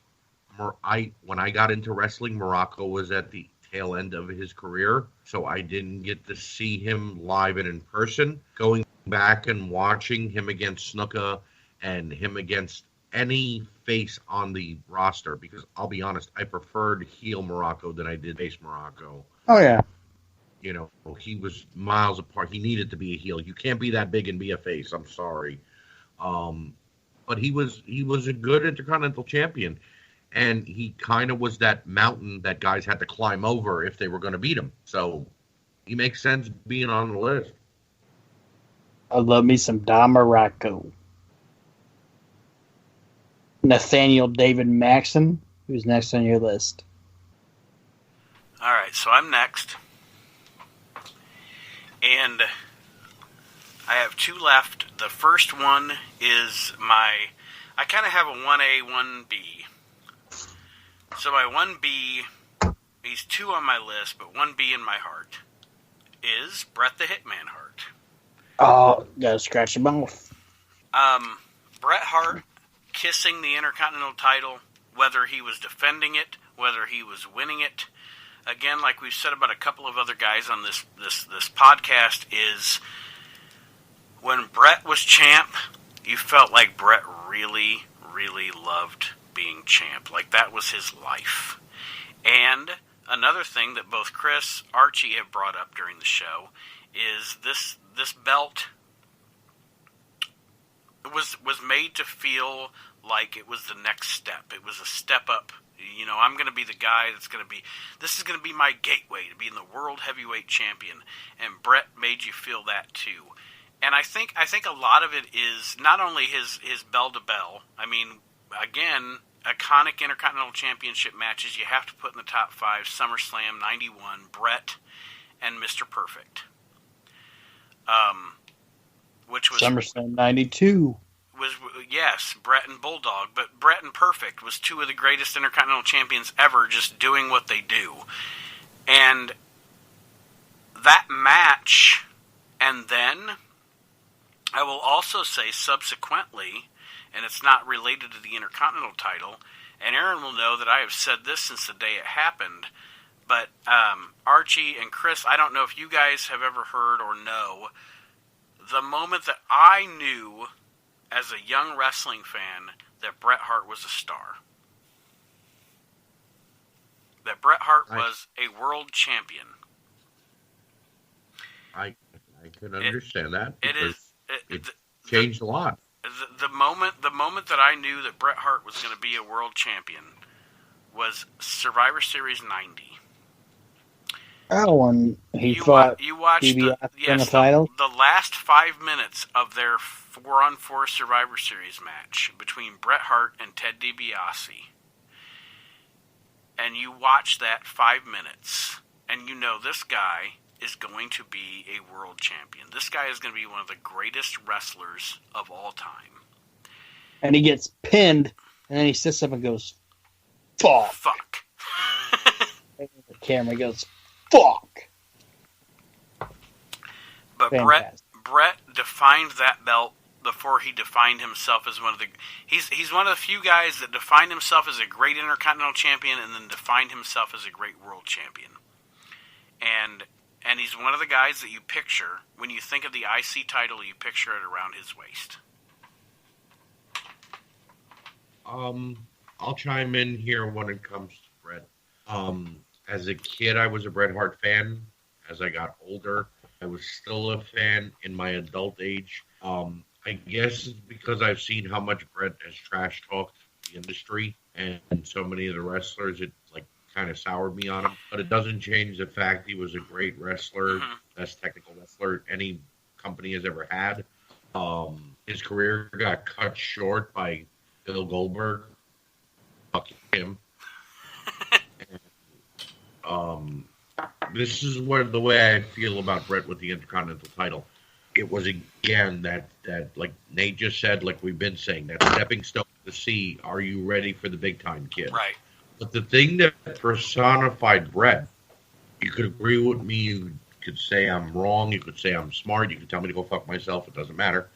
when I got into wrestling, Morocco was at the tail end of his career, so I didn't get to see him live and in person. Going back and watching him against Snuka and him against any face on the roster, because I'll be honest, I preferred heel Morocco than I did face Morocco. Oh, yeah. He was miles apart. He needed to be a heel. You can't be that big and be a face. I'm sorry. But he was a good Intercontinental Champion. And he kind of was that mountain that guys had to climb over if they were going to beat him. So he makes sense being on the list. I love me some Don Morocco. Nathaniel David Maxson, who's next on your list? All right, so I'm next. And I have 2 left. The first one is I kind of have a 1A, 1B. So my 1B, he's 2 on my list, but 1B in my heart is Bret the Hitman Hart. Oh, gotta scratch him off. Bret Hart kissing the Intercontinental title, whether he was defending it, whether he was winning it, again, like we've said about a couple of other guys on this podcast, is when Bret was champ, you felt like Bret really, really loved being champ. Like that was his life. And another thing that both Chris, Archie have brought up during the show is this belt was made to feel like it was the next step. It was a step up. You know, I'm going to be the guy this is going to be my gateway to being the world heavyweight champion. And Bret made you feel that too. And I think a lot of it is not only his bell to bell. I mean, again, iconic Intercontinental Championship matches you have to put in the top 5. SummerSlam 91, Bret and Mr. Perfect. Which was SummerSlam 92. Yes, Bret and Bulldog, but Bret and Perfect was 2 of the greatest Intercontinental Champions ever, just doing what they do. And that match, and then I will also say subsequently, and it's not related to the Intercontinental title, and Aaron will know that I have said this since the day it happened, but Archie and Chris, I don't know if you guys have ever heard or know, the moment that I knew as a young wrestling fan that Bret Hart was a star. That Bret Hart was a world champion. I can understand that. It changed a lot. The moment that I knew that Bret Hart was going to be a world champion was Survivor Series 90. Oh, and he fought DiBiase in the title? The last 5 minutes of their 4-on-4 Survivor Series match between Bret Hart and Ted DiBiase. And you watch that 5 minutes, and you know this guy is going to be a world champion. This guy is going to be one of the greatest wrestlers of all time. And he gets pinned, and then he sits up and goes, fuck. The camera goes, fuck. But Bret defined that belt before he defined himself as one of the... He's one of the few guys that defined himself as a great Intercontinental Champion and then defined himself as a great world champion. And he's one of the guys that you picture, when you think of the IC title, you picture it around his waist. I'll chime in here when it comes to Bret. As a kid, I was a Bret Hart fan. As I got older, I was still a fan in my adult age. I guess it's because I've seen how much Bret has trash talked the industry and so many of the wrestlers. It kind of soured me on him, but it doesn't change the fact he was a great wrestler, best technical wrestler any company has ever had. His career got cut short by Bill Goldberg. Fuck him. This is the way I feel about Bret with the Intercontinental title. It was, again, that like Nate just said, like we've been saying, that stepping stone to see, are you ready for the big time, kid? Right. But the thing that personified Bret, you could agree with me, you could say I'm wrong, you could say I'm smart, you could tell me to go fuck myself, it doesn't matter.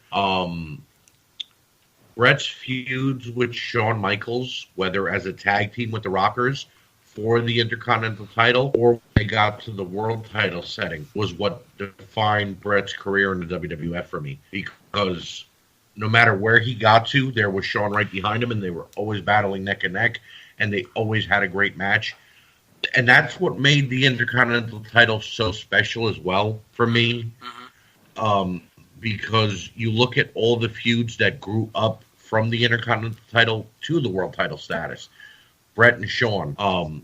Bret's feuds with Shawn Michaels, whether as a tag team with the Rockers for the Intercontinental title or when they got to the world title setting, was what defined Bret's career in the WWF for me. Because no matter where he got to, there was Shawn right behind him, and they were always battling neck and neck, and they always had a great match. And that's what made the Intercontinental title so special as well for me. Because you look at all the feuds that grew up from the Intercontinental title to the world title status. Bret and Shawn,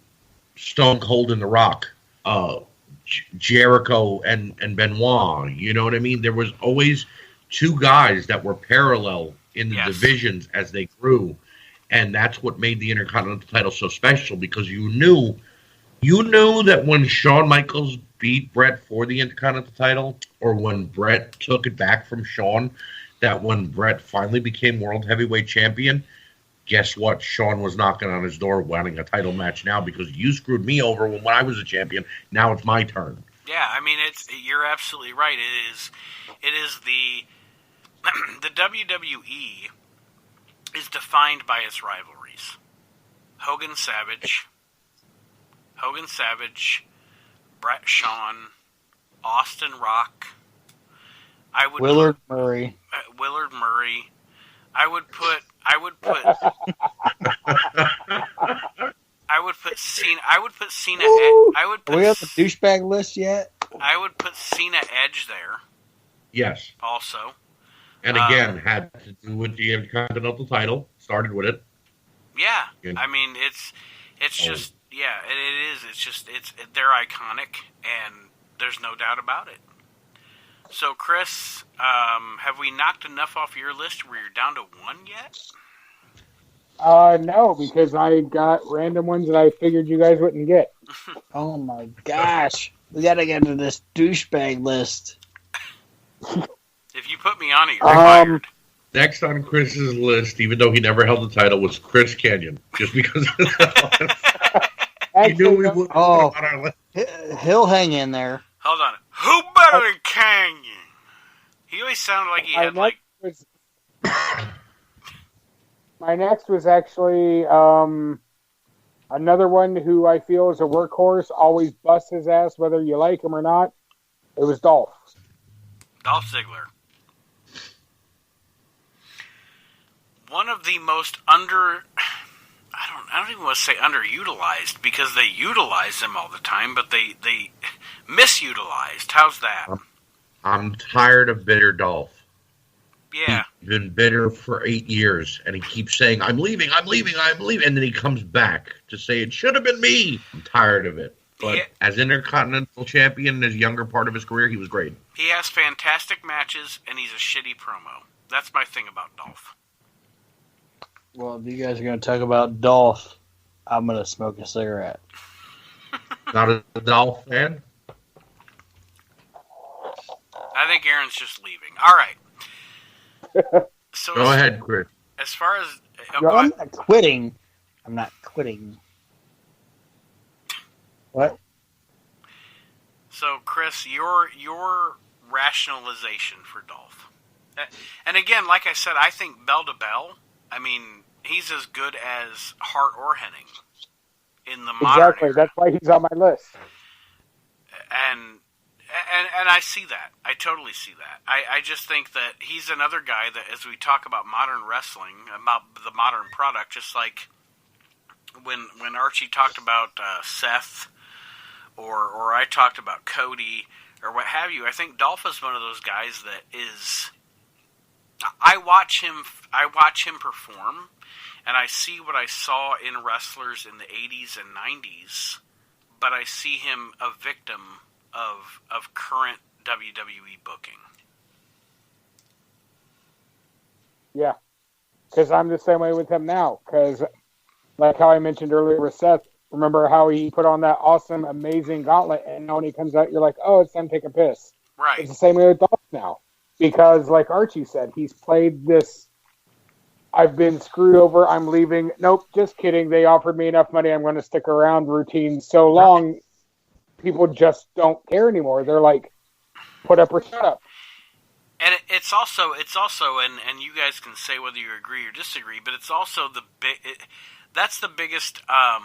Stone Cold and The Rock, Jericho and Benoit. You know what I mean? There was always two guys that were parallel in the divisions as they grew. And that's what made the Intercontinental title so special, because you knew that when Shawn Michaels beat Bret for the Intercontinental title, or when Bret took it back from Shawn, that when Bret finally became World Heavyweight Champion, guess what? Shawn was knocking on his door wanting a title match now because you screwed me over when I was a champion. Now it's my turn. Yeah, I mean, you're absolutely right. It is the WWE is defined by its rivalries. Hogan Savage, Hogan Savage, Brett Shawn, Austin Rock. Willard Murray. Willard Murray. I would put Cena. Are we on the douchebag list yet? I would put Cena Edge there. Yes. Also. And again, had to do with the Intercontinental title. Started with it. Yeah. I mean, it's just, yeah, it is. It's just, they're iconic, and there's no doubt about it. So, Chris, have we knocked enough off your list where you're down to one yet? No, because I got random ones that I figured you guys wouldn't get. Oh my gosh. We gotta get to this douchebag list. If you put me on it, you're fired. Next on Chris's list, even though he never held the title, was Chris Canyon. Just because he knew we would on our list. He'll hang in there. Hold on. Who better than Canyon? He always sounded like he had My next was actually another one who I feel is a workhorse, always busts his ass whether you like him or not. It was Dolph. Dolph Ziggler. One of the most I don't even want to say underutilized, because they utilize him all the time, but they misutilized. How's that? I'm tired of bitter Dolph. Yeah. He's been bitter for 8 years, and he keeps saying, I'm leaving, and then he comes back to say, it should have been me. I'm tired of it. But as Intercontinental Champion in his younger part of his career, he was great. He has fantastic matches, and he's a shitty promo. That's my thing about Dolph. Well, if you guys are going to talk about Dolph, I'm going to smoke a cigarette. Not a Dolph fan? I think Aaron's just leaving. All right. So go ahead, Chris. As far as... No, I'm not quitting. I'm not quitting. What? So, Chris, your rationalization for Dolph. And again, like I said, I think bell to bell, I mean, he's as good as Hart or Hennig in the modern Exactly. era. That's why he's on my list. And I see that. I totally see that. I just think that he's another guy that, as we talk about modern wrestling, about the modern product, just like when Archie talked about Seth, or I talked about Cody, or what have you, I think Dolph is one of those guys that is... I watch him perform, and I see what I saw in wrestlers in the 80s and 90s, but I see him a victim of current WWE booking. Yeah, because I'm the same way with him now. Because, like how I mentioned earlier with Seth, remember how he put on that awesome, amazing gauntlet, and now when he comes out, you're like, oh, it's time to take a piss. Right. It's the same way with Dolph now. Because, like Archie said, he's played this, I've been screwed over, I'm leaving. Nope, just kidding. They offered me enough money, I'm going to stick around routine so long, people just don't care anymore. They're like, put up or shut up. And it's also, and you guys can say whether you agree or disagree, but it's also that's the biggest, what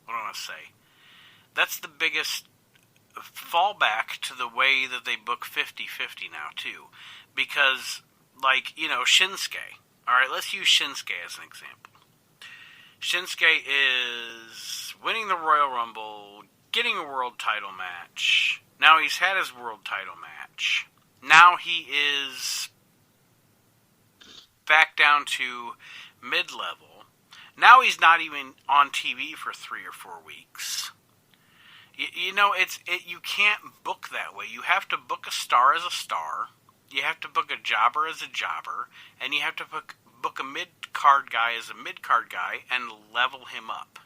do I want to say? That's the biggest fallback to the way that they book 50-50 now, too. Because, like, Shinsuke. All right, let's use Shinsuke as an example. Shinsuke is winning the Royal Rumble, getting a world title match. Now he's had his world title match. Now he is back down to mid-level. Now he's not even on TV for 3 or 4 weeks. You can't book that way. You have to book a star as a star. You have to book a jobber as a jobber, and you have to book a mid-card guy as a mid-card guy and level him up.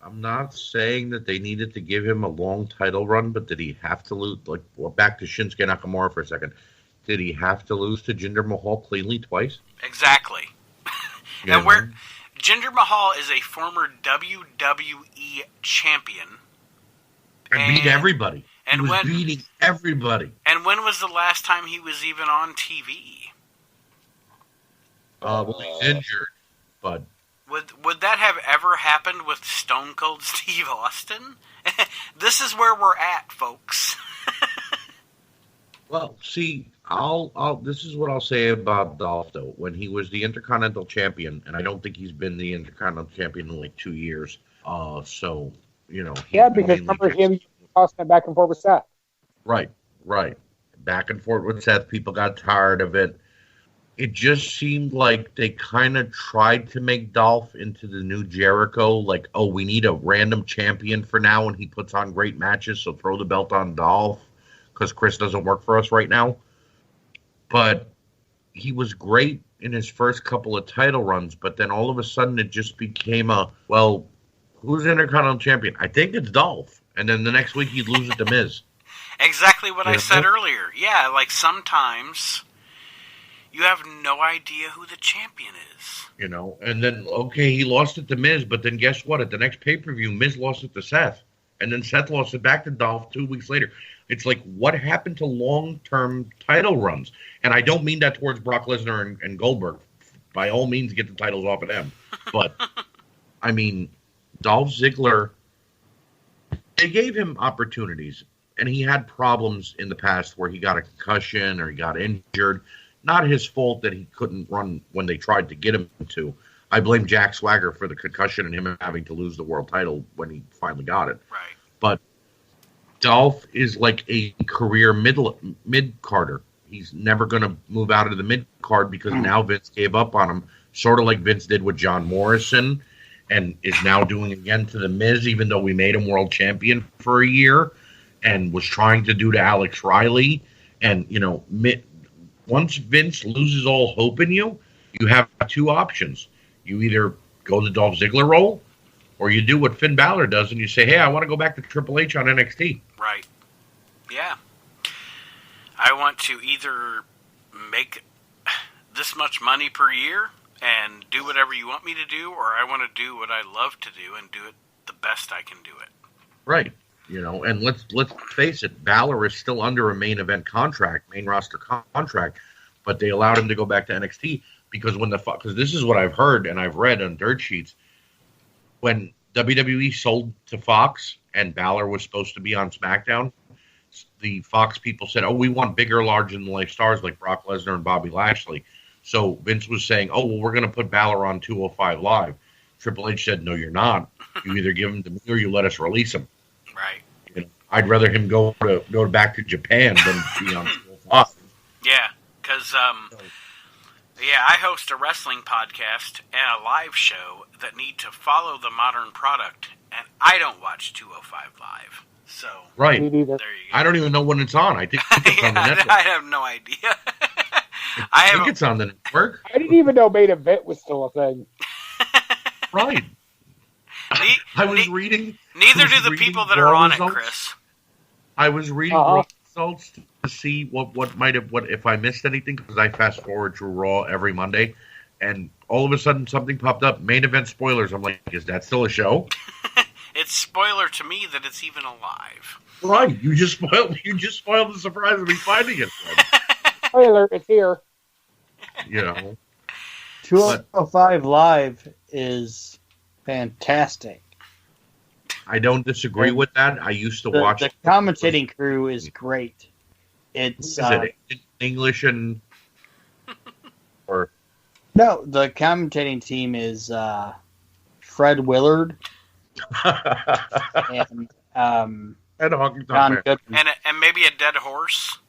I'm not saying that they needed to give him a long title run, but did he have to lose? Like, well, back to Shinsuke Nakamura for a second. Did he have to lose to Jinder Mahal cleanly twice? Exactly. And Jinder Mahal is a former WWE champion. And beat everybody. And he was beating everybody. And when was the last time he was even on TV? Well, he's injured, but Would that have ever happened with Stone Cold Steve Austin? This is where we're at, folks. Well, see, this is what I'll say about Dolph, though. When he was the Intercontinental Champion, and I don't think he's been the Intercontinental Champion in like 2 years. So, Yeah, because remember him tossing it back and forth with Seth. Right. Back and forth with Seth. People got tired of it. It just seemed like they kind of tried to make Dolph into the new Jericho. Like, oh, we need a random champion for now, and he puts on great matches, so throw the belt on Dolph, because Chris doesn't work for us right now. But he was great in his first couple of title runs, but then all of a sudden it just became who's the Intercontinental Champion? I think it's Dolph. And then the next week he'd lose it to Miz. Exactly what I said earlier. Yeah, like sometimes you have no idea who the champion is. And then, okay, he lost it to Miz, but then guess what? At the next pay-per-view, Miz lost it to Seth. And then Seth lost it back to Dolph 2 weeks later. It's like, what happened to long-term title runs? And I don't mean that towards Brock Lesnar and Goldberg. By all means, get the titles off of them. But, I mean, Dolph Ziggler, they gave him opportunities. And he had problems in the past where he got a concussion or he got injured. Not his fault that he couldn't run when they tried to get him to. I blame Jack Swagger for the concussion and him having to lose the world title when he finally got it. Right. But Dolph is like a career mid-carder. He's never going to move out of the mid-card because now Vince gave up on him, sort of like Vince did with John Morrison and is now doing again to The Miz, even though we made him world champion for a year and was trying to do to Alex Riley. And, once Vince loses all hope in you, you have two options. You either go the Dolph Ziggler role, or you do what Finn Balor does and you say, hey, I want to go back to Triple H on NXT. Right. Yeah. I want to either make this much money per year and do whatever you want me to do, or I want to do what I love to do and do it the best I can do it. Right. And let's face it, Balor is still under a main event contract, main roster contract, but they allowed him to go back to NXT because because this is what I've heard and I've read on dirt sheets. When WWE sold to Fox and Balor was supposed to be on SmackDown, the Fox people said, oh, we want bigger, larger-than-life stars like Brock Lesnar and Bobby Lashley. So Vince was saying, oh, well, we're going to put Balor on 205 Live. Triple H said, no, you're not. You either give him to me or you let us release him. Right. I'd rather him go back to Japan than be on 205. Yeah, because I host a wrestling podcast and a live show that need to follow the modern product, and I don't watch 205 Live. So right, there you go. I don't even know when it's on. I think it's on the network. I have no idea. I think it's on the network. I didn't even know main event was still a thing. Right. I was reading. Neither do the people that are on it, Chris. I was reading results to see what if I missed anything, because I fast forward through Raw every Monday, and all of a sudden something popped up. Main event spoilers. I'm like, is that still a show? It's spoiler to me that it's even alive. Right. You just spoiled the surprise of me finding it. Spoiler, it's here. 205 Live is fantastic. I don't disagree with that. I used to watch. The commentating crew is great. It's English and or no. The commentating team is Fred Willard and John Goodman. And maybe a dead horse.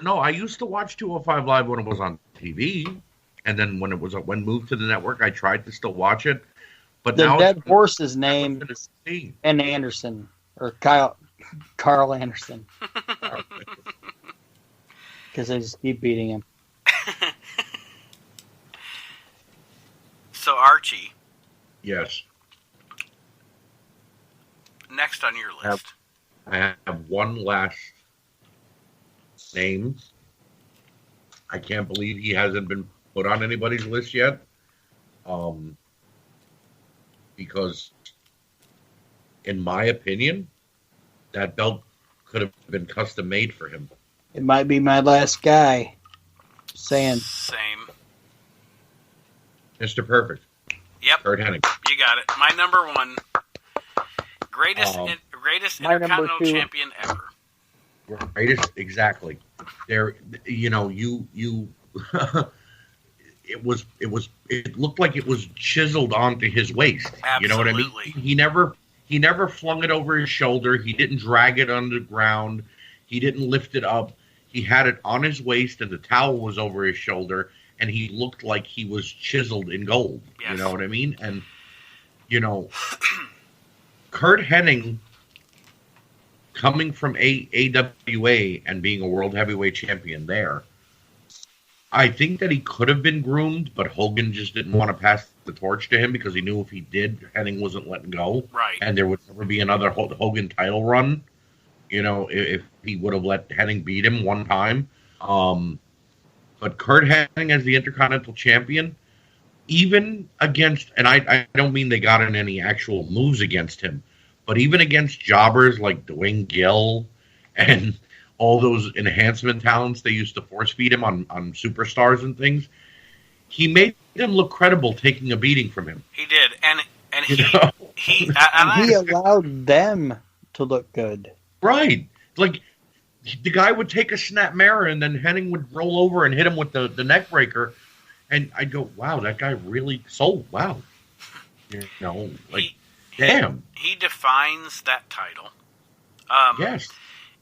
No, I used to watch 205 Live when it was on TV. And then when moved to the network, I tried to still watch it. But the now dead horse's name is Ben Anderson or Carl Anderson, because I just keep beating him. So Archie. Yes. Next on your list. I have one last name. I can't believe he hasn't been put on anybody's list yet, because in my opinion, that belt could have been custom made for him. It might be my last guy. Same. Mr. Perfect. Yep. Kurt Hennig. You got it. My number one. Greatest Intercontinental champion ever. Greatest, exactly. There, you. It looked like it was chiseled onto his waist. Absolutely. You know what I mean? He never flung it over his shoulder. He didn't drag it on the ground. He didn't lift it up. He had it on his waist, and the towel was over his shoulder, and he looked like he was chiseled in gold. Yes. You know what I mean? And, Kurt Hennig, coming from AWA and being a world heavyweight champion there, I think that he could have been groomed, but Hogan just didn't want to pass the torch to him because he knew if he did, Hennig wasn't letting go. Right. And there would never be another Hogan title run, if he would have let Hennig beat him one time. But Kurt Hennig as the Intercontinental Champion, even against, and I don't mean they got in any actual moves against him, but even against jobbers like Dwayne Gill and all those enhancement talents they used to force feed him on superstars and things, he made them look credible taking a beating from him. He did, and he allowed them to look good. Right. Like, the guy would take a snap mirror and then Hennig would roll over and hit him with the neck breaker, and I'd go, wow, that guy really sold. Wow. Damn. He defines that title. Yes.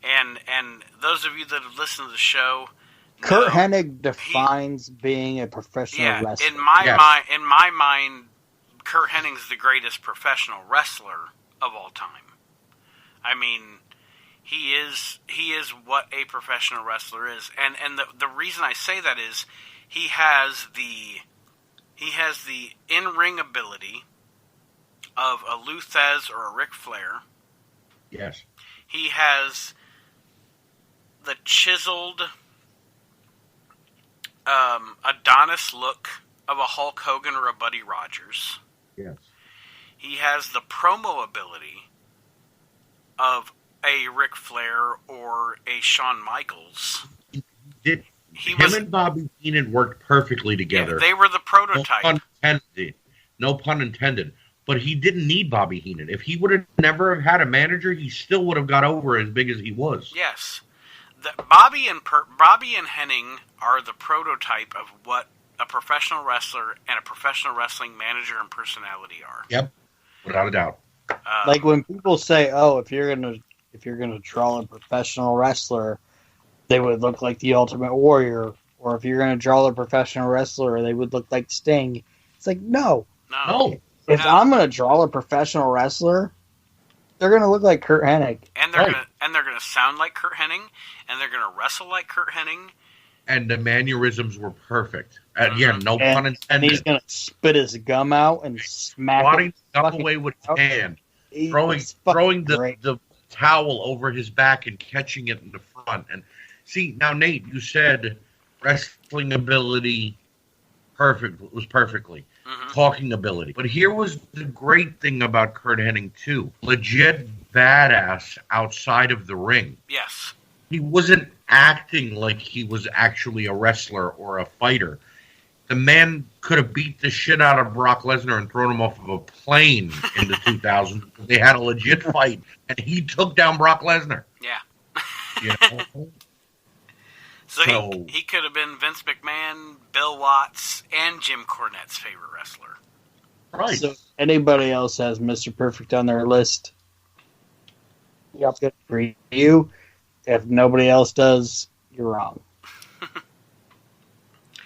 And those of you that have listened to the show, Kurt Hennig defines being a professional wrestler. In my mind, Kurt Hennig's the greatest professional wrestler of all time. I mean, he is what a professional wrestler is, and the reason I say that is he has the in-ring ability of a Lou Thesz or a Ric Flair. Yes. He has the chiseled Adonis look of a Hulk Hogan or a Buddy Rogers. Yes. He has the promo ability of a Ric Flair or a Shawn Michaels. Him and Bobby Heenan worked perfectly together. Yeah, they were the prototype. No pun intended. But he didn't need Bobby Heenan. If he would have never have had a manager, he still would have got over as big as he was. Yes. Bobby and Hennig are the prototype of what a professional wrestler and a professional wrestling manager and personality are. Yep, without a doubt. Like when people say, "Oh, if you're gonna draw a professional wrestler, they would look like the Ultimate Warrior," or if you're gonna draw a professional wrestler, they would look like Sting. It's like no. If I'm gonna draw a professional wrestler, they're gonna look like Kurt Hennig, and they're gonna sound like Kurt Hennig, and they're gonna wrestle like Kurt Hennig. And the mannerisms were perfect. Again, no pun intended. And he's gonna spit his gum out and smack it away with his hand, throwing the towel over his back and catching it in the front. And see, now Nate, you said wrestling ability was perfectly. Mm-hmm. Talking ability. But here was the great thing about Kurt Hennig, too. Legit badass outside of the ring. Yes. He wasn't acting like he was actually a wrestler or a fighter. The man could have beat the shit out of Brock Lesnar and thrown him off of a plane in the 2000s. They had a legit fight, and he took down Brock Lesnar. Yeah. So he could have been Vince McMahon, Bill Watts, and Jim Cornette's favorite wrestler. Right. So anybody else has Mr. Perfect on their list, yep, good for you. If nobody else does, you're wrong.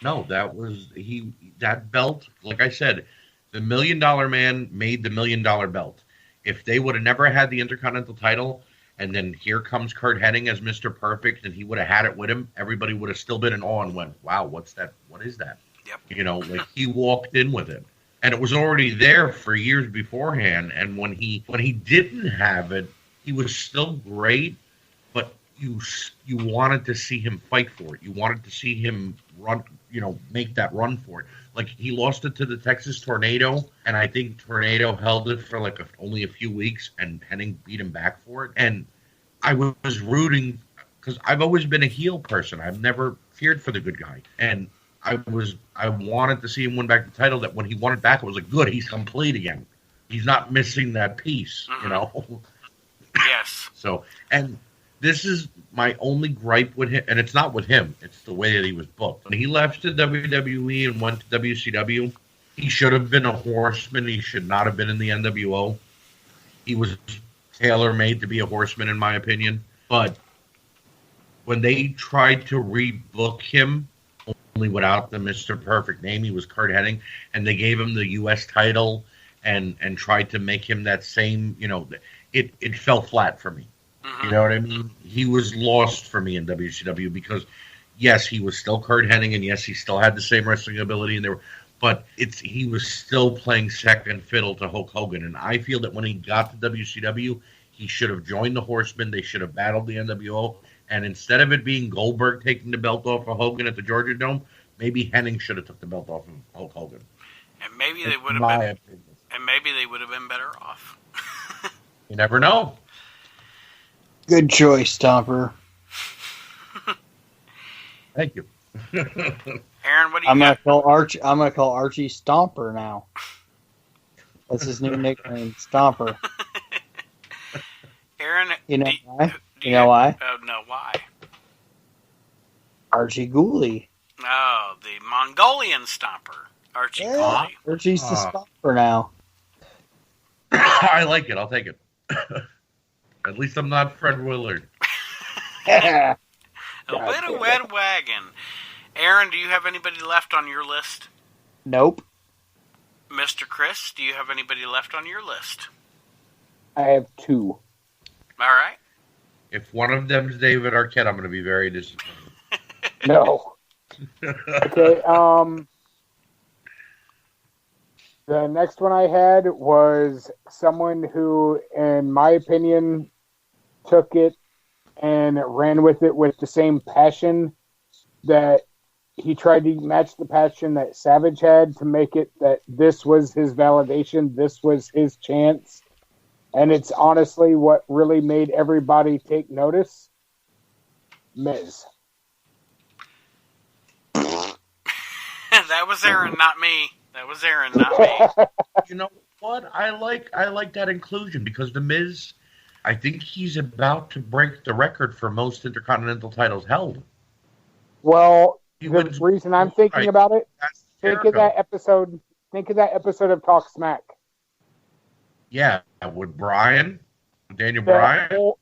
No, that belt, like I said, the $1 Million Man made the $1 Million belt. If they would have never had the Intercontinental title, and then here comes Kurt Hennig as Mr. Perfect, and he would have had it with him, everybody would have still been in awe and went, wow, what's that? What is that? Yep. Like he walked in with it. And it was already there for years beforehand. And when he didn't have it, he was still great, but you wanted to see him fight for it. You wanted to see him run, make that run for it. Like, he lost it to the Texas Tornado, and I think Tornado held it for only a few weeks, and Hennig beat him back for it. And I was rooting, because I've always been a heel person. I've never feared for the good guy, and I wanted to see him win back the title. That when he won it back, I was like, good, he's complete again. He's not missing that piece, you know. Yes. So, and this is my only gripe with him, and it's not with him. It's the way that he was booked. When he left the WWE and went to WCW, he should have been a horseman. He should not have been in the NWO. He was tailor-made to be a horseman, in my opinion. But when they tried to rebook him, only without the Mr. Perfect name, he was Kurt Hennig, and they gave him the U.S. title and tried to make him that same, you know, it fell flat for me. You know what I mean? He was lost for me in WCW because, yes, he was still Kurt Hennig, and yes, he still had the same wrestling ability, but he was still playing second fiddle to Hulk Hogan. And I feel that when he got to WCW, he should have joined the Horsemen. They should have battled the NWO. And instead of it being Goldberg taking the belt off of Hogan at the Georgia Dome, maybe Hennig should have took the belt off of Hulk Hogan. And maybe they would have been. And maybe they would have been better off. You never know. Good choice, Stomper. Thank you. Aaron, what do you got? I'm gonna call Archie Stomper now. That's his new nickname, Stomper. Aaron, you know why? You know why? Oh no, why? Archie Gooley. Oh, the Mongolian Stomper, Archie Gooley. Archie's the Stomper now. I like it. I'll take it. At least I'm not Fred Willard. A little wet wagon. Aaron, do you have anybody left on your list? Nope. Mr. Chris, do you have anybody left on your list? I have 2. All right. If one of them's David Arquette, I'm going to be very disappointed. No. Okay, the next one I had was someone who, in my opinion, took it and ran with it with the same passion that he tried to match the passion that Savage had to make it that this was his validation, this was his chance. And it's honestly what really made everybody take notice. Miz. That was Aaron, not me. That was Aaron, not me. You know what? I like that inclusion because The Miz, I think he's about to break the record for most Intercontinental titles held. Well, the reason I'm thinking about it, think of that episode of Talk Smack. Yeah, with Bryan, Daniel Bryan.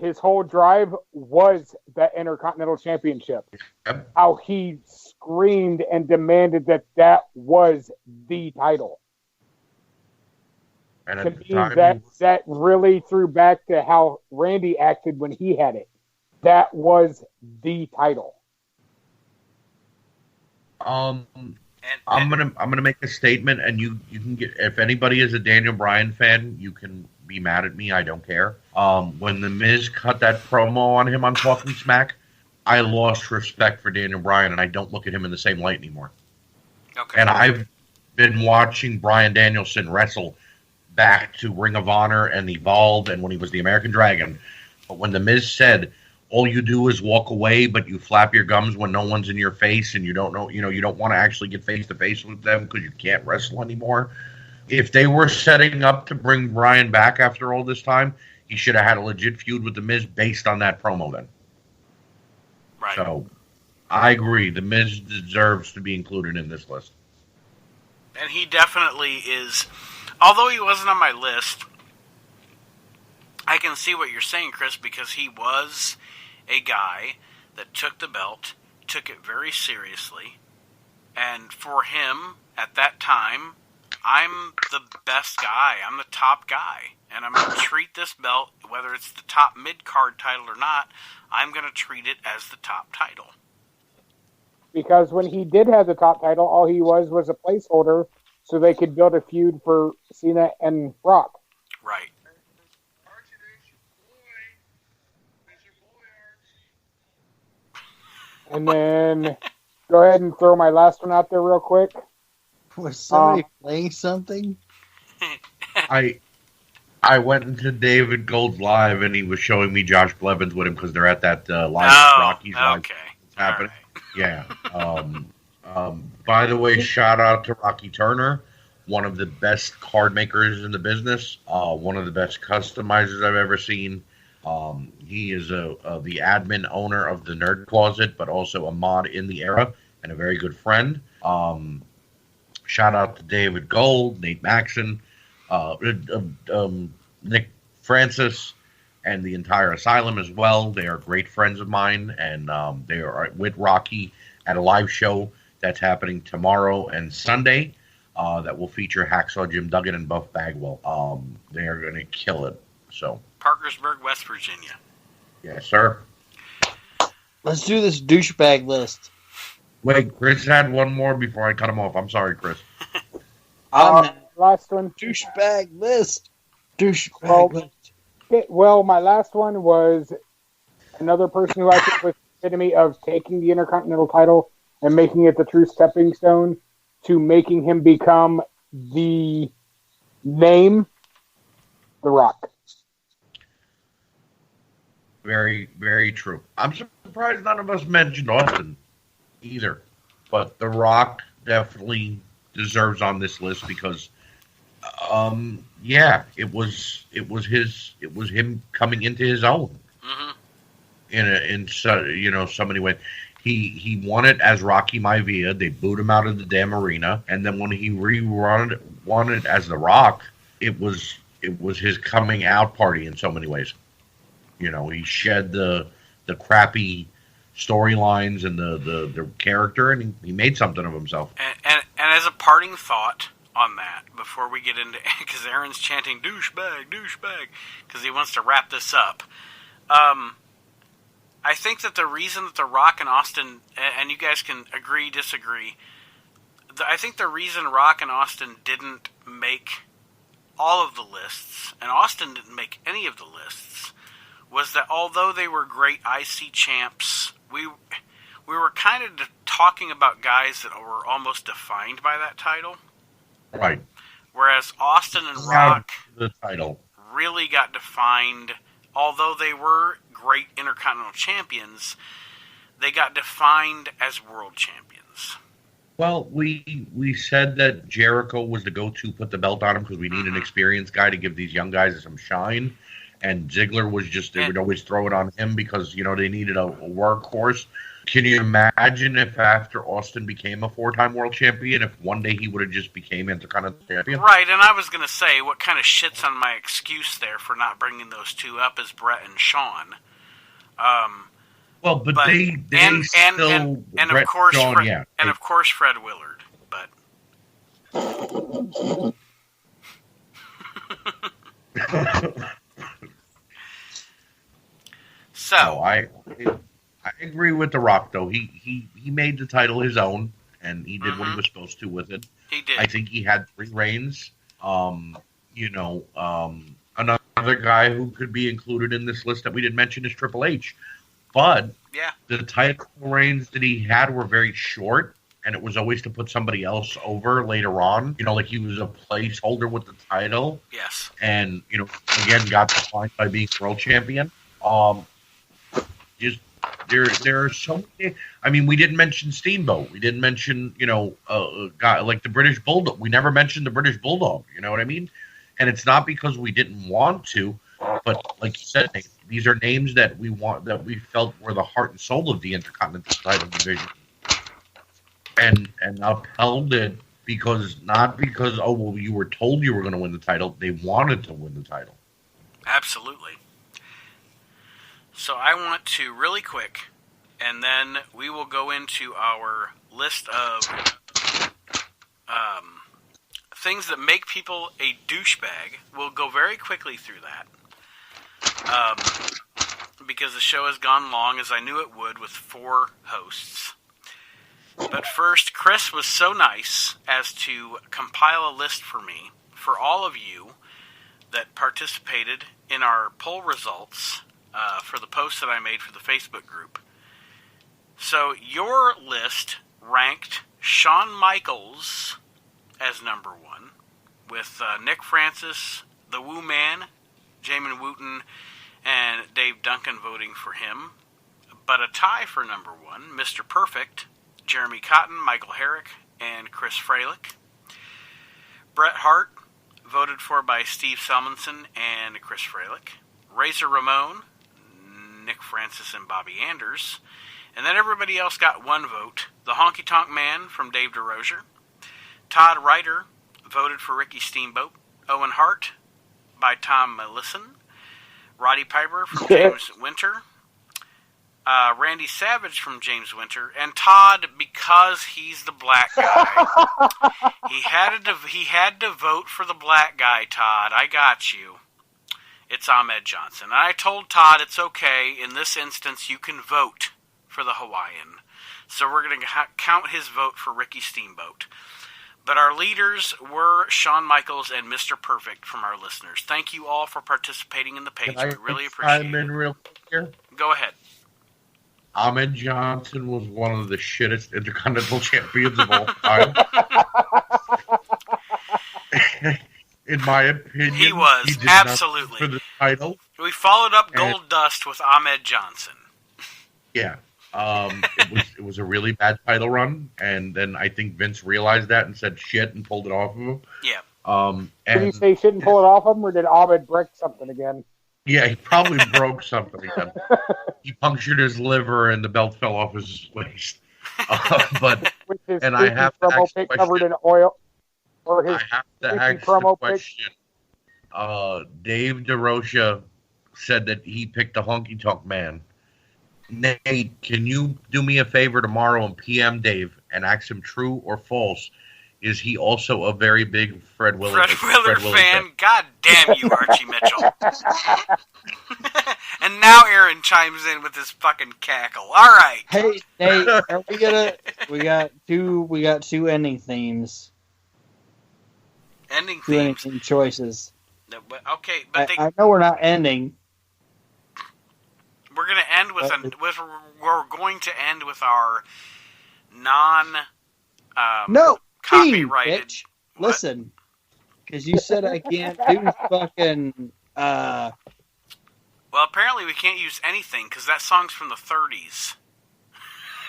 His whole drive was that Intercontinental Championship. Yep. How he screamed and demanded that was the title. And to me, that really threw back to how Randy acted when he had it. That was the title. I'm gonna make a statement, and you can get, if anybody is a Daniel Bryan fan, you can be mad at me. I don't care. When The Miz cut that promo on him on Talking Smack, I lost respect for Daniel Bryan, and I don't look at him in the same light anymore. Okay. And I've been watching Bryan Danielson wrestle back to Ring of Honor and Evolve, and when he was the American Dragon. But when The Miz said, all you do is walk away, but you flap your gums when no one's in your face, and you don't know, you don't want to actually get face to face with them because you can't wrestle anymore. If they were setting up to bring Bryan back after all this time, he should have had a legit feud with The Miz based on that promo then. Right. So, I agree. The Miz deserves to be included in this list. And he definitely is. Although he wasn't on my list, I can see what you're saying, Chris, because he was a guy that took the belt, took it very seriously, and for him, at that time, I'm the best guy. I'm the top guy. And I'm going to treat this belt, whether it's the top mid-card title or not, I'm going to treat it as the top title. Because when he did have the top title, all he was a placeholder so they could build a feud for Cena and Brock. Right. And then go ahead and throw my last one out there real quick. Was somebody playing something? I went into David Gold's live and he was showing me Josh Blevins with him because they're at that live Rockies live. Okay. It's happening. Yeah. By the way, shout out to Rocky Turner, one of the best card makers in the business, one of the best customizers I've ever seen. He is the admin owner of the Nerd Closet, but also a mod in the era and a very good friend. Shout out to David Gold, Nate Maxon, Nick Francis, and the entire Asylum as well. They are great friends of mine, and they are with Rocky at a live show that's happening tomorrow and Sunday that will feature Hacksaw Jim Duggan and Buff Bagwell. They are going to kill it. So Parkersburg, West Virginia. Yes, sir. Let's do this douchebag list. Wait, Chris had one more before I cut him off. I'm sorry, Chris. Last one. Douchebag list. Douchebag list. Okay, well, my last one was another person who I think was the epitome of taking the Intercontinental title and making it the true stepping stone to making him become the name, The Rock. Very, very true. I'm surprised none of us mentioned Austin either, but The Rock definitely deserves on this list because, yeah, it was him coming into his own in so many ways. He won it as Rocky Maivia. They booed him out of the damn arena, and then when he won it as The Rock, it was his coming out party in so many ways. You know, he shed the crappy storylines and the character, and he made something of himself. And as a parting thought on that, before we get into, because Aaron's chanting douchebag, douchebag, because he wants to wrap this up. I think that the reason that The Rock and Austin, and you guys can agree, disagree, I think the reason Rock and Austin didn't make all of the lists, and Austin didn't make any of the lists, was that although they were great IC champs, we were kind of talking about guys that were almost defined by that title. Right. Whereas Austin and Rock the title really got defined, although they were great Intercontinental champions, they got defined as world champions. Well, we said that Jericho was the go-to, put the belt on him because we need an experienced guy to give these young guys some shine. And Ziggler was just, they would always throw it on him because, you know, they needed a workhorse. Can you imagine if after Austin became a 4-time world champion, if one day he would have just became Intercontinental champion? Right, and I was going to say, what kind of shits on my excuse there for not bringing those two up is Brett and Shawn. Well, but they still and Brett, of course Shawn, Fred, yeah. and of course Fred Willard, but so I agree with The Rock though. He made the title his own, and he did what he was supposed to with it. He did. I think he had 3 reigns. Another guy who could be included in this list that we didn't mention is Triple H. But yeah, the title reigns that he had were very short, and it was always to put somebody else over later on. You know, like he was a placeholder with the title. Yes. And, you know, again, got defined by being world champion. Just there are so many. I mean, we didn't mention Steamboat. We didn't mention, you know, a guy like the British Bulldog. We never mentioned the British Bulldog. You know what I mean? And it's not because we didn't want to, but like you said, Nate, these are names that we felt were the heart and soul of the Intercontinental title division, and upheld it not because you were told you were going to win the title. They wanted to win the title. Absolutely. So I want to really quick, and then we will go into our list of things that make people a douchebag. We'll go very quickly through that. Because the show has gone long, as I knew it would, with 4 hosts. But first, Chris was so nice as to compile a list for me, for all of you that participated in our poll results for the post that I made for the Facebook group. So your list ranked Shawn Michaels as number 1, with Nick Francis, the Woo Man, Jamin Wooten, and Dave Duncan voting for him. but a tie for number 1, Mr. Perfect, Jeremy Cotton, Michael Herrick, and Chris Freilich. Bret Hart, voted for by Steve Selmanson and Chris Freilich. Razor Ramon, Nick Francis, and Bobby Anders. And then everybody else got 1 vote. The Honky Tonk Man from Dave DeRozier. Todd Ryder voted for Ricky Steamboat. Owen Hart by Tom Melison. Roddy Piper from James Winter. Randy Savage from James Winter. And Todd, because he's the black guy, he had to vote for the black guy, Todd. I got you. It's Ahmed Johnson. And I told Todd it's okay. In this instance, you can vote for the Hawaiian. So we're going to count his vote for Ricky Steamboat. But our leaders were Shawn Michaels and Mr. Perfect from our listeners. Thank you all for participating in the page. We really appreciate it. Real quick here? Go ahead. Ahmed Johnson was one of the shittest Intercontinental champions of all time. In my opinion, he was, he did absolutely. for the title. We followed up Gold Dust with Ahmed Johnson. Yeah. It was a really bad title run, and then I think Vince realized that and said shit and pulled it off of him. Yeah. Did he say shit and pull it off of him, or did Ahmed break something again? Yeah, he probably broke something again. He punctured his liver and the belt fell off his waist. But and I have to ask the covered in oil. Or his I have to ask the question. Dave DeRozier said that he picked a Honky Tonk Man. Nate, can you do me a favor tomorrow and PM Dave and ask him true or false? Is he also a very big Fred Willard fan? God damn you, Archie Mitchell. And now Aaron chimes in with his fucking cackle. All right. Hey, Nate, are we gonna? We got two ending themes. Ending two themes. Ending choices. No, but okay, but I know we're not ending. We're gonna end with we're going to end with our non copyrighted. Bitch. Listen, because you said I can't do fucking. Well, apparently we can't use anything because that song's from the 30s.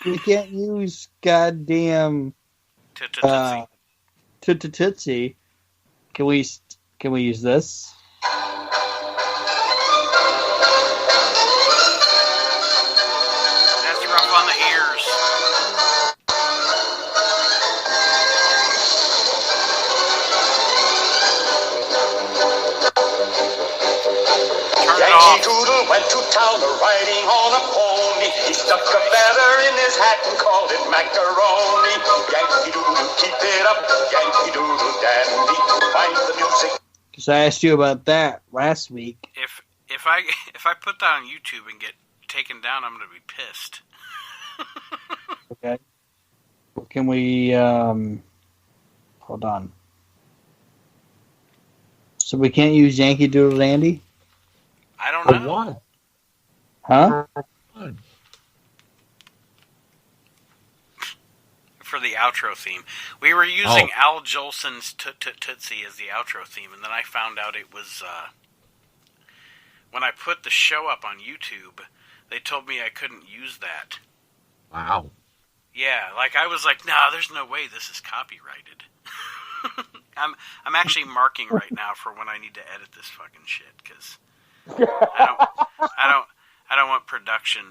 We can't use goddamn Tootsie. Can we use this? That's rough on the ears. Yankee Doodle went to town riding on a pony. He stuck a feather in his hat and called it macaroni. Yankee Doodle, keep it up. Yankee Doodle dandy. Find the music. Because I asked you about that last week. If I put that on YouTube and get taken down, I'm going to be pissed. Okay. Well, can we hold on? So we can't use Yankee Doodle Dandy? I don't know. What? Huh? For the outro theme. We were using Al Jolson's Tootsie as the outro theme, and then I found out it was, when I put the show up on YouTube, they told me I couldn't use that. Wow. Yeah, like I was like, nah, there's no way this is copyrighted. I'm actually marking right now for when I need to edit this fucking shit, because I don't want production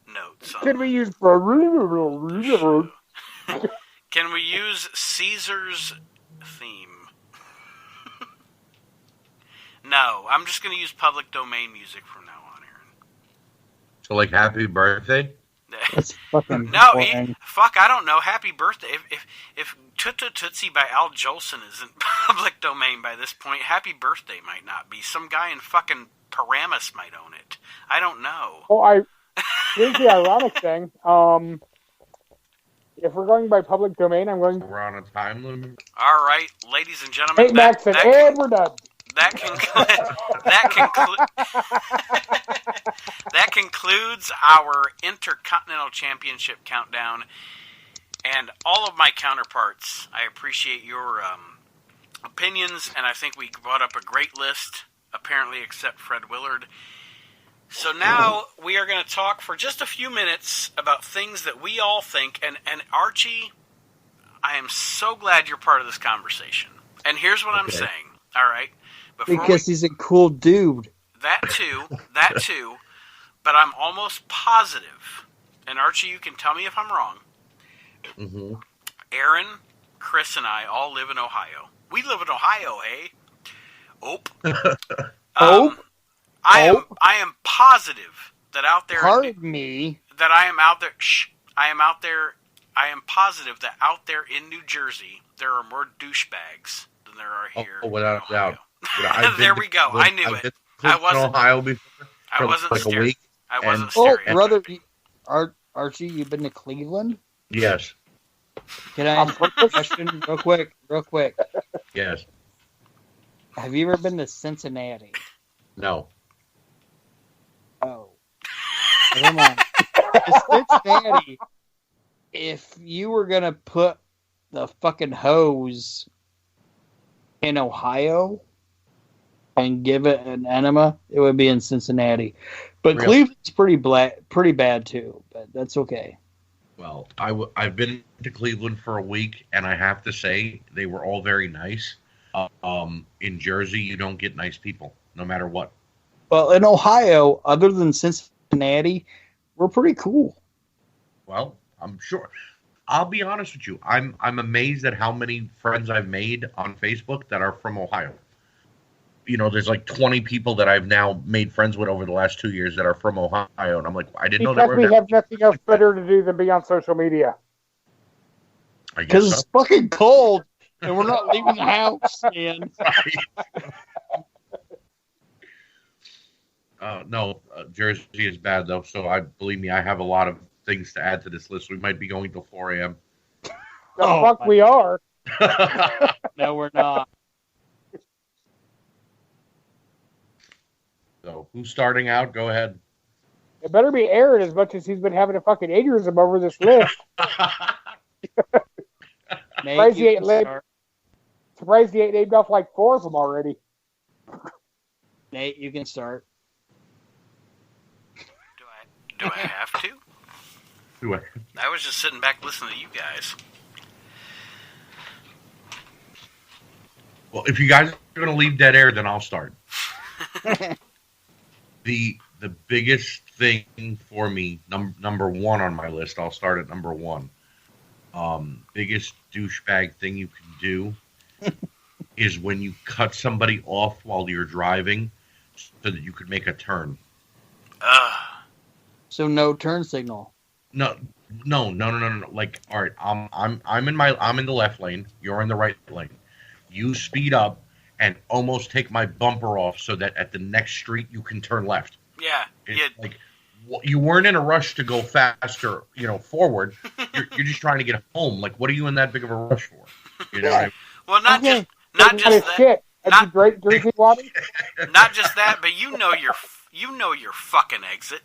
notes. Can we use? Can we use Caesar's theme? No, I'm just going to use public domain music from now on, Aaron. So, like, happy birthday? That's fucking no, I don't know. Happy birthday. If Tootsie by Al Jolson isn't public domain by this point, happy birthday might not be. Some guy in fucking Paramus might own it. I don't know. Well, here's the ironic thing. If we're going by public domain, I'm going. We're on a time limit. All right, ladies and gentlemen. Hey, Maxon, and we're done. That concludes our Intercontinental Championship countdown. And all of my counterparts, I appreciate your opinions, and I think we brought up a great list, apparently except Fred Willard. So now we are going to talk for just a few minutes about things that we all think. And Archie, I am so glad you're part of this conversation. And here's what I'm saying. All right. Because he's a cool dude. That too. But I'm almost positive, and Archie, you can tell me if I'm wrong. Mm-hmm. Aaron, Chris, and I all live in Ohio. We live in Ohio, eh? I am positive that out there. Pardon me. That I am out there. I am out there. I am positive that out there in New Jersey there are more douchebags than there are here. Oh, without a doubt. There we go. I knew it. I wasn't in Ohio before. I wasn't like scared. A week. I wasn't staring. Brother, Archie, you've been to Cleveland? Yes. Can I ask a question real quick? Yes. Have you ever been to Cincinnati? No. Oh. Come on. Cincinnati, if you were going to put the fucking hose in Ohio and give it an enema, it would be in Cincinnati. But really? Cleveland's pretty bad too, but that's okay. Well, I've been to Cleveland for a week, and I have to say they were all very nice. In Jersey, you don't get nice people, no matter what. Well, in Ohio, other than Cincinnati, we're pretty cool. Well, I'm sure. I'll be honest with you. I'm amazed at how many friends I've made on Facebook that are from Ohio. You know, there's like 20 people that I've now made friends with over the last 2 years that are from Ohio, and I'm like, I didn't know that. Because we have nothing else better to do than be on social media. Because it's fucking cold, and we're not leaving the house, man. No, Jersey is bad though. So believe me, I have a lot of things to add to this list. We might be going till 4 a.m. The fuck we are. No, we're not. So, who's starting out? Go ahead. It better be Aaron, as much as he's been having a fucking aneurysm over this list. Surprised he ain't named off like 4 of them already. Nate, you can start. Do I have to? Do I? I was just sitting back listening to you guys. Well, if you guys are going to leave dead air, then I'll start. The biggest thing for me, number one on my list, I'll start at number 1. Biggest douchebag thing you can do is when you cut somebody off while you're driving so that you could make a turn. So no turn signal. No. Like, all right, I'm in the left lane. You're in the right lane. You speed up and almost take my bumper off so that at the next street you can turn left. Yeah. Like, you weren't in a rush to go faster, forward. You're just trying to get home. Like, what are you in that big of a rush for? You know what I mean? Well, not just that. Shit. Have you drank drinking water? Not just that, but you know your fucking exit.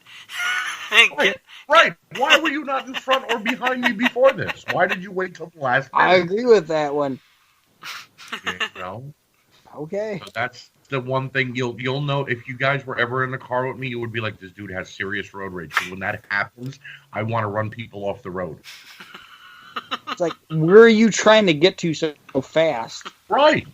Right. Why were you not in front or behind me before this? Why did you wait till the last minute? I agree with that one. Okay. So that's the one thing you'll note. If you guys were ever in the car with me, you would be like, this dude has serious road rage. So when that happens, I want to run people off the road. It's like, where are you trying to get to so fast? Right.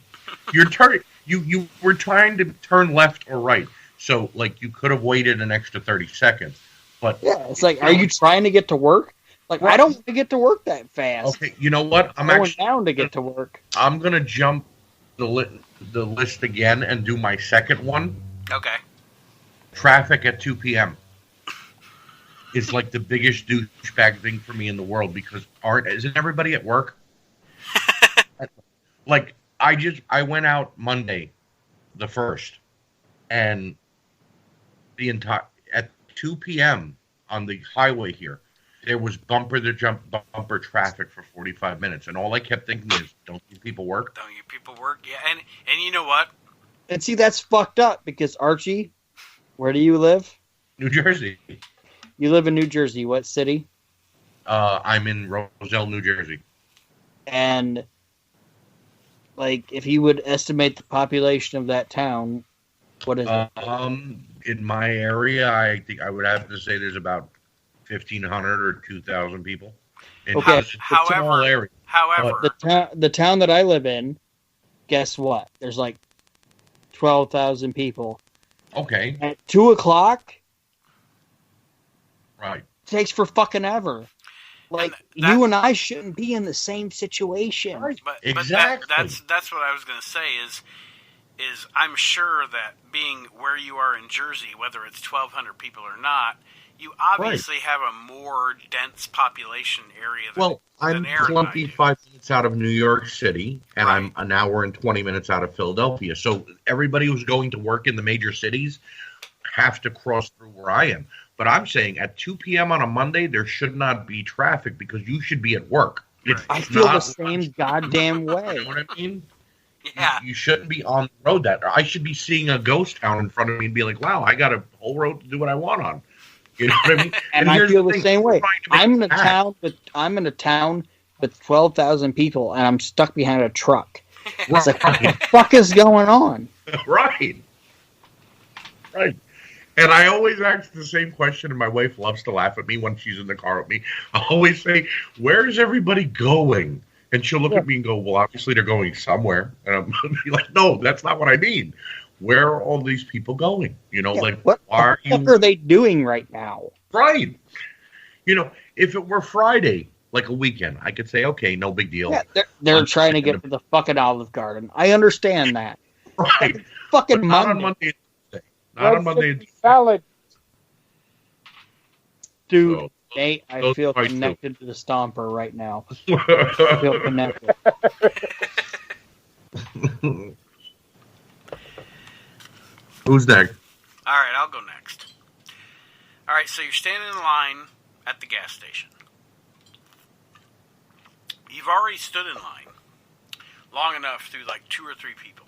You're turning. You were trying to turn left or right. So, like, you could have waited an extra 30 seconds. But yeah, it's like, are you trying to get to work? Like, I don't want to get to work that fast. Okay, you know what? I'm going down to get to work. I'm going to jump the list again and do my second one. Okay. Traffic at 2 p.m. is like the biggest douchebag thing for me in the world because isn't everybody at work? Like, I went out Monday, the 1st, and at 2 p.m. on the highway here, there was bumper traffic for 45 minutes, and all I kept thinking is, don't you people work? Don't you people work? Yeah, and you know what? And see, that's fucked up because Archie, where do you live? New Jersey. You live in New Jersey. What city? I'm in Roselle, New Jersey. And like, if you would estimate the population of that town, What is it? In my area, I think I would have to say there's about 1,500 or 2,000 people. Okay. It's a small area. However, the town that I live in, guess what? There's like 12,000 people. Okay. At 2 o'clock, Right. it takes for fucking ever. Like, you and I shouldn't be in the same situation. Right. But Exactly. that's what I was going to say is I'm sure that being where you are in Jersey, whether it's 1,200 people or not, you obviously have a more dense population area than I'm 25 minutes out of New York City, and I'm an hour and 20 minutes out of Philadelphia. So everybody who's going to work in the major cities have to cross through where I am. But I'm saying at 2 p.m. on a Monday, there should not be traffic because you should be at work. I feel the same goddamn way. You know what I mean? Yeah. You shouldn't be on the road that. I should be seeing a ghost town in front of me and be like, wow, I got a whole road to do what I want on. You know what I mean? And I feel the same way. I'm in a town with 12,000 people, and I'm stuck behind a truck. It's like, what the fuck is going on? Right. And I always ask the same question, and my wife loves to laugh at me when she's in the car with me. I always say, where is everybody going? And she'll look at me and go, well, obviously they're going somewhere. And I'm be like, no, that's not what I mean. Where are all these people going? You know, what why the fuck are they doing right now? Right. You know, if it were Friday, like a weekend, I could say, okay, no big deal. Yeah, they're trying to get to the fucking Olive Garden. I understand that. Right. Fucking but not on Monday. Monday. Not on Monday. Salad. Dude, So, Nate, I those feel twice connected to the Stomper right now. I feel connected. Who's next? All right, I'll go next. All right, so you're standing in line at the gas station. You've already stood in line long enough through like 2 or 3 people.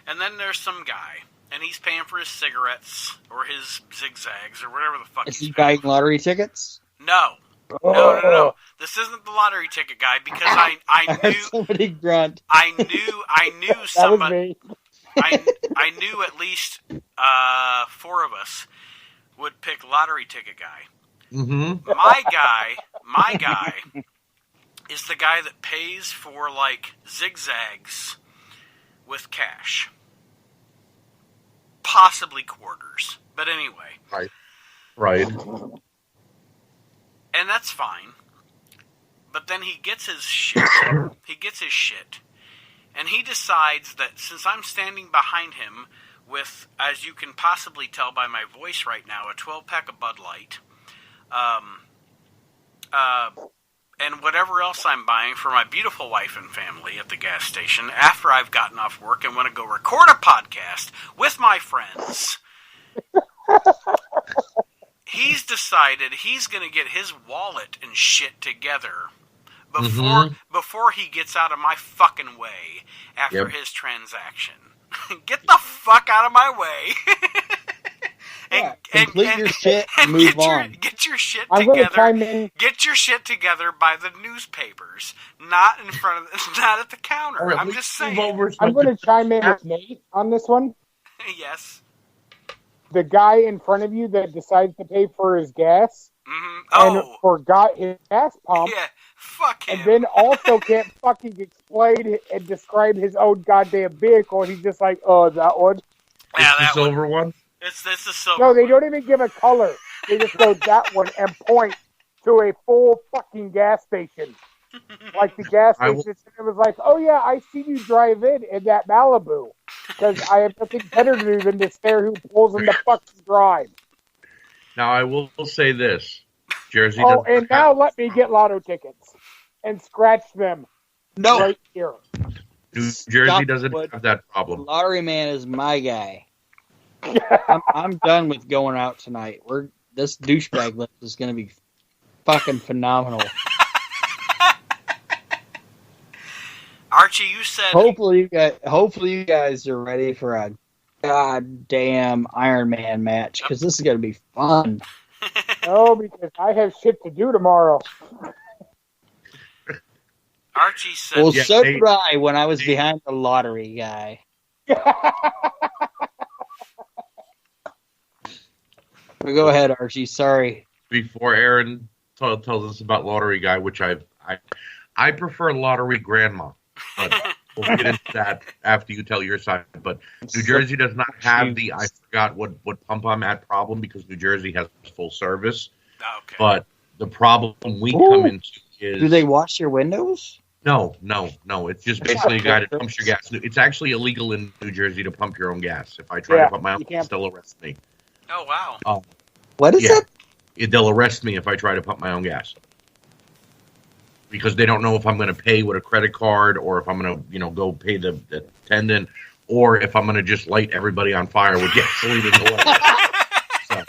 And then there's some guy, and he's paying for his cigarettes or his zigzags or whatever the fuck Is he's he paying buying lottery tickets? No. No. This isn't the lottery ticket guy because I knew Somebody grunt. I knew That was somebody. me. I knew at least 4 of us would pick lottery ticket guy. Mm-hmm. My guy is the guy that pays for like zigzags with cash, possibly quarters, but anyway. Right. And that's fine. But then he gets his shit. And he decides that since I'm standing behind him with, as you can possibly tell by my voice right now, a 12-pack of Bud Light, and whatever else I'm buying for my beautiful wife and family at the gas station after I've gotten off work and want to go record a podcast with my friends, he's decided he's going to get his wallet and shit together before he gets out of my fucking way after his transaction. Get the fuck out of my way. Complete your shit and move on. Get your shit I'm gonna together. chime in. Get your shit together by the newspapers, not in front of, not at the counter. I'm just saying. I'm going to chime in with Nate on this one. Yes. The guy in front of you that decides to pay for his gas Mm-hmm. and forgot his gas pump, Yeah. Fuck him. and then also can't fucking explain and describe his own goddamn vehicle, and he's just like, oh, that one? Yeah, The that silver one? It's the silver. No, they one. don't even give a color. They just go that one and point to a full fucking gas station. Like the gas station, it was like, oh yeah, I see you drive in that Malibu. Because I have nothing better to do than to stare who pulls in the fucking drive. Now, I will say this. Jersey Oh, doesn't and have- now let me get lotto tickets and scratch them No. right here. New Jersey Stop doesn't what- have that problem. Lottery man is my guy. I'm done with going out tonight. This douchebag list is going to be fucking phenomenal. Archie, you said. Hopefully you guys are ready for a goddamn Iron Man match because this is going to be fun. No, because I have shit to do tomorrow. Archie said. Well, Yeah, so they- did I when I was behind the lottery guy. Go ahead, Archie. Sorry. Before Aaron tells us about Lottery Guy, which I prefer Lottery Grandma, but we'll get into that after you tell your side. But New Jersey does not have the I forgot what pump I'm at problem because New Jersey has full service. Okay. But the problem we come into is... Do they wash your windows? No. It's just basically a guy that pumps your gas. It's actually illegal in New Jersey to pump your own gas. If I try to pump my own gas, they'll arrest me. Oh, wow. What is it? They'll arrest me if I try to pump my own gas. Because they don't know if I'm going to pay with a credit card or if I'm going to, go pay the attendant or if I'm going to just light everybody on fire with gasoline in the way. So,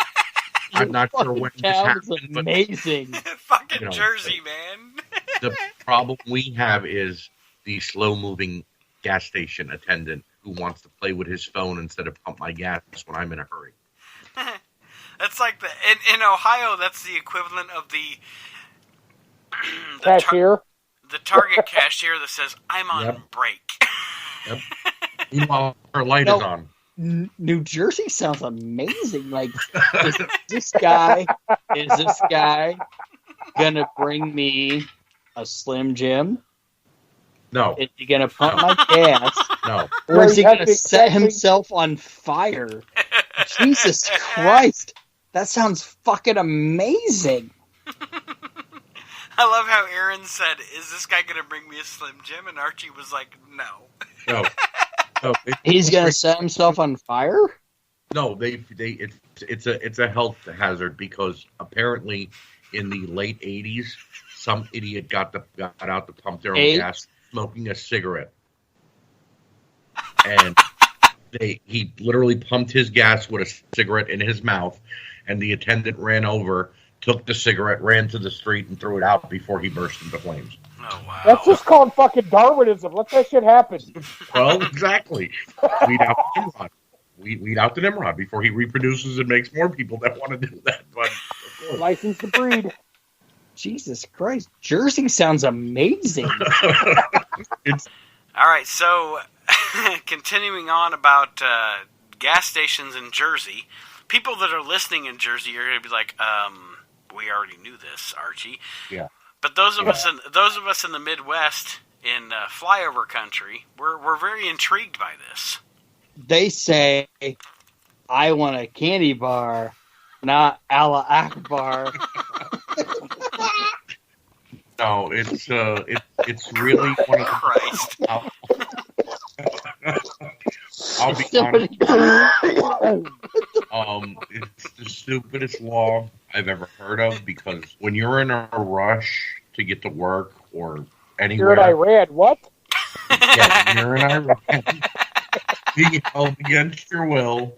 I'm not sure when this happened. Amazing. Fucking Jersey, man. The problem we have is the slow-moving gas station attendant who wants to play with his phone instead of pump my gas when I'm in a hurry. That's like in Ohio. That's the equivalent of the cashier, the Target cashier that says, "I'm on break." Yep. Meanwhile, our light is on. New Jersey sounds amazing. Like, is this guy gonna bring me a Slim Jim? No. Is he gonna pump my gas? No. Or is he gonna set himself on fire? Jesus Christ. That sounds fucking amazing. I love how Aaron said, "Is this guy going to bring me a Slim Jim?" And Archie was like, "No." No. He's going to set himself on fire? No, it's a health hazard because apparently in the late 80s, some idiot got out to pump their own gas smoking a cigarette. And he literally pumped his gas with a cigarette in his mouth, and the attendant ran over, took the cigarette, ran to the street, and threw it out before he burst into flames. Oh, wow. That's just called fucking Darwinism. Let that shit happen. Well, exactly. Weed out the Nimrod. Weed out the Nimrod before he reproduces and makes more people that want to do that. But license to breed. Jesus Christ. Jersey sounds amazing. All right, so continuing on about gas stations in Jersey, people that are listening in Jersey are going to be like, we already knew this, Archie. Yeah. But those of us in the Midwest, in flyover country, we're very intrigued by this. They say, "I want a candy bar, not Allah Akbar." No, it's really one of the... Christ. I'll be honest. It's the stupidest law I've ever heard of because when you're in a rush to get to work or anywhere... You're in Iran, what? Yeah, you're in Iran. Being held against your will.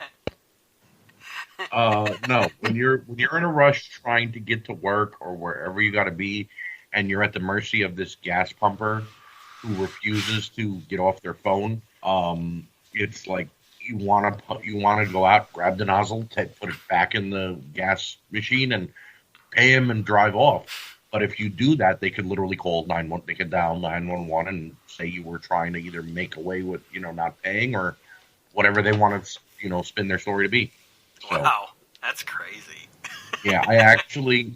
No, when you're in a rush trying to get to work or wherever you got to be, and you're at the mercy of this gas pumper who refuses to get off their phone, it's like you want to go out, grab the nozzle, put it back in the gas machine, and pay him and drive off. But if you do that, they could literally call 911. They could dial 911 and say you were trying to either make away with not paying or whatever they want to spin their story to be. So, wow, that's crazy. Yeah, I actually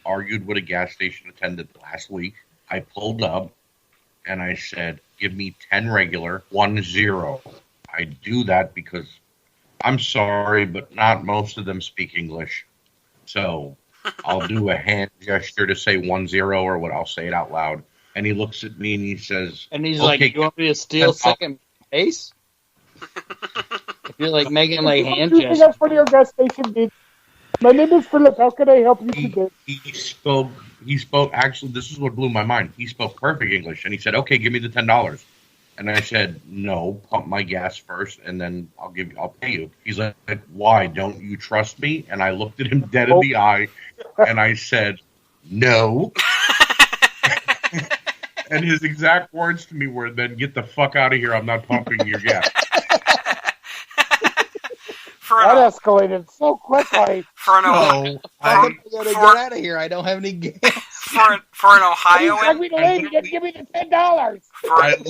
argued with a gas station attendant last week. I pulled up and I said, "Give me 10 regular, 1 0." I do that because I'm sorry, but not most of them speak English. So I'll do a hand gesture to say 1 0 or what I'll say it out loud. And he looks at me and he says, and he's like, "You want me to steal second base?" If you're like making like hand gestures. That's for your gas station, dude. My name is Philip. How can I help you today? He spoke, actually, this is what blew my mind. He spoke perfect English, and he said, "Okay, give me the $10. And I said, "No, pump my gas first, and then I'll pay you." He's like, "Why? Don't you trust me?" And I looked at him dead in the eye, and I said, "No." And his exact words to me were, "Then get the fuck out of here. I'm not pumping your gas." That escalated so quickly. For an I gotta get out of here. I don't have any gas. For an Ohioan, give me the $10. For an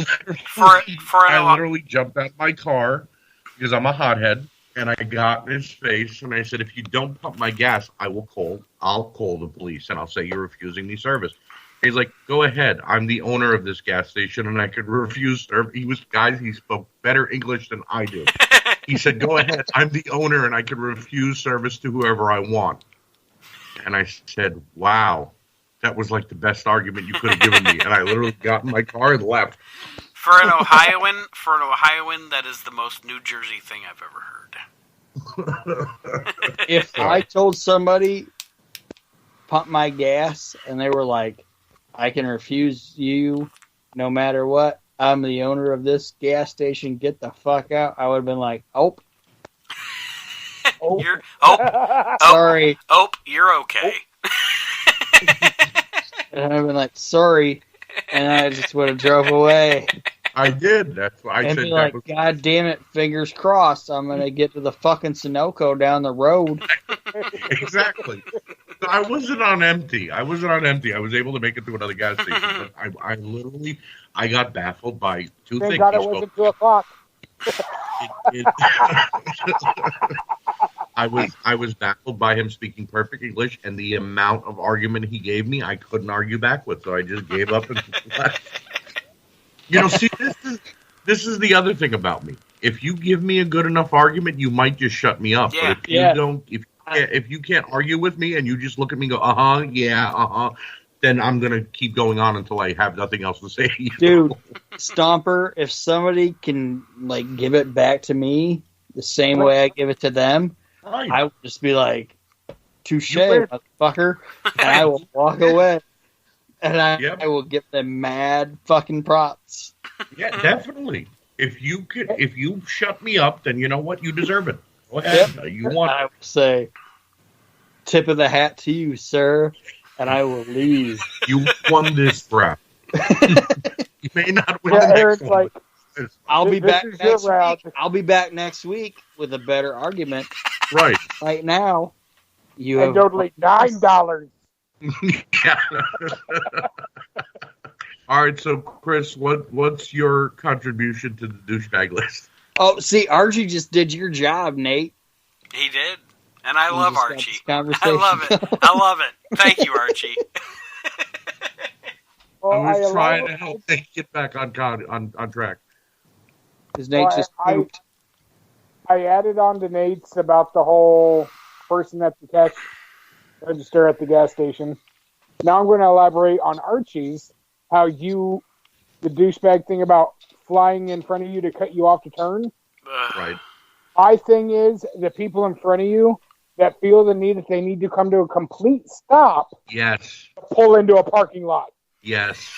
I literally jumped out of my car because I'm a hothead, And I got in his face, and I said, if you don't pump my gas, I'll call the police, and I'll say you're refusing me service. He's like, go ahead. I'm the owner of this gas station, and I could refuse service. He spoke better English than I do. He said, go ahead. I'm the owner, and I can refuse service to whoever I want. And I said, wow, that was like the best argument you could have given me. And I literally got in my car and left. For an Ohioan, that is the most New Jersey thing I've ever heard. If I told somebody, pump my gas, and they were like, I can refuse you no matter what, I'm the owner of this gas station, get the fuck out, I would have been like, oh. Sorry. Oh, you're okay. And I've been like, sorry, and I just would have drove away. I did. That's why I and said be that like, was... God damn it, fingers crossed, I'm going to get to the fucking Sunoco down the road. Exactly. So I wasn't on empty. I was able to make it to another gas station. But I got baffled by two things. Thank God it wasn't 2 o'clock. I was baffled by him speaking perfect English, and the amount of argument he gave me, I couldn't argue back with, so I just gave up and left. You know, see, this is the other thing about me. If you give me a good enough argument, you might just shut me up. Yeah. But if you can't argue with me and you just look at me and go, then I'm gonna keep going on until I have nothing else to say. Dude, Stomper, if somebody can like give it back to me the same way I give it to them, right. I would just be like, touche, motherfucker, and I will walk away. And I will give them mad fucking props. Yeah, definitely. If you shut me up, then you know what? You deserve it. Go ahead. Yep. You want I would say, tip of the hat to you, sir, and I will leave. You won this rap. You may not win the next one. Like, I'll be back next week. I'll be back next week with a better argument. Right. Right now, you have totally $9. Yeah. All right, so Chris, what's your contribution to the douchebag list? Oh, see, Archie just did your job, Nate. He did, and I love Archie. I love it. I love it. Thank you, Archie. I was trying to help Nate get back on track. Because Nate just pooped. I added on to Nate's about the whole person at the cash register at the gas station. Now I'm going to elaborate on Archie's, how the douchebag thing about flying in front of you to cut you off to turn. Right. My thing is the people in front of you that feel the need that they need to come to a complete stop. Yes. Pull into a parking lot. Yes.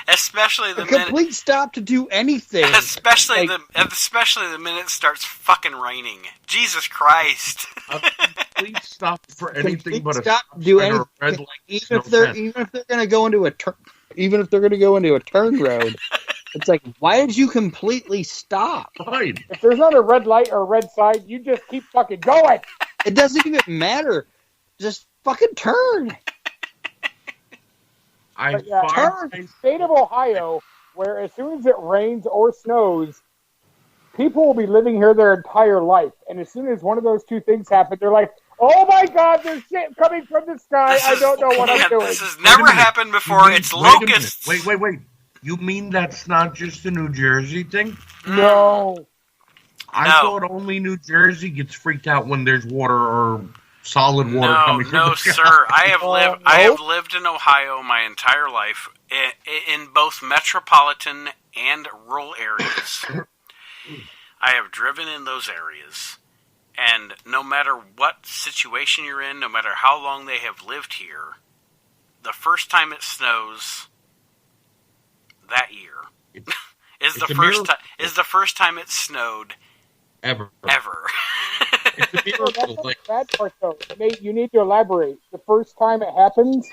Especially the complete stop to do anything. Especially the minute it starts fucking raining. Jesus Christ. A complete stop for anything but a stop to do anything. Red light, even if they're going to go into a turn road. It's like, why did you completely stop? Right. If there's not a red light or a red sign, you just keep fucking going. It doesn't even matter. Just fucking turn. State of Ohio, where as soon as it rains or snows, people will be living here their entire life. And as soon as one of those two things happen, they're like, oh my God, there's shit coming from the sky. I don't know what I'm doing. This has never happened before. It's locusts. Wait. You mean that's not just a New Jersey thing? No. I thought only New Jersey gets freaked out when there's water or solid water coming from the sky. No, sir. I have lived in Ohio my entire life, in both metropolitan and rural areas. I have driven in those areas, and no matter what situation you're in, no matter how long they have lived here, the first time it snows that year is the first time it snowed ever. It's a miracle. That's the bad part, though. Nate, you need to elaborate. The first time it happens,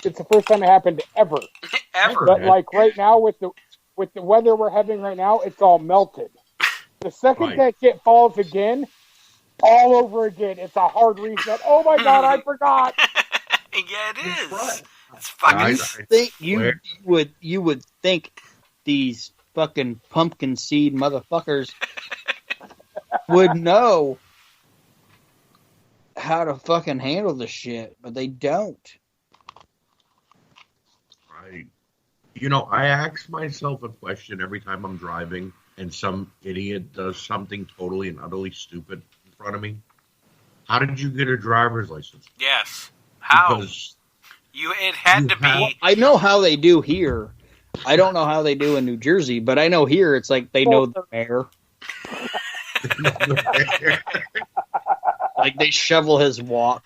it's the first time it happened ever. Ever. But like right now, with the weather we're having right now, it's all melted. The second that shit falls again, all over again, it's a hard reset. Oh my God, I forgot. Yeah, it is. Right. It's fucking. You would think these fucking pumpkin seed motherfuckers would know how to fucking handle the shit, but they don't. Right. You know, I ask myself a question every time I'm driving and some idiot does something totally and utterly stupid in front of me. How did you get a driver's license? Yes. How? Because it had to be. I know how they do here. I don't know how they do in New Jersey, but I know here it's like they know the mayor. Like they shovel his walk.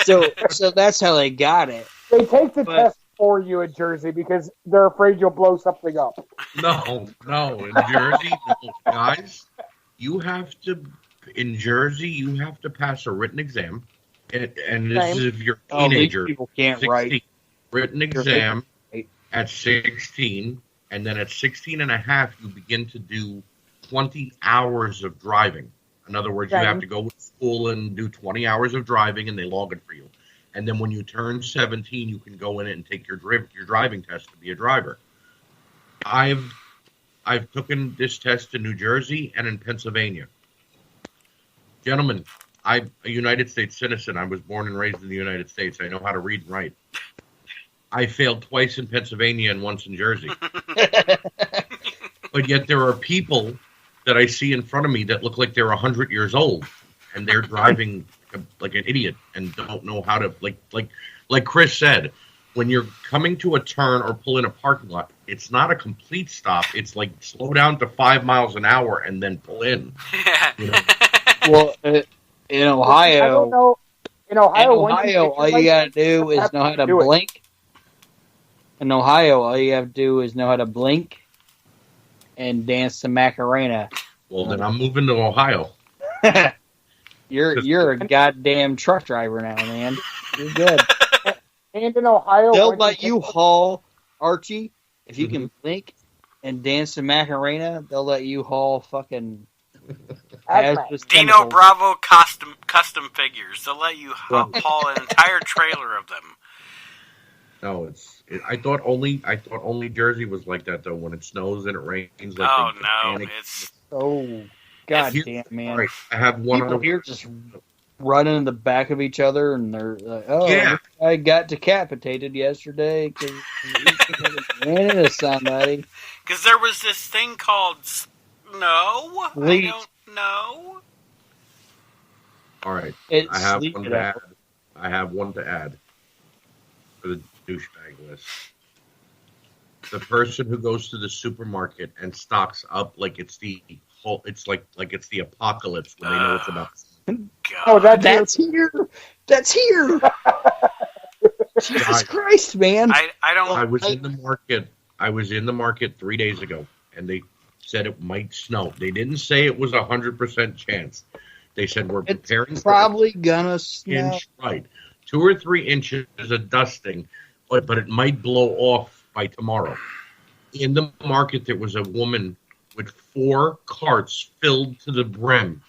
So that's how they got it. They take the test for you in Jersey because they're afraid you'll blow something up. No. In Jersey, guys, in Jersey, you have to pass a written exam. And this is if you're a teenager. People can't 16, write. Written exam at 16, and then at 16 and a half, you begin to do 20 hours of driving. In other words, you have to go to school and do 20 hours of driving, and they log it for you. And then when you turn 17, you can go in and take your driving test to be a driver. I've taken this test in New Jersey and in Pennsylvania. Gentlemen, I'm a United States citizen. I was born and raised in the United States. I know how to read and write. I failed twice in Pennsylvania and once in Jersey. But yet there are people that I see in front of me that look like they're 100 years old, and they're driving like an idiot and don't know how to, like Chris said, when you're coming to a turn or pull in a parking lot, it's not a complete stop. It's like slow down to 5 miles an hour and then pull in. You know? Well, in Ohio, I don't know. In Ohio, all you gotta do is know how to blink. In Ohio, all you have to do is know how to blink and dance the Macarena. Well, then I'm moving to Ohio. You're a goddamn truck driver now, man. You're good. And in Ohio, they'll let you haul, Archie, if you can blink and dance the Macarena. They'll let you haul fucking Dino Bravo custom figures. They'll let you haul an entire trailer of them. No, I thought only Jersey was like that though. When it snows and it rains. Like oh no, it's goddamn man. Right, I have one people here just running in the back of each other, and they're like, "Oh, yeah. I got decapitated yesterday because ran into somebody." Because there was this thing called snow. I don't know. All right, I have one to add for the douchebag list. The person who goes to the supermarket and stocks up like it's the apocalypse when they know it's about. God. Oh, that's here. That's here. Jesus Christ, man! I was in the market. I was in the market 3 days ago, and they said it might snow. They didn't say it was 100% chance. They said we're preparing. It's probably gonna snow. Inch, right, 2 or 3 inches of dusting, but it might blow off by tomorrow. In the market, there was a woman with 4 carts filled to the brim,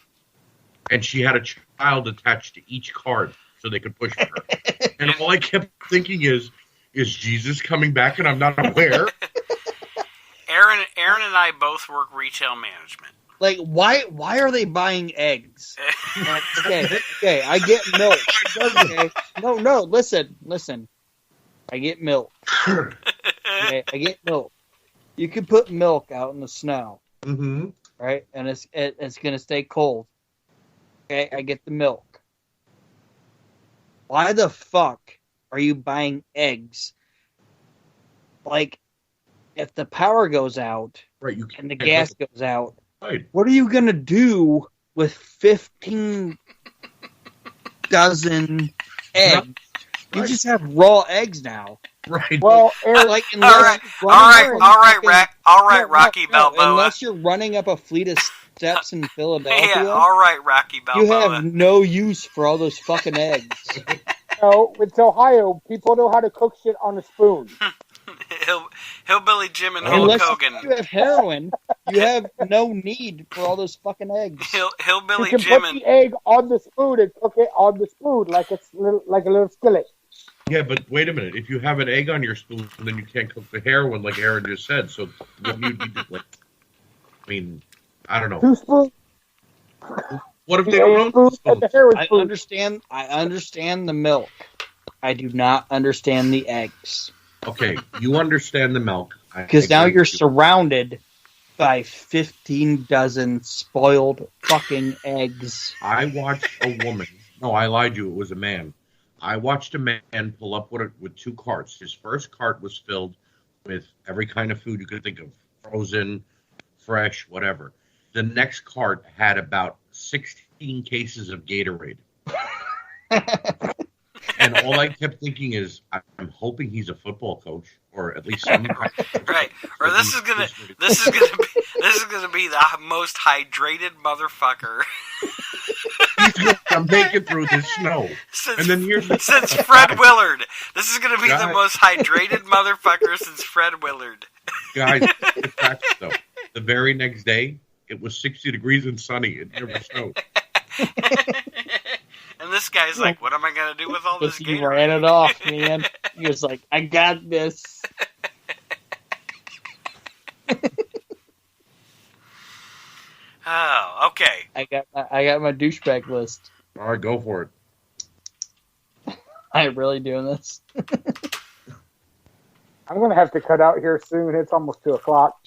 and she had a child attached to each cart so they could push her. And all I kept thinking is Jesus coming back and I'm not aware? Aaron and I both work retail management. Like, why are they buying eggs? Okay, I get milk. Okay. No, listen. I get milk. Okay, I get milk. You can put milk out in the snow, right? And it's gonna stay cold. Okay, I get the milk. Why the fuck are you buying eggs? Like, if the power goes out and the gas goes out, what are you gonna do with 15 dozen eggs? You just have raw eggs now. Right. Well, like, all right, Rocky Balboa. Unless you're running up a fleet of steps in Philadelphia. Yeah, all right, Rocky Balboa. You have no use for all those fucking eggs. No, it's Ohio. People know how to cook shit on a spoon. Hillbilly Jim and Hulk Hogan. Unless you have heroin, you have no need for all those fucking eggs. Hillbilly Jim. You can put the egg on the spoon and cook it on the spoon like it's like a little skillet. Yeah, but wait a minute. If you have an egg on your spoon, then you can't cook the heroin like Aaron just said. So what do you need to, like, I mean, I don't know. 2 spoons? What if they don't own And the hair was I food. understand the milk. I do not understand the eggs. Okay, you understand the milk. Because now you're surrounded by 15 dozen spoiled fucking eggs. I watched a woman. No, I lied to you. It was a man. I watched a man pull up with 2 carts. His first cart was filled with every kind of food you could think of. Frozen, fresh, whatever. The next cart had about 16 cases of Gatorade. And all I kept thinking is, I'm hoping he's a football coach, or at least some kind of Right. Or this is gonna be the most hydrated motherfucker I'm making through the snow. since Fred Willard. This is gonna be the most hydrated motherfucker since Fred Willard. Guys, the fact, though, the very next day, it was 60 degrees and sunny. It never snowed. And this guy's like, what am I going to do with all this You Gatorade? ran it off, man. He was like, I got this. Oh, okay. I got my douchebag list. All right, go for it. I'm really doing this. I'm going to have to cut out here soon. It's almost 2 o'clock.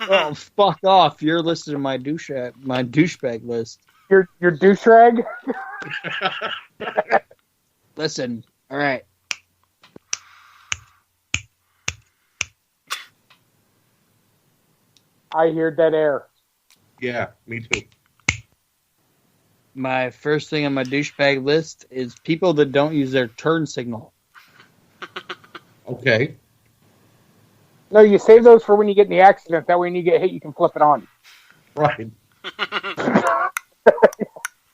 Oh, fuck off. You're listed in my douchebag list. Your douche rag? Listen, all right. I hear dead air. Yeah, me too. My first thing on my douchebag list is people that don't use their turn signal. Okay. No, you save those for when you get in the accident. That way when you get hit, you can flip it on. Right.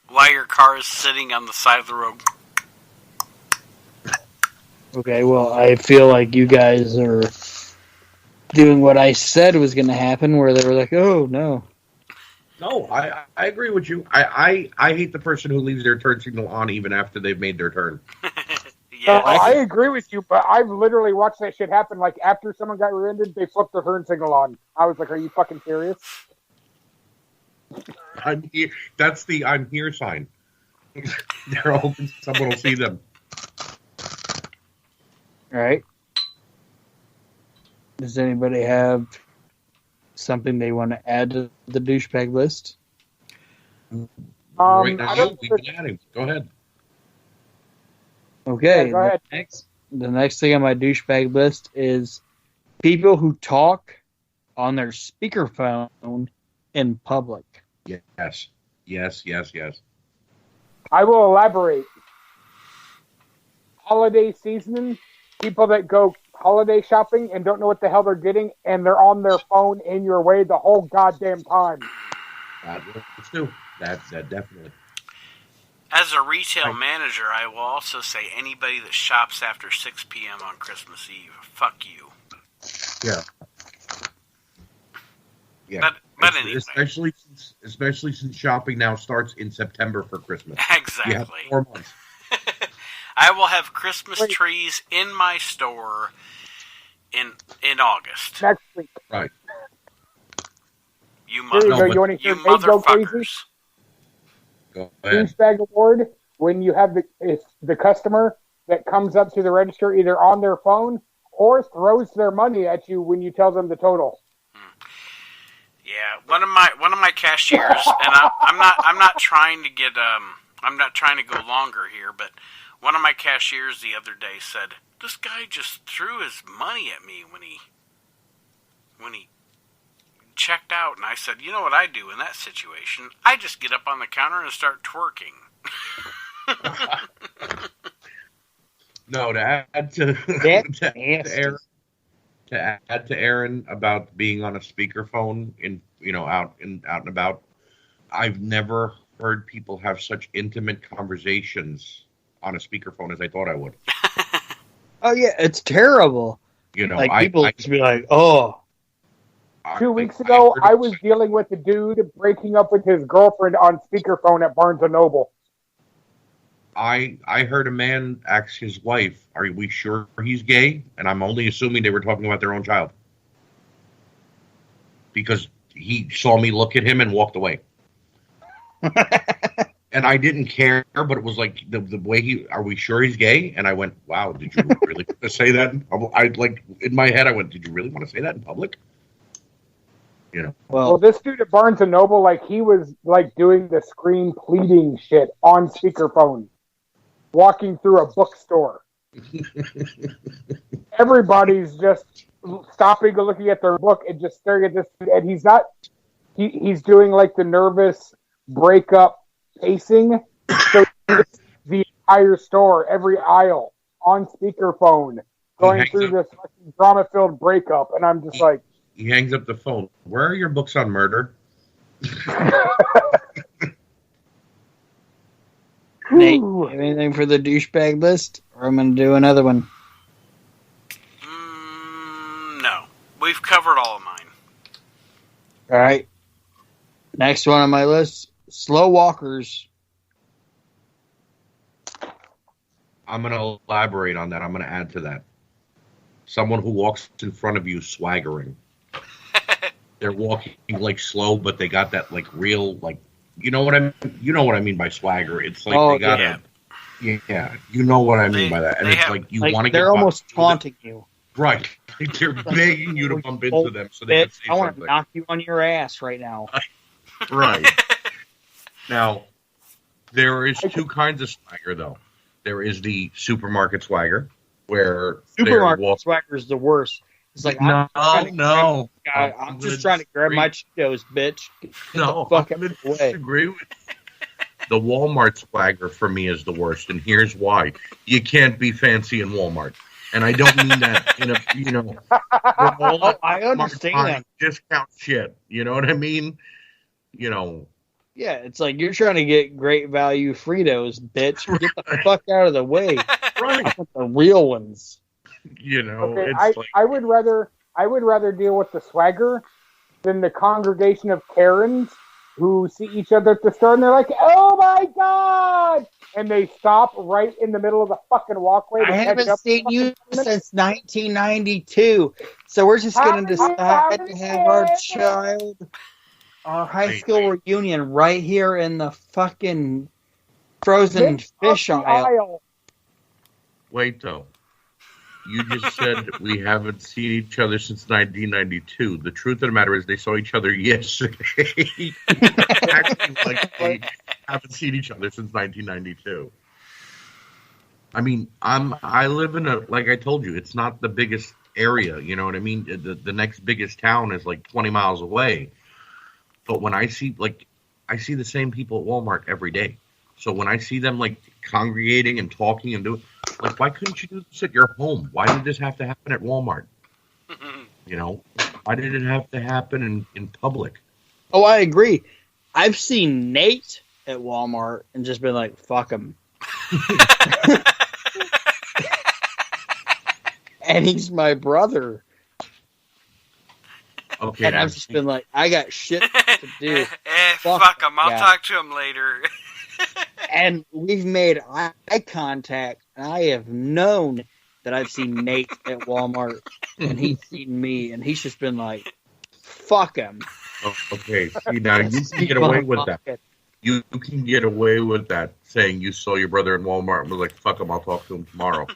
While your car is sitting on the side of the road. Okay, well, I feel like you guys are doing what I said was going to happen, where they were like, oh, no. No, I agree with you. I hate the person who leaves their turn signal on even after they've made their turn. Yeah. I agree with you, but I've literally watched that shit happen. Like, after someone got rear-ended, they flipped their turn signal on. I was like, are you fucking serious? I'm here. That's the I'm here sign. They're hoping someone will see them. All right. Does anybody have something they want to add to the douchebag list? Right now, we've been adding. Go ahead. Okay. Yeah, go ahead. The next thing on my douchebag list is people who talk on their speakerphone in public. Yes. I will elaborate. Holiday season, people that go holiday shopping and don't know what the hell they're getting, and they're on their phone in your way the whole goddamn time. That works too. That definitely. As a retail manager, I will also say anybody that shops after 6 p.m. on Christmas Eve, fuck you. Yeah. Yeah. But anyway. Especially since shopping now starts in September for Christmas. Exactly. You have 4 months. I will have Christmas trees in my store in August. Next week. Right. You Here you go. You want to hear Meg go crazy? motherfuckers. Go ahead. Douchebag award when you have the customer that comes up to the register either on their phone or throws their money at you when you tell them the total. Yeah, one of my cashiers, and I'm not trying to get I'm not trying to go longer here, but one of my cashiers the other day said, "This guy just threw his money at me when he checked out," and I said, "You know what I do in that situation? I just get up on the counter and start twerking." No, to add to Aaron about being on a speakerphone out and about. I've never heard people have such intimate conversations on a speakerphone as I thought I would. Oh yeah, it's terrible. People just be like, "Oh." 2 weeks ago, I was dealing with a dude breaking up with his girlfriend on speakerphone at Barnes & Noble. I heard a man ask his wife, "Are we sure he's gay?" And I'm only assuming they were talking about their own child. Because he saw me look at him and walked away. And I didn't care, but it was like the way are we sure he's gay? And I went, wow, did you really want to say that? In my head, I went, did you really want to say that in public? You know. Well, this dude at Barnes and Noble, like, he was like doing the screen pleading shit on speakerphone, walking through a bookstore. Everybody's just stopping and looking at their book and just staring at this, and he's doing like the nervous breakup pacing, so the entire store, every aisle, on speakerphone, going through this fucking drama-filled breakup, and I'm just like... He hangs up the phone. Where are your books on murder? Nate, anything for the douchebag list? Or I'm going to do another one? No. We've covered all of mine. All right. Next one on my list, slow walkers. I'm going to elaborate on that. I'm going to add to that. Someone who walks in front of you swaggering. They're walking like slow, but they got that like real like you know what I mean by swagger. It's like they got yeah, you know what I mean by that. And it's like you want to get. They're almost taunting you. Right. They're begging you to bump into them so they can say I want something. to knock you on your ass right now. Right. Now, there is two kinds of swagger though. There is the supermarket swagger where supermarket swagger is the worst. It's like I'm just trying to grab my Cheetos, bitch. No, fuck I'm going to disagree with you. The Walmart swagger for me is the worst, and here's why: you can't be fancy in Walmart, and I don't mean that in a all I understand discount shit. You know what I mean? You know. Yeah, it's like you're trying to get great value Fritos, bitch. Get the fuck out of the way. Right. I want the real ones. You know, okay, it's I would rather deal with the swagger than the congregation of Karens who see each other at the store and they're like, "Oh my god!" and they stop right in the middle of the fucking walkway. I haven't seen you since 1992, so we're just going to decide to have our high school reunion right here in the fucking frozen fish aisle. Wait though. You just said we haven't seen each other since 1992. The truth of the matter is they saw each other yesterday. Acting like they haven't seen each other since 1992. I mean, I live in like I told you, it's not the biggest area. You know what I mean? The next biggest town is like 20 miles away. But when I see the same people at Walmart every day. So when I see them like congregating and talking and doing, like, why couldn't you do this at your home? Why did this have to happen at Walmart? You know, why did it have to happen in public? Oh, I agree. I've seen Nate at Walmart and just been like, fuck him. And he's my brother. Okay, and I've just been like, I got shit to do. Fuck him. I'll talk to him later. And we've made eye contact, and I have known that I've seen Nate at Walmart, and he's seen me, and he's just been like, fuck him. Okay, see, now you can get away with that. You can get away with that, saying you saw your brother in Walmart and was like, fuck him, I'll talk to him tomorrow.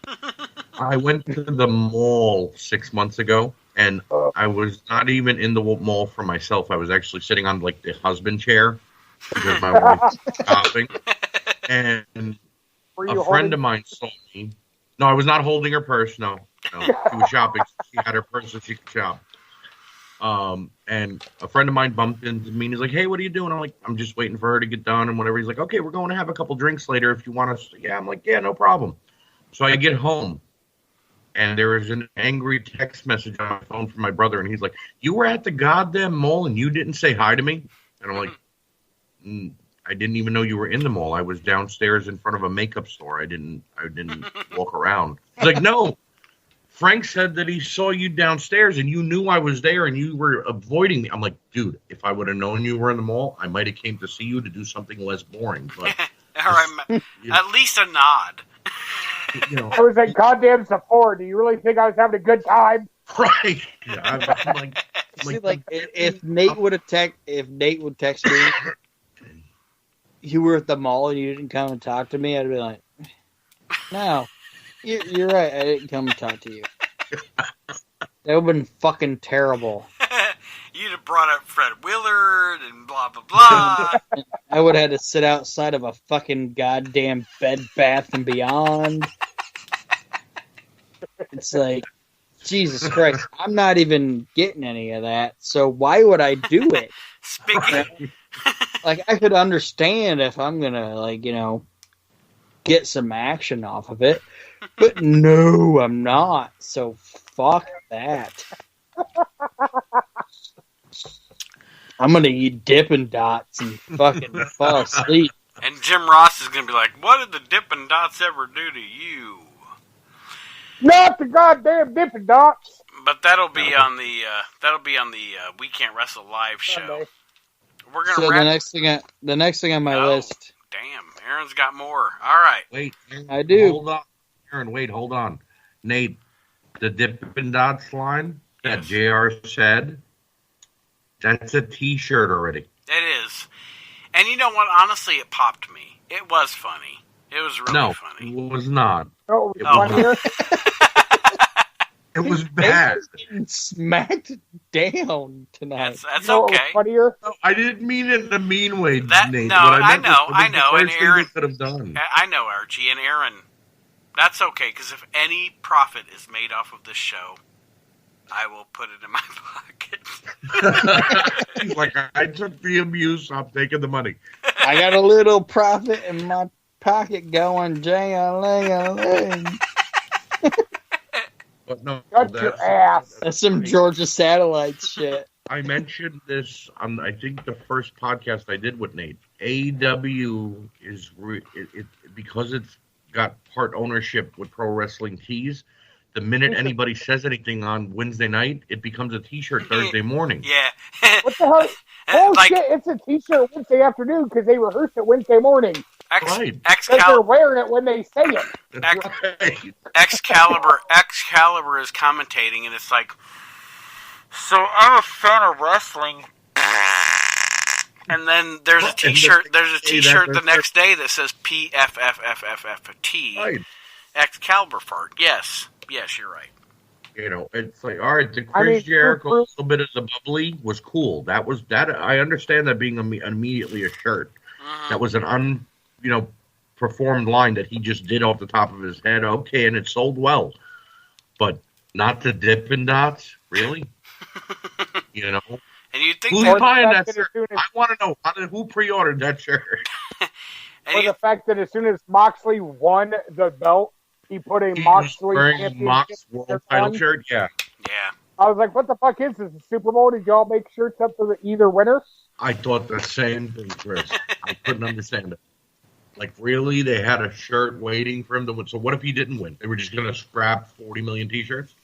I went to the mall 6 months ago, and I was not even in the mall for myself. I was actually sitting on, like, the husband chair because my wife was shopping. And a friend of mine saw me. No, I was not holding her purse, no. She was shopping. She had her purse so she could shop. And a friend of mine bumped into me and he's like, hey, what are you doing? I'm like, I'm just waiting for her to get done and whatever. He's like, okay, we're going to have a couple drinks later if you want us. Yeah, I'm like, yeah, no problem. So I get home and there was an angry text message on my phone from my brother. And he's like, you were at the goddamn mall and you didn't say hi to me? And I'm like, I didn't even know you were in the mall. I was downstairs in front of a makeup store. I didn't walk around. He's like, no. Frank said that he saw you downstairs and you knew I was there and you were avoiding me. I'm like, dude, if I would have known you were in the mall, I might have came to see you to do something less boring. But at least a nod. You know, I was at goddamn Sephora. Do you really think I was having a good time? Right. Yeah, I'm like if Nate would text me, you were at the mall and you didn't come and talk to me, I'd be like, no, you're right. I didn't come and talk to you. That would have been fucking terrible. You'd have brought up Fred Willard and blah, blah, blah. I would have had to sit outside of a fucking goddamn Bed Bath & Beyond. It's like, Jesus Christ, I'm not even getting any of that, so why would I do it? Speaking... Like, I could understand if I'm gonna, like, you know, get some action off of it, but no, I'm not, so fuck that. I'm gonna eat Dippin' Dots and fucking fall asleep. And Jim Ross is gonna be like, what did the Dippin' Dots ever do to you? Not the goddamn Dippin' Dots. But that'll be on the We Can't Wrestle live show. Sunday. We're gonna So wrap... the next thing on my list. Damn, Aaron's got more. All right. Wait, Aaron, I do. Hold on, Aaron. Wait, hold on, Nate. The Dippin' Dots line that JR said. That's a T-shirt already. It is. And you know what? Honestly, it popped me. It was funny. It was really funny. No, it was not. Oh, it was funnier. It was bad. Getting smacked down tonight. That's You know what okay. was funnier? No, I didn't mean it in a mean way, Nate. No, What I meant know, was I know. The And first thing Aaron, they could have done. I know, Archie and Aaron. That's okay, because if any profit is made off of this show, I will put it in my pocket. He's like, I took the abuse. I'm taking the money. I got a little profit in my pocket going jang-a-ling-a-ling. But no, Shut your ass. That's some Georgia Satellite shit. I mentioned this on, I think, the first podcast I did with Nate. AEW is because it's got part ownership with Pro Wrestling Tees. The minute anybody says anything on Wednesday night, it becomes a T-shirt Thursday morning. Yeah. What the hell? Oh, Like- shit, it's a T-shirt Wednesday afternoon because they rehearsed it Wednesday morning. Right. Because they're wearing it when they say it. Right. Excalibur is commentating, and it's like, so I'm a fan of wrestling. And then there's a T-shirt. There's a T-shirt the next day that says PFFFFFT. Right. Excalibur fart. Yes, you're right. You know, it's like, all right, the Chris Jericho a little bit of the bubbly was cool. That I understand that being immediately a shirt. That was an performed line that he just did off the top of his head. Okay, and it sold well, but not the Dippin' Dots, really. You know, and you think who's that, buying that shirt? I want to know who pre-ordered that shirt. Or the fact that as soon as Moxley won the belt, he put a Moxley wearing Mox World Title shirt. Yeah. I was like, "What the fuck is this? A Super Bowl? Did y'all make shirts up for either winner?" I thought the same thing, Chris. I couldn't understand it. Like, really? They had a shirt waiting for him to win. So what if he didn't win? They were just going to scrap 40 million T-shirts?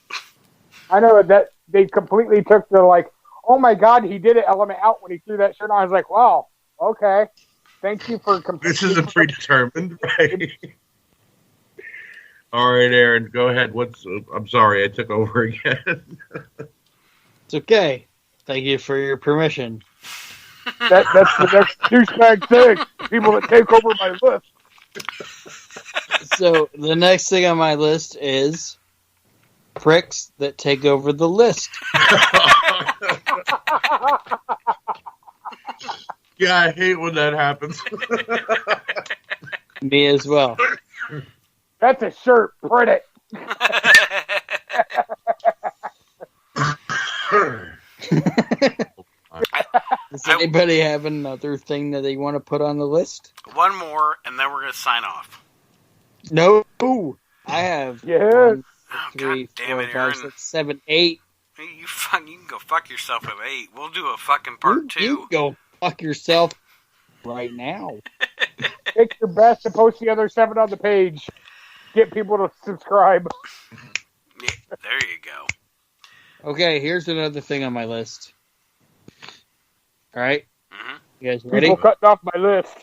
I know that they completely took the, like, oh my God, he did it element out when he threw that shirt on. I was like, wow, okay. Thank you for completely. This isn't predetermined, right? All right, Aaron, go ahead. I'm sorry, I took over again. It's okay. Thank you for your permission. That's the next douchebag thing. People that take over my list. So the next thing on my list is pricks that take over the list. Yeah, I hate when that happens. Me as well. That's a shirt. Print it. Does anybody have another thing that they want to put on the list? One more, and then we're going to sign off. No. I have Yes. 1, Oh, 3, God damn 4, it, 5, Aaron. 6, 7, 8. You can go fuck yourself with 8. We'll do a fucking part 2. You go fuck yourself right now. Take your best and post the other 7 on the page. Get people to subscribe. Yeah, there you go. Okay, here's another thing on my list. All right? Mm-hmm. You guys ready? People cutting off my list.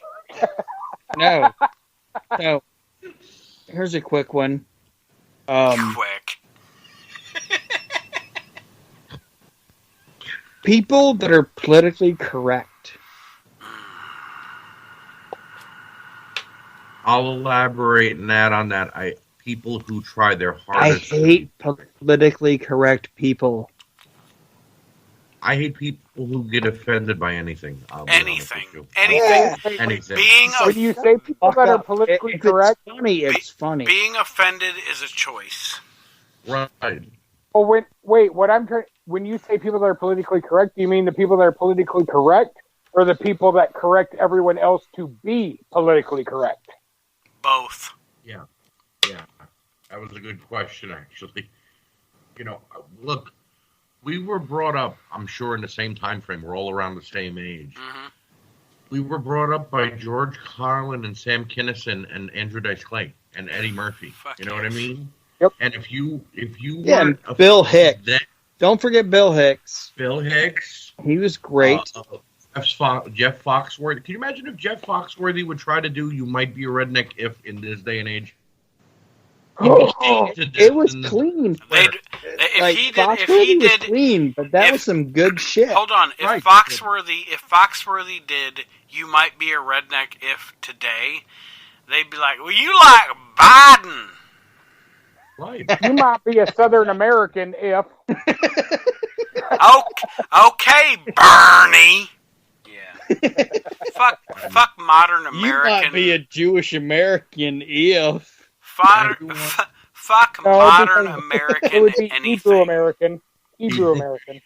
No. So, here's a quick one. Quick. People that are politically correct. I'll elaborate and add on that. People who try their I hardest. hate politically correct people. I hate people who get offended by anything. Anything. Anything. When you say people that are politically correct, it's funny. It's funny. Being offended is a choice. Right. Well, when you say people that are politically correct, do you mean the people that are politically correct, or the people that correct everyone else to be politically correct? Both. Yeah. That was a good question, actually. Look, we were brought up, I'm sure, in the same time frame. We're all around the same age. Mm-hmm. We were brought up by George Carlin and Sam Kinison and Andrew Dice Clay and Eddie Murphy. You know what I mean? Yep. And if you and Bill Hicks. Don't forget Bill Hicks. Bill Hicks. He was great. Jeff Foxworthy. Can you imagine if Jeff Foxworthy would try to do "You Might Be a Redneck If" in this day and age? It was clean. If he did clean, but that was some good shit. Hold on, if Foxworthy did "You Might Be a Redneck If" today, they'd be like, "Well, you like Biden." Right. You might be a Southern American if. Okay, Bernie. Yeah. Fuck modern American. You might be a Jewish American if. Fuck modern American. It would be anything. Hebrew American.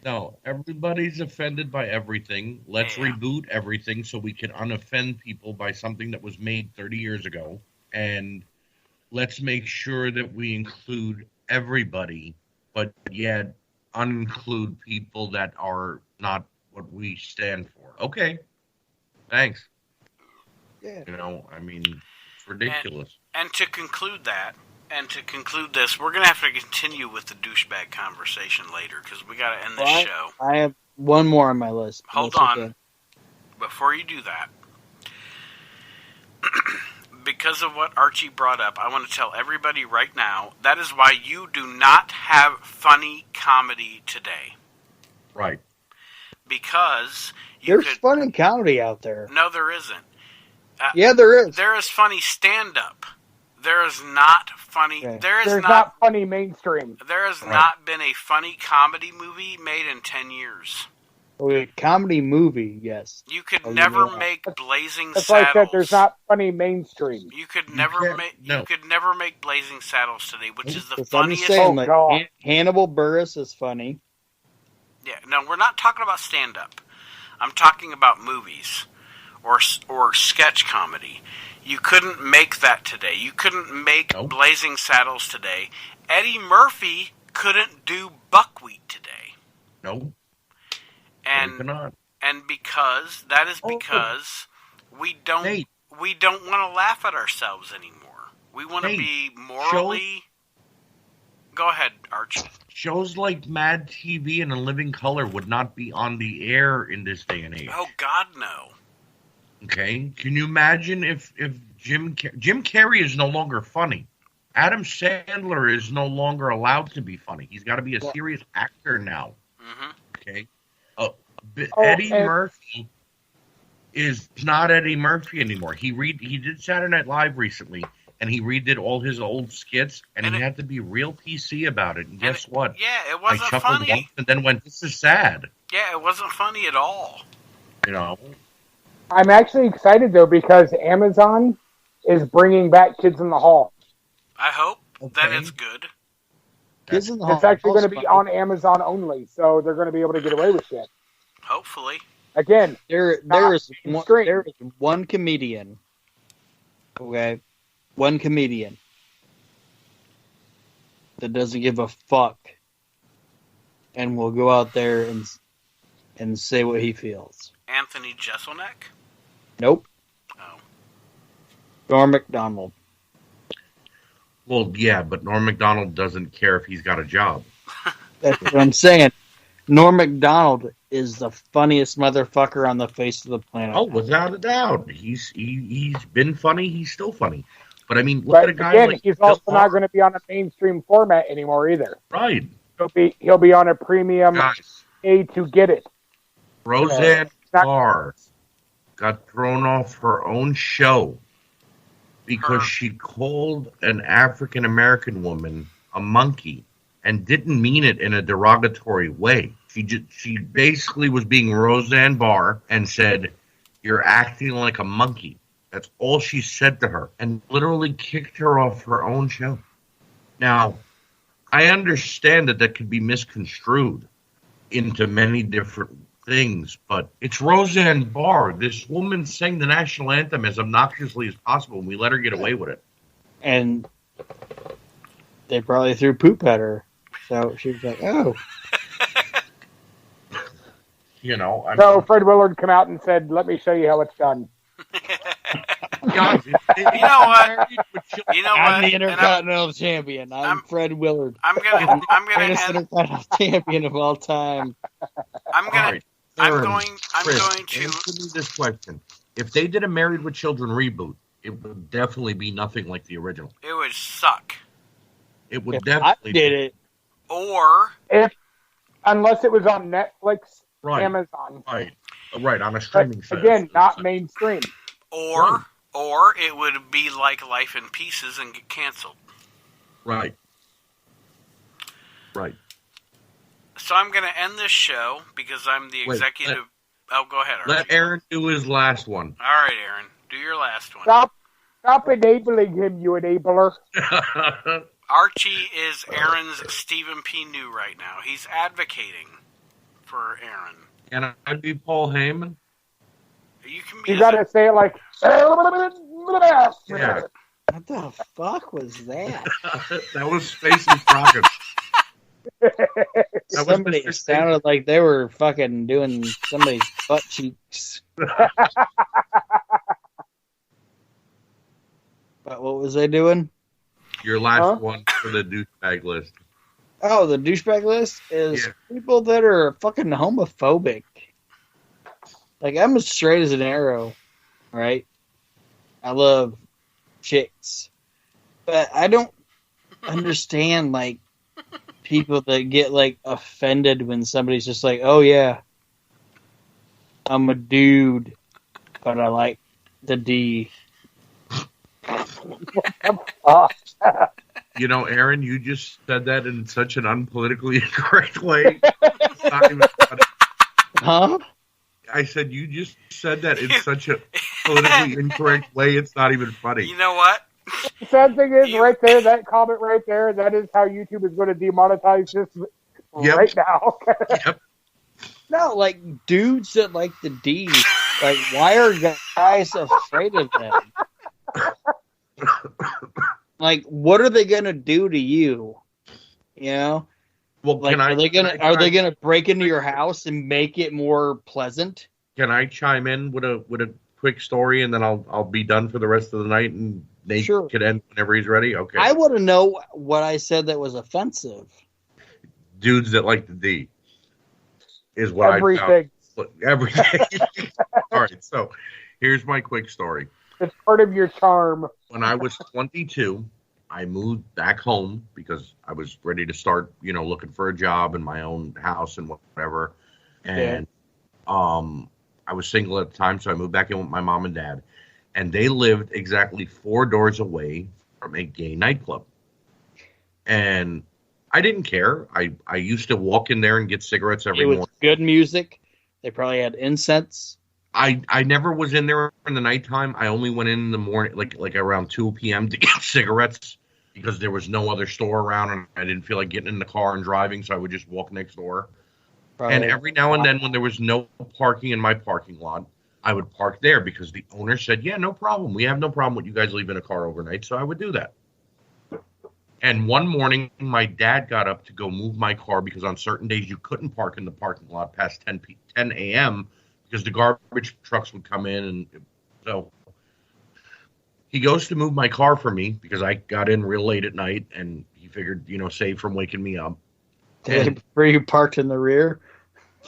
No, everybody's offended by everything. Let's reboot everything so we can unoffend people by something that was made 30 years ago. And let's make sure that we include everybody, but yet uninclude people that are not what we stand for. Okay. Thanks. Yeah. It's ridiculous. And to conclude this, we're going to have to continue with the douchebag conversation later because we got to end this show. I have one more on my list. Hold on. Okay. Before you do that, because of what Archie brought up, I want to tell everybody right now, that is why you do not have funny comedy today. Right. Because there's funny comedy out there. No, there isn't. Yeah, there is. There is funny stand-up. There is not funny. Okay. There's not funny mainstream. There has not been a funny comedy movie made in 10 years. A comedy movie, yes. You could never make Blazing That's Saddles. That's why I said there's not funny mainstream. You could never make Blazing Saddles today, which is the funniest. Hannibal Buress is funny. Yeah, no, we're not talking about stand-up. I'm talking about movies or sketch comedy. You couldn't make that today. You couldn't make Blazing Saddles today. Eddie Murphy couldn't do Buckwheat today. No. And because we don't want to laugh at ourselves anymore. We want to be morally. Go ahead, Arch. Shows like Mad TV and A Living Color would not be on the air in this day and age. Oh God, no. Okay, can you imagine if Jim Carrey is no longer funny? Adam Sandler is no longer allowed to be funny. He's got to be a serious actor now. Mm-hmm. Okay. Eddie Murphy is not Eddie Murphy anymore. He did Saturday Night Live recently, and he redid all his old skits, and he had to be real PC about it. And guess what? Yeah, it wasn't I chuckled funny. Once and then went, "This is sad." Yeah, it wasn't funny at all. I'm actually excited though because Amazon is bringing back Kids in the Hall. I hope that it's good. Kids in the Hall. It's actually going to be on Amazon only, so they're going to be able to get away with shit. Hopefully. Again, there is one comedian. Okay, one comedian that doesn't give a fuck, and will go out there and say what he feels. Anthony Jeselnik? Nope. Oh. Norm Macdonald. Well, yeah, but Norm Macdonald doesn't care if he's got a job. That's what I'm saying. Norm Macdonald is the funniest motherfucker on the face of the planet. Oh, without a doubt. He's been funny. He's still funny. But, I mean, look at a guy like... he's also not going to be on a mainstream format anymore either. Right. He'll be on a premium A to get it. Roseanne Barr got thrown off her own show because she called an African American woman a monkey and didn't mean it in a derogatory way. She basically was being Roseanne Barr and said, "You're acting like a monkey." That's all she said to her, and literally kicked her off her own show. Now, I understand that could be misconstrued into many different things, but it's Roseanne Barr. This woman sang the national anthem as obnoxiously as possible, and we let her get away with it. And they probably threw poop at her. So she was like, oh. You know, so Fred Willard come out and said, "Let me show you how it's done." Guys, you know what? I'm the Intercontinental Champion. I'm Fred Willard. I'm gonna greatest Intercontinental Champion of all time. I'm going to answer me this question. If they did a Married with Children reboot, it would definitely be nothing like the original. It would suck. It would if definitely I did it. Or unless it was on Netflix, right. Amazon. Right, on a streaming service. Again, not mainstream. Or it would be like Life in Pieces and get canceled. Right. So I'm going to end this show because I'm the executive. Go ahead, Archie. Let Aaron do his last one. All right, Aaron. Do your last one. Stop enabling him, you enabler. Archie is Aaron's Stephen P. New right now. He's advocating for Aaron. Can I be Paul Heyman? You can be. You gotta say it like. Yeah. What the fuck was that? That was Space and Crockett. Somebody sounded like they were fucking doing somebody's butt cheeks. But what was they doing? Your last one for the douchebag list. Oh, the douchebag list is people that are fucking homophobic. Like, I'm as straight as an arrow, right? I love chicks. But I don't understand, like, people that get, like, offended when somebody's just like, oh, yeah, I'm a dude, but I like the D. You know, Aaron, you just said that in such an unpolitically incorrect way. It's not even funny. Huh? I said you just said that in such a politically incorrect way. It's not even funny. You know what? The sad thing is, right there, that comment right there, that is how YouTube is going to demonetize this right now. Yep. No, like, dudes that like the D, like, why are guys afraid of them? Like, what are they going to do to you? You know? Well, like, are they gonna break into your house and make it more pleasant? Can I chime in with a quick story, and then I'll be done for the rest of the night, and Nate can end whenever he's ready? Okay. I want to know what I said that was offensive. Dudes that like the D is what everything. Everything. All right, so here's my quick story. It's part of your charm. When I was 22, I moved back home because I was ready to start, looking for a job in my own house and whatever. And I was single at the time, so I moved back in with my mom and dad. And they lived exactly 4 doors away from a gay nightclub. And I didn't care. I used to walk in there and get cigarettes every morning. Good music. They probably had incense. I never was in there in the nighttime. I only went in the morning, like around 2 p.m. to get cigarettes because there was no other store around, and I didn't feel like getting in the car and driving, so I would just walk next door. Probably. And every now and then when there was no parking in my parking lot, I would park there because the owner said, yeah, no problem. We have no problem with you guys leaving a car overnight, so I would do that. And one morning, my dad got up to go move my car because on certain days you couldn't park in the parking lot past 10 a.m., because the garbage trucks would come in. And so he goes to move my car for me because I got in real late at night and he figured, save from waking me up. Were you parked in the rear?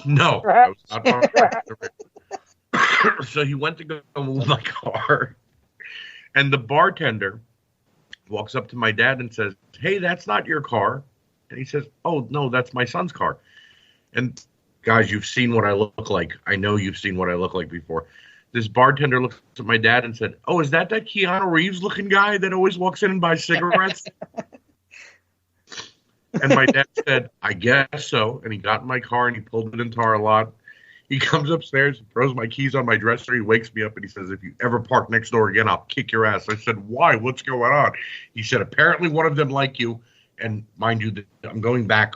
No, I was not parked in the rear. So he went to go move my car. And the bartender walks up to my dad and says, hey, that's not your car. And he says, oh, no, that's my son's car. And guys, you've seen what I look like. I know you've seen what I look like before. this bartender looked at my dad and said, "Oh, is that Keanu Reeves looking guy that always walks in and buys cigarettes?" And my dad said, "I guess so." And he got in my car and he pulled it into our lot. He comes upstairs, throws my keys on my dresser. He wakes me up and he says, "If you ever park next door again, I'll kick your ass." I said, "Why? What's going on?" He said, "Apparently one of them like you." And mind you, I'm going back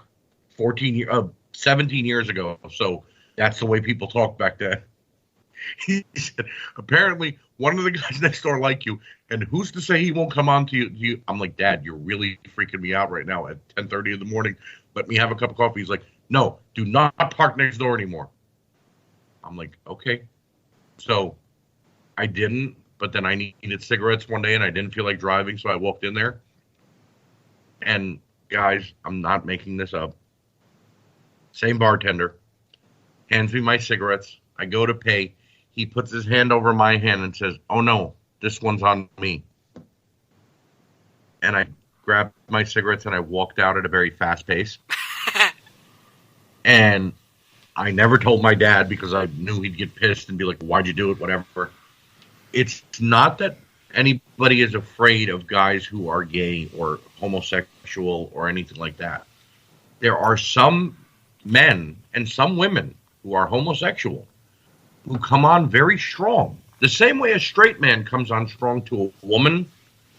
17 years ago. So that's the way people talk back then. He said, "Apparently one of the guys next door like you, and who's to say he won't come on to you?" I'm like, "Dad, you're really freaking me out right now at 10:30 in the morning. Let me have a cup of coffee." He's like, "No, do not park next door anymore." I'm like, "Okay." So I didn't, but then I needed cigarettes one day and I didn't feel like driving, so I walked in there. And guys, I'm not making this up. Same bartender hands me my cigarettes. I go to pay. He puts his hand over my hand and says, "Oh no, this one's on me." And I grabbed my cigarettes and I walked out at a very fast pace. And I never told my dad because I knew he'd get pissed and be like, "Why'd you do it?" Whatever. It's not that anybody is afraid of guys who are gay or homosexual or anything like that. There are some men and some women who are homosexual who come on very strong. The same way a straight man comes on strong to a woman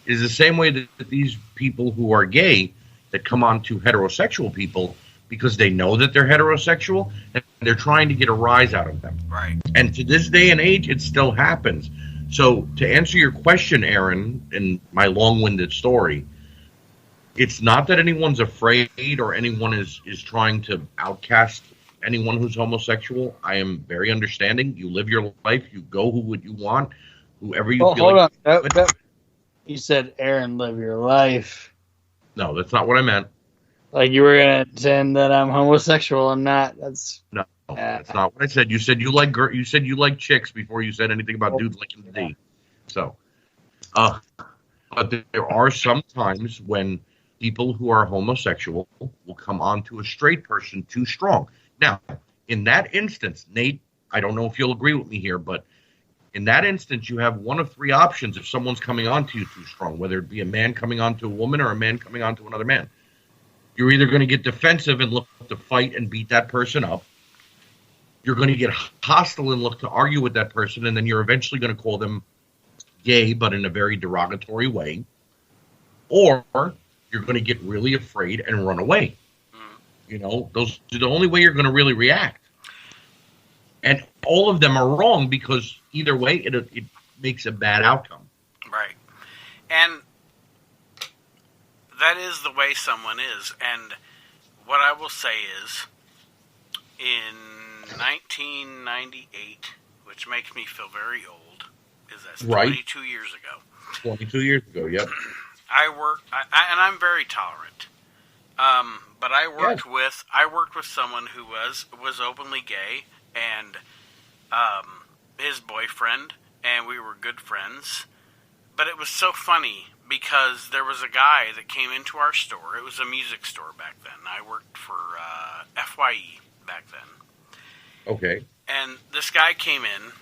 is the same way that these people who are gay that come on to heterosexual people, because they know that they're heterosexual and they're trying to get a rise out of them. Right. And to this day and age, it still happens. So to answer your question, Aaron, in my long-winded story, it's not that anyone's afraid or anyone is trying to outcast anyone who's homosexual. I am very understanding. You live your life. You go who would you want, whoever you feel hold like. on. You said, "Aaron, live your life." No, that's not what I meant. Like you were gonna pretend that I'm homosexual. I'm not. That's No, that's not what I said. You said you like you said you like chicks before you said anything about dudes liking the D. So, but there are some times when people who are homosexual will come on to a straight person too strong. Now, in that instance, Nate, I don't know if you'll agree with me here, but in that instance, you have one of three options if someone's coming on to you too strong, whether it be a man coming on to a woman or a man coming on to another man. You're either going to get defensive and look to fight and beat that person up. You're going to get hostile and look to argue with that person, and then you're eventually going to call them gay, but in a very derogatory way. Or you're going to get really afraid and run away. You know, those are the only way you're going to really react. And all of them are wrong because either way, it makes a bad outcome. Right. And that is the way someone is. And what I will say is, in 1998, which makes me feel very old, is that's 22 years ago. 22 years ago, yep. And I'm very tolerant. But I worked with someone who was openly gay, and his boyfriend, and we were good friends. But it was so funny because there was a guy that came into our store. It was a music store back then. I worked for FYE back then. Okay. And this guy came in,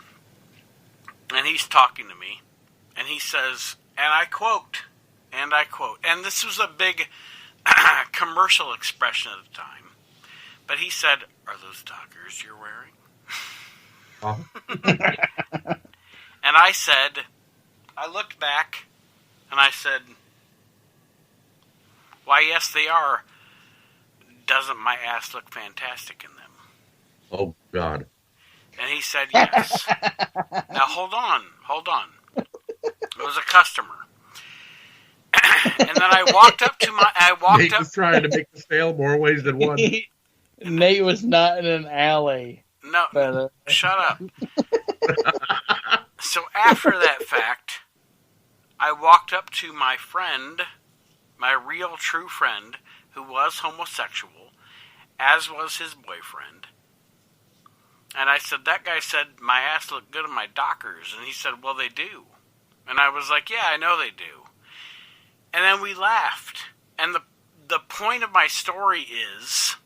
and he's talking to me, and he says, and I quote, and this was a big commercial expression at the time, but he said, "Are those Dockers you're wearing?" And I said, I looked back, and I said, "Why, yes, they are. Doesn't my ass look fantastic in them?" Oh, God. And he said, "Yes." Now, hold on. It was a customer. And then I walked up to my... Nate was trying to make the sale more ways than one. Nate was not in an alley. No, shut up. So after that fact, I walked up to my friend, my real true friend, who was homosexual, as was his boyfriend. And I said, "That guy said my ass looked good in my Dockers." And he said, "Well, they do." And I was like, "Yeah, I know they do." And then we laughed. And the point of my story is,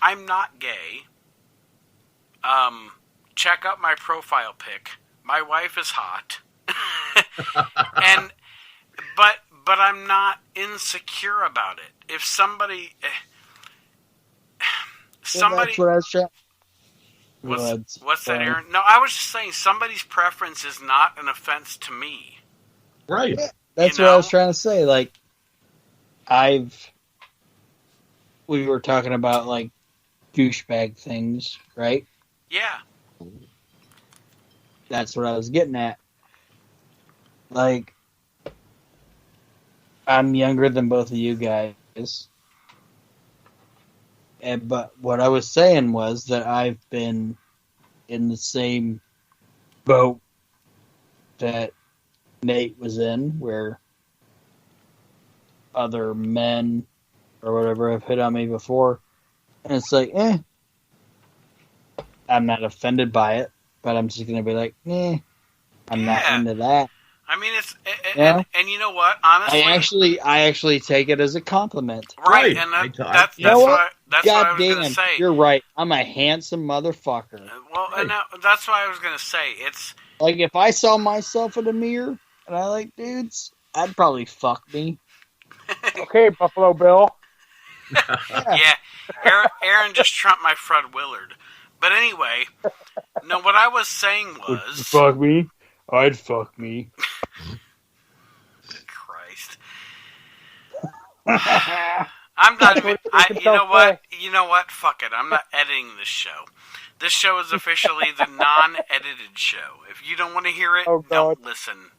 I'm not gay. Check out my profile pic. My wife is hot. But I'm not insecure about it. If somebody That's what I was trying. What's that, Aaron? No, I was just saying somebody's preference is not an offense to me. Right. Yeah, that's what I was trying to say. Like, we were talking about, like, douchebag things, right? Yeah. That's what I was getting at. Like, I'm younger than both of you guys. But what I was saying was that I've been in the same boat that Nate was in, where other men or whatever have hit on me before. And it's like, I'm not offended by it, but I'm just going to be like, I'm not into that. I mean, it's and you know what? Honestly, I actually take it as a compliment. Right, and that's what I was going to say. You're right. I'm a handsome motherfucker. Well, and that's what I was going to say. It's like if I saw myself in a mirror and I like dudes, I'd probably fuck me. Okay, Buffalo Bill. Yeah, Aaron just trumped my Fred Willard. But anyway, no, what I was saying was... Fuck me? I'd fuck me. Christ. I'm not even... You know what? Fuck it. I'm not editing this show. This show is officially the non-edited show. If you don't want to hear it, don't listen.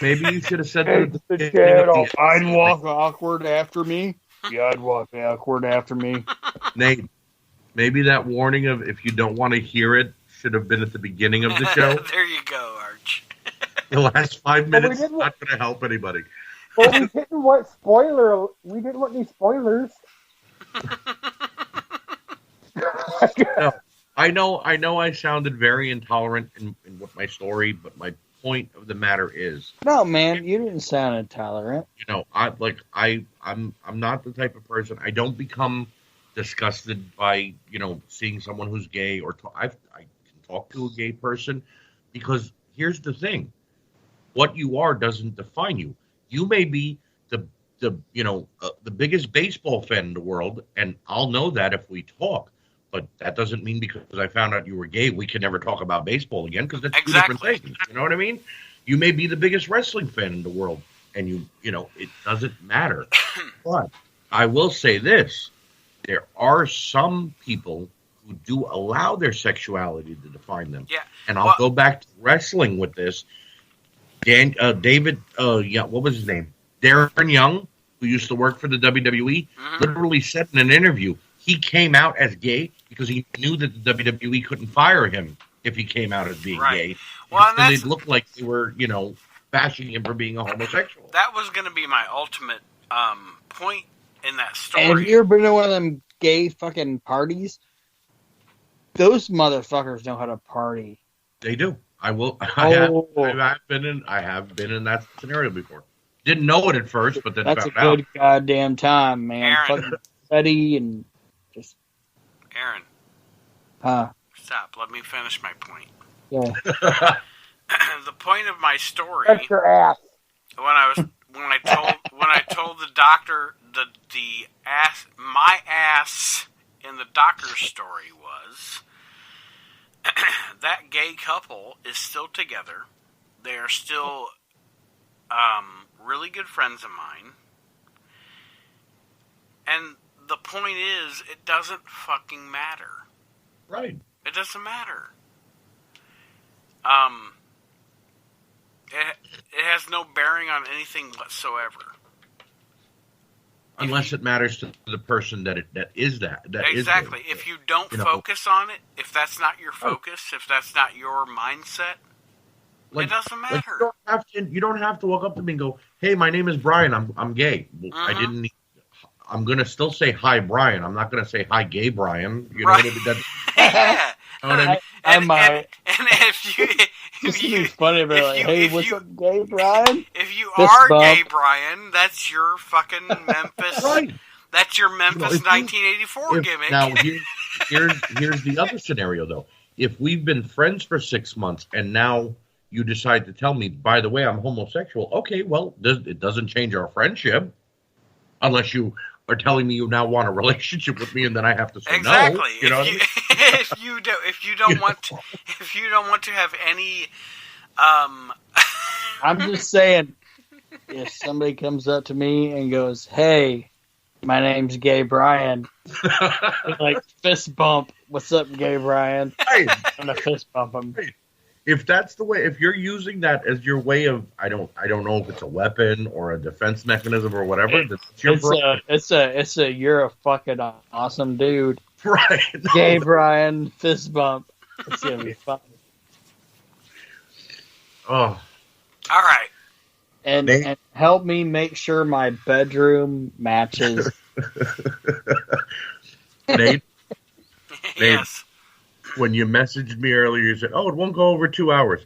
Maybe you should have said that. I'd walk awkward after me. Yeah, I'd walk awkward after me. Nate, maybe that warning of if you don't want to hear it should have been at the beginning of the show. There you go, Arch. The last 5 minutes is not going to help anybody. Well, we didn't want any spoilers. No, I know I sounded very intolerant in what my story, but my point of the matter is, no, man, you didn't sound intolerant. You know, I'm not the type of person. I don't become disgusted by seeing someone who's gay or I can talk to a gay person, because here's the thing: what you are doesn't define you. You may be the biggest baseball fan in the world, and I'll know that if we talk. But that doesn't mean because I found out you were gay, we can never talk about baseball again, because that's two different things. You know what I mean? You may be the biggest wrestling fan in the world, and it doesn't matter. But I will say this: there are some people who do allow their sexuality to define them. Yeah. And I'll go back to wrestling with this. David, what was his name? Darren Young, who used to work for the WWE, literally said in an interview, he came out as gay because he knew that the WWE couldn't fire him if he came out as being gay. Well, and they'd look like they were, bashing him for being a homosexual. That was going to be my ultimate point in that story. Have you ever been to one of them gay fucking parties? Those motherfuckers know how to party. They do. I have been in that scenario before. Didn't know it at first, but then that's found a good out. goddamn time, man. Aaron. Fucking ready and just. Aaron. Huh? Stop. Let me finish my point. Yeah. The point of my story. That's your ass. When I told the doctor my ass in the doctor's story was that gay couple is still together. They are still really good friends of mine. And the point is, it doesn't fucking matter. Right. It doesn't matter. It has no bearing on anything whatsoever. Unless it matters to the person that is that. Exactly. If you don't focus on it, if that's not your focus, if that's not your mindset, it doesn't matter. You don't have to walk up to me and go, "Hey, my name is Brian. I'm gay." Well, I didn't. I'm gonna still say hi, Brian. I'm not gonna say hi, gay Brian. You know what I mean? Yeah. You know what I mean? And if you funny, but like, hey, what's up, gay Brian? If you are gay Brian, that's your fucking Memphis. Right. That's your Memphis 1984 gimmick. Now here's the other scenario though. if we've been friends for 6 months and now you decide to tell me, by the way, I'm homosexual, okay, well, it doesn't change our friendship unless you are telling me you now want a relationship with me and then I have to say exactly. no. You know If you don't want to have any I'm just saying, if somebody comes up to me and goes, "Hey, my name's Gay Brian," like fist bump. What's up, Gay Brian? Hey. I'm gonna fist bump him. If that's the way, if you're using that as your way of, I don't know if it's a weapon or a defense mechanism or whatever. It's a you're a fucking awesome dude. Right. Gay Brian, fist bump. It's gonna be fun. Oh. All right. And help me make sure my bedroom matches. Nate? Yes. When you messaged me earlier, you said, "Oh, it won't go over 2 hours."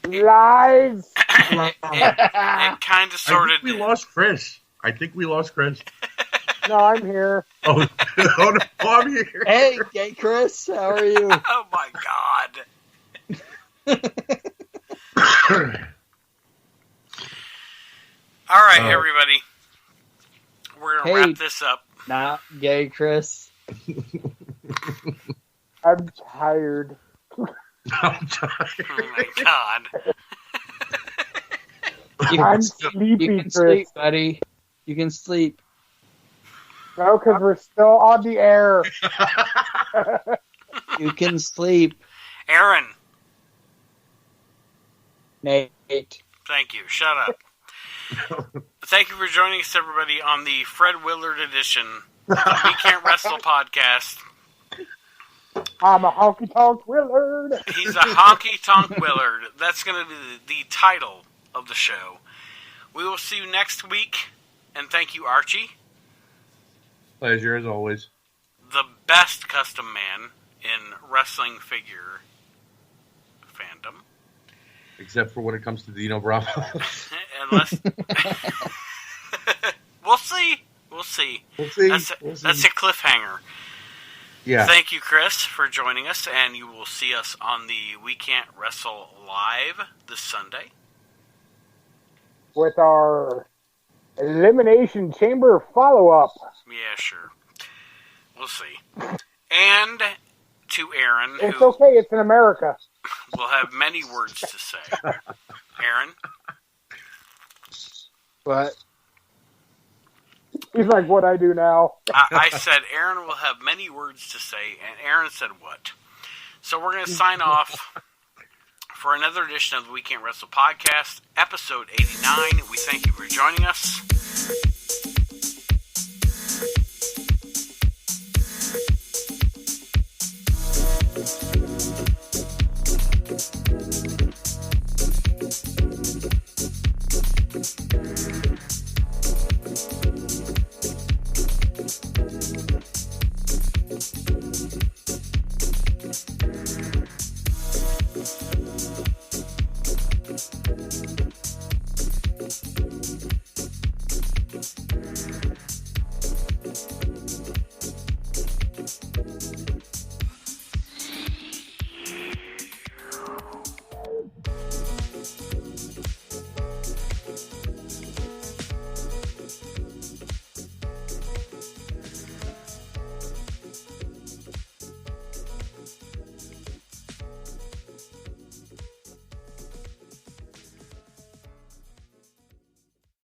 Lies. It kind of sort of. We lost Chris. I think we lost Chris. No, I'm here. Oh, no, I'm here. Hey, Gay Chris, how are you? Oh my God. All right, everybody. We're gonna wrap this up. Not Gay Chris. I'm tired. I'm tired. Oh my God. I'm sleepy, You can Chris. sleep, buddy. You can sleep. No, because we're still on the air. You can sleep. Aaron. Nate. Thank you. Shut up. Thank you for joining us, everybody, on the Fred Willard edition of the We Can't Wrestle podcast. I'm a honky tonk Willard. He's a honky tonk Willard. That's going to be the title of the show. We will see you next week, and thank you, Archie. Pleasure as always. The best custom man in wrestling figure fandom. Except for when it comes to Dino Bravo. Unless we'll see. We'll see. That's a cliffhanger. Yeah. Thank you, Chris, for joining us, and you will see us on the We Can't Wrestle Live this Sunday. With our Elimination Chamber follow-up. Yeah, sure. We'll see. And to Aaron, It's who okay, it's in America. will have many words to say. Aaron? What? He's like, what I do now. I said Aaron will have many words to say, and Aaron said what? So we're going to sign off for another edition of the We Can't Wrestle podcast, episode 89. We thank you for joining us.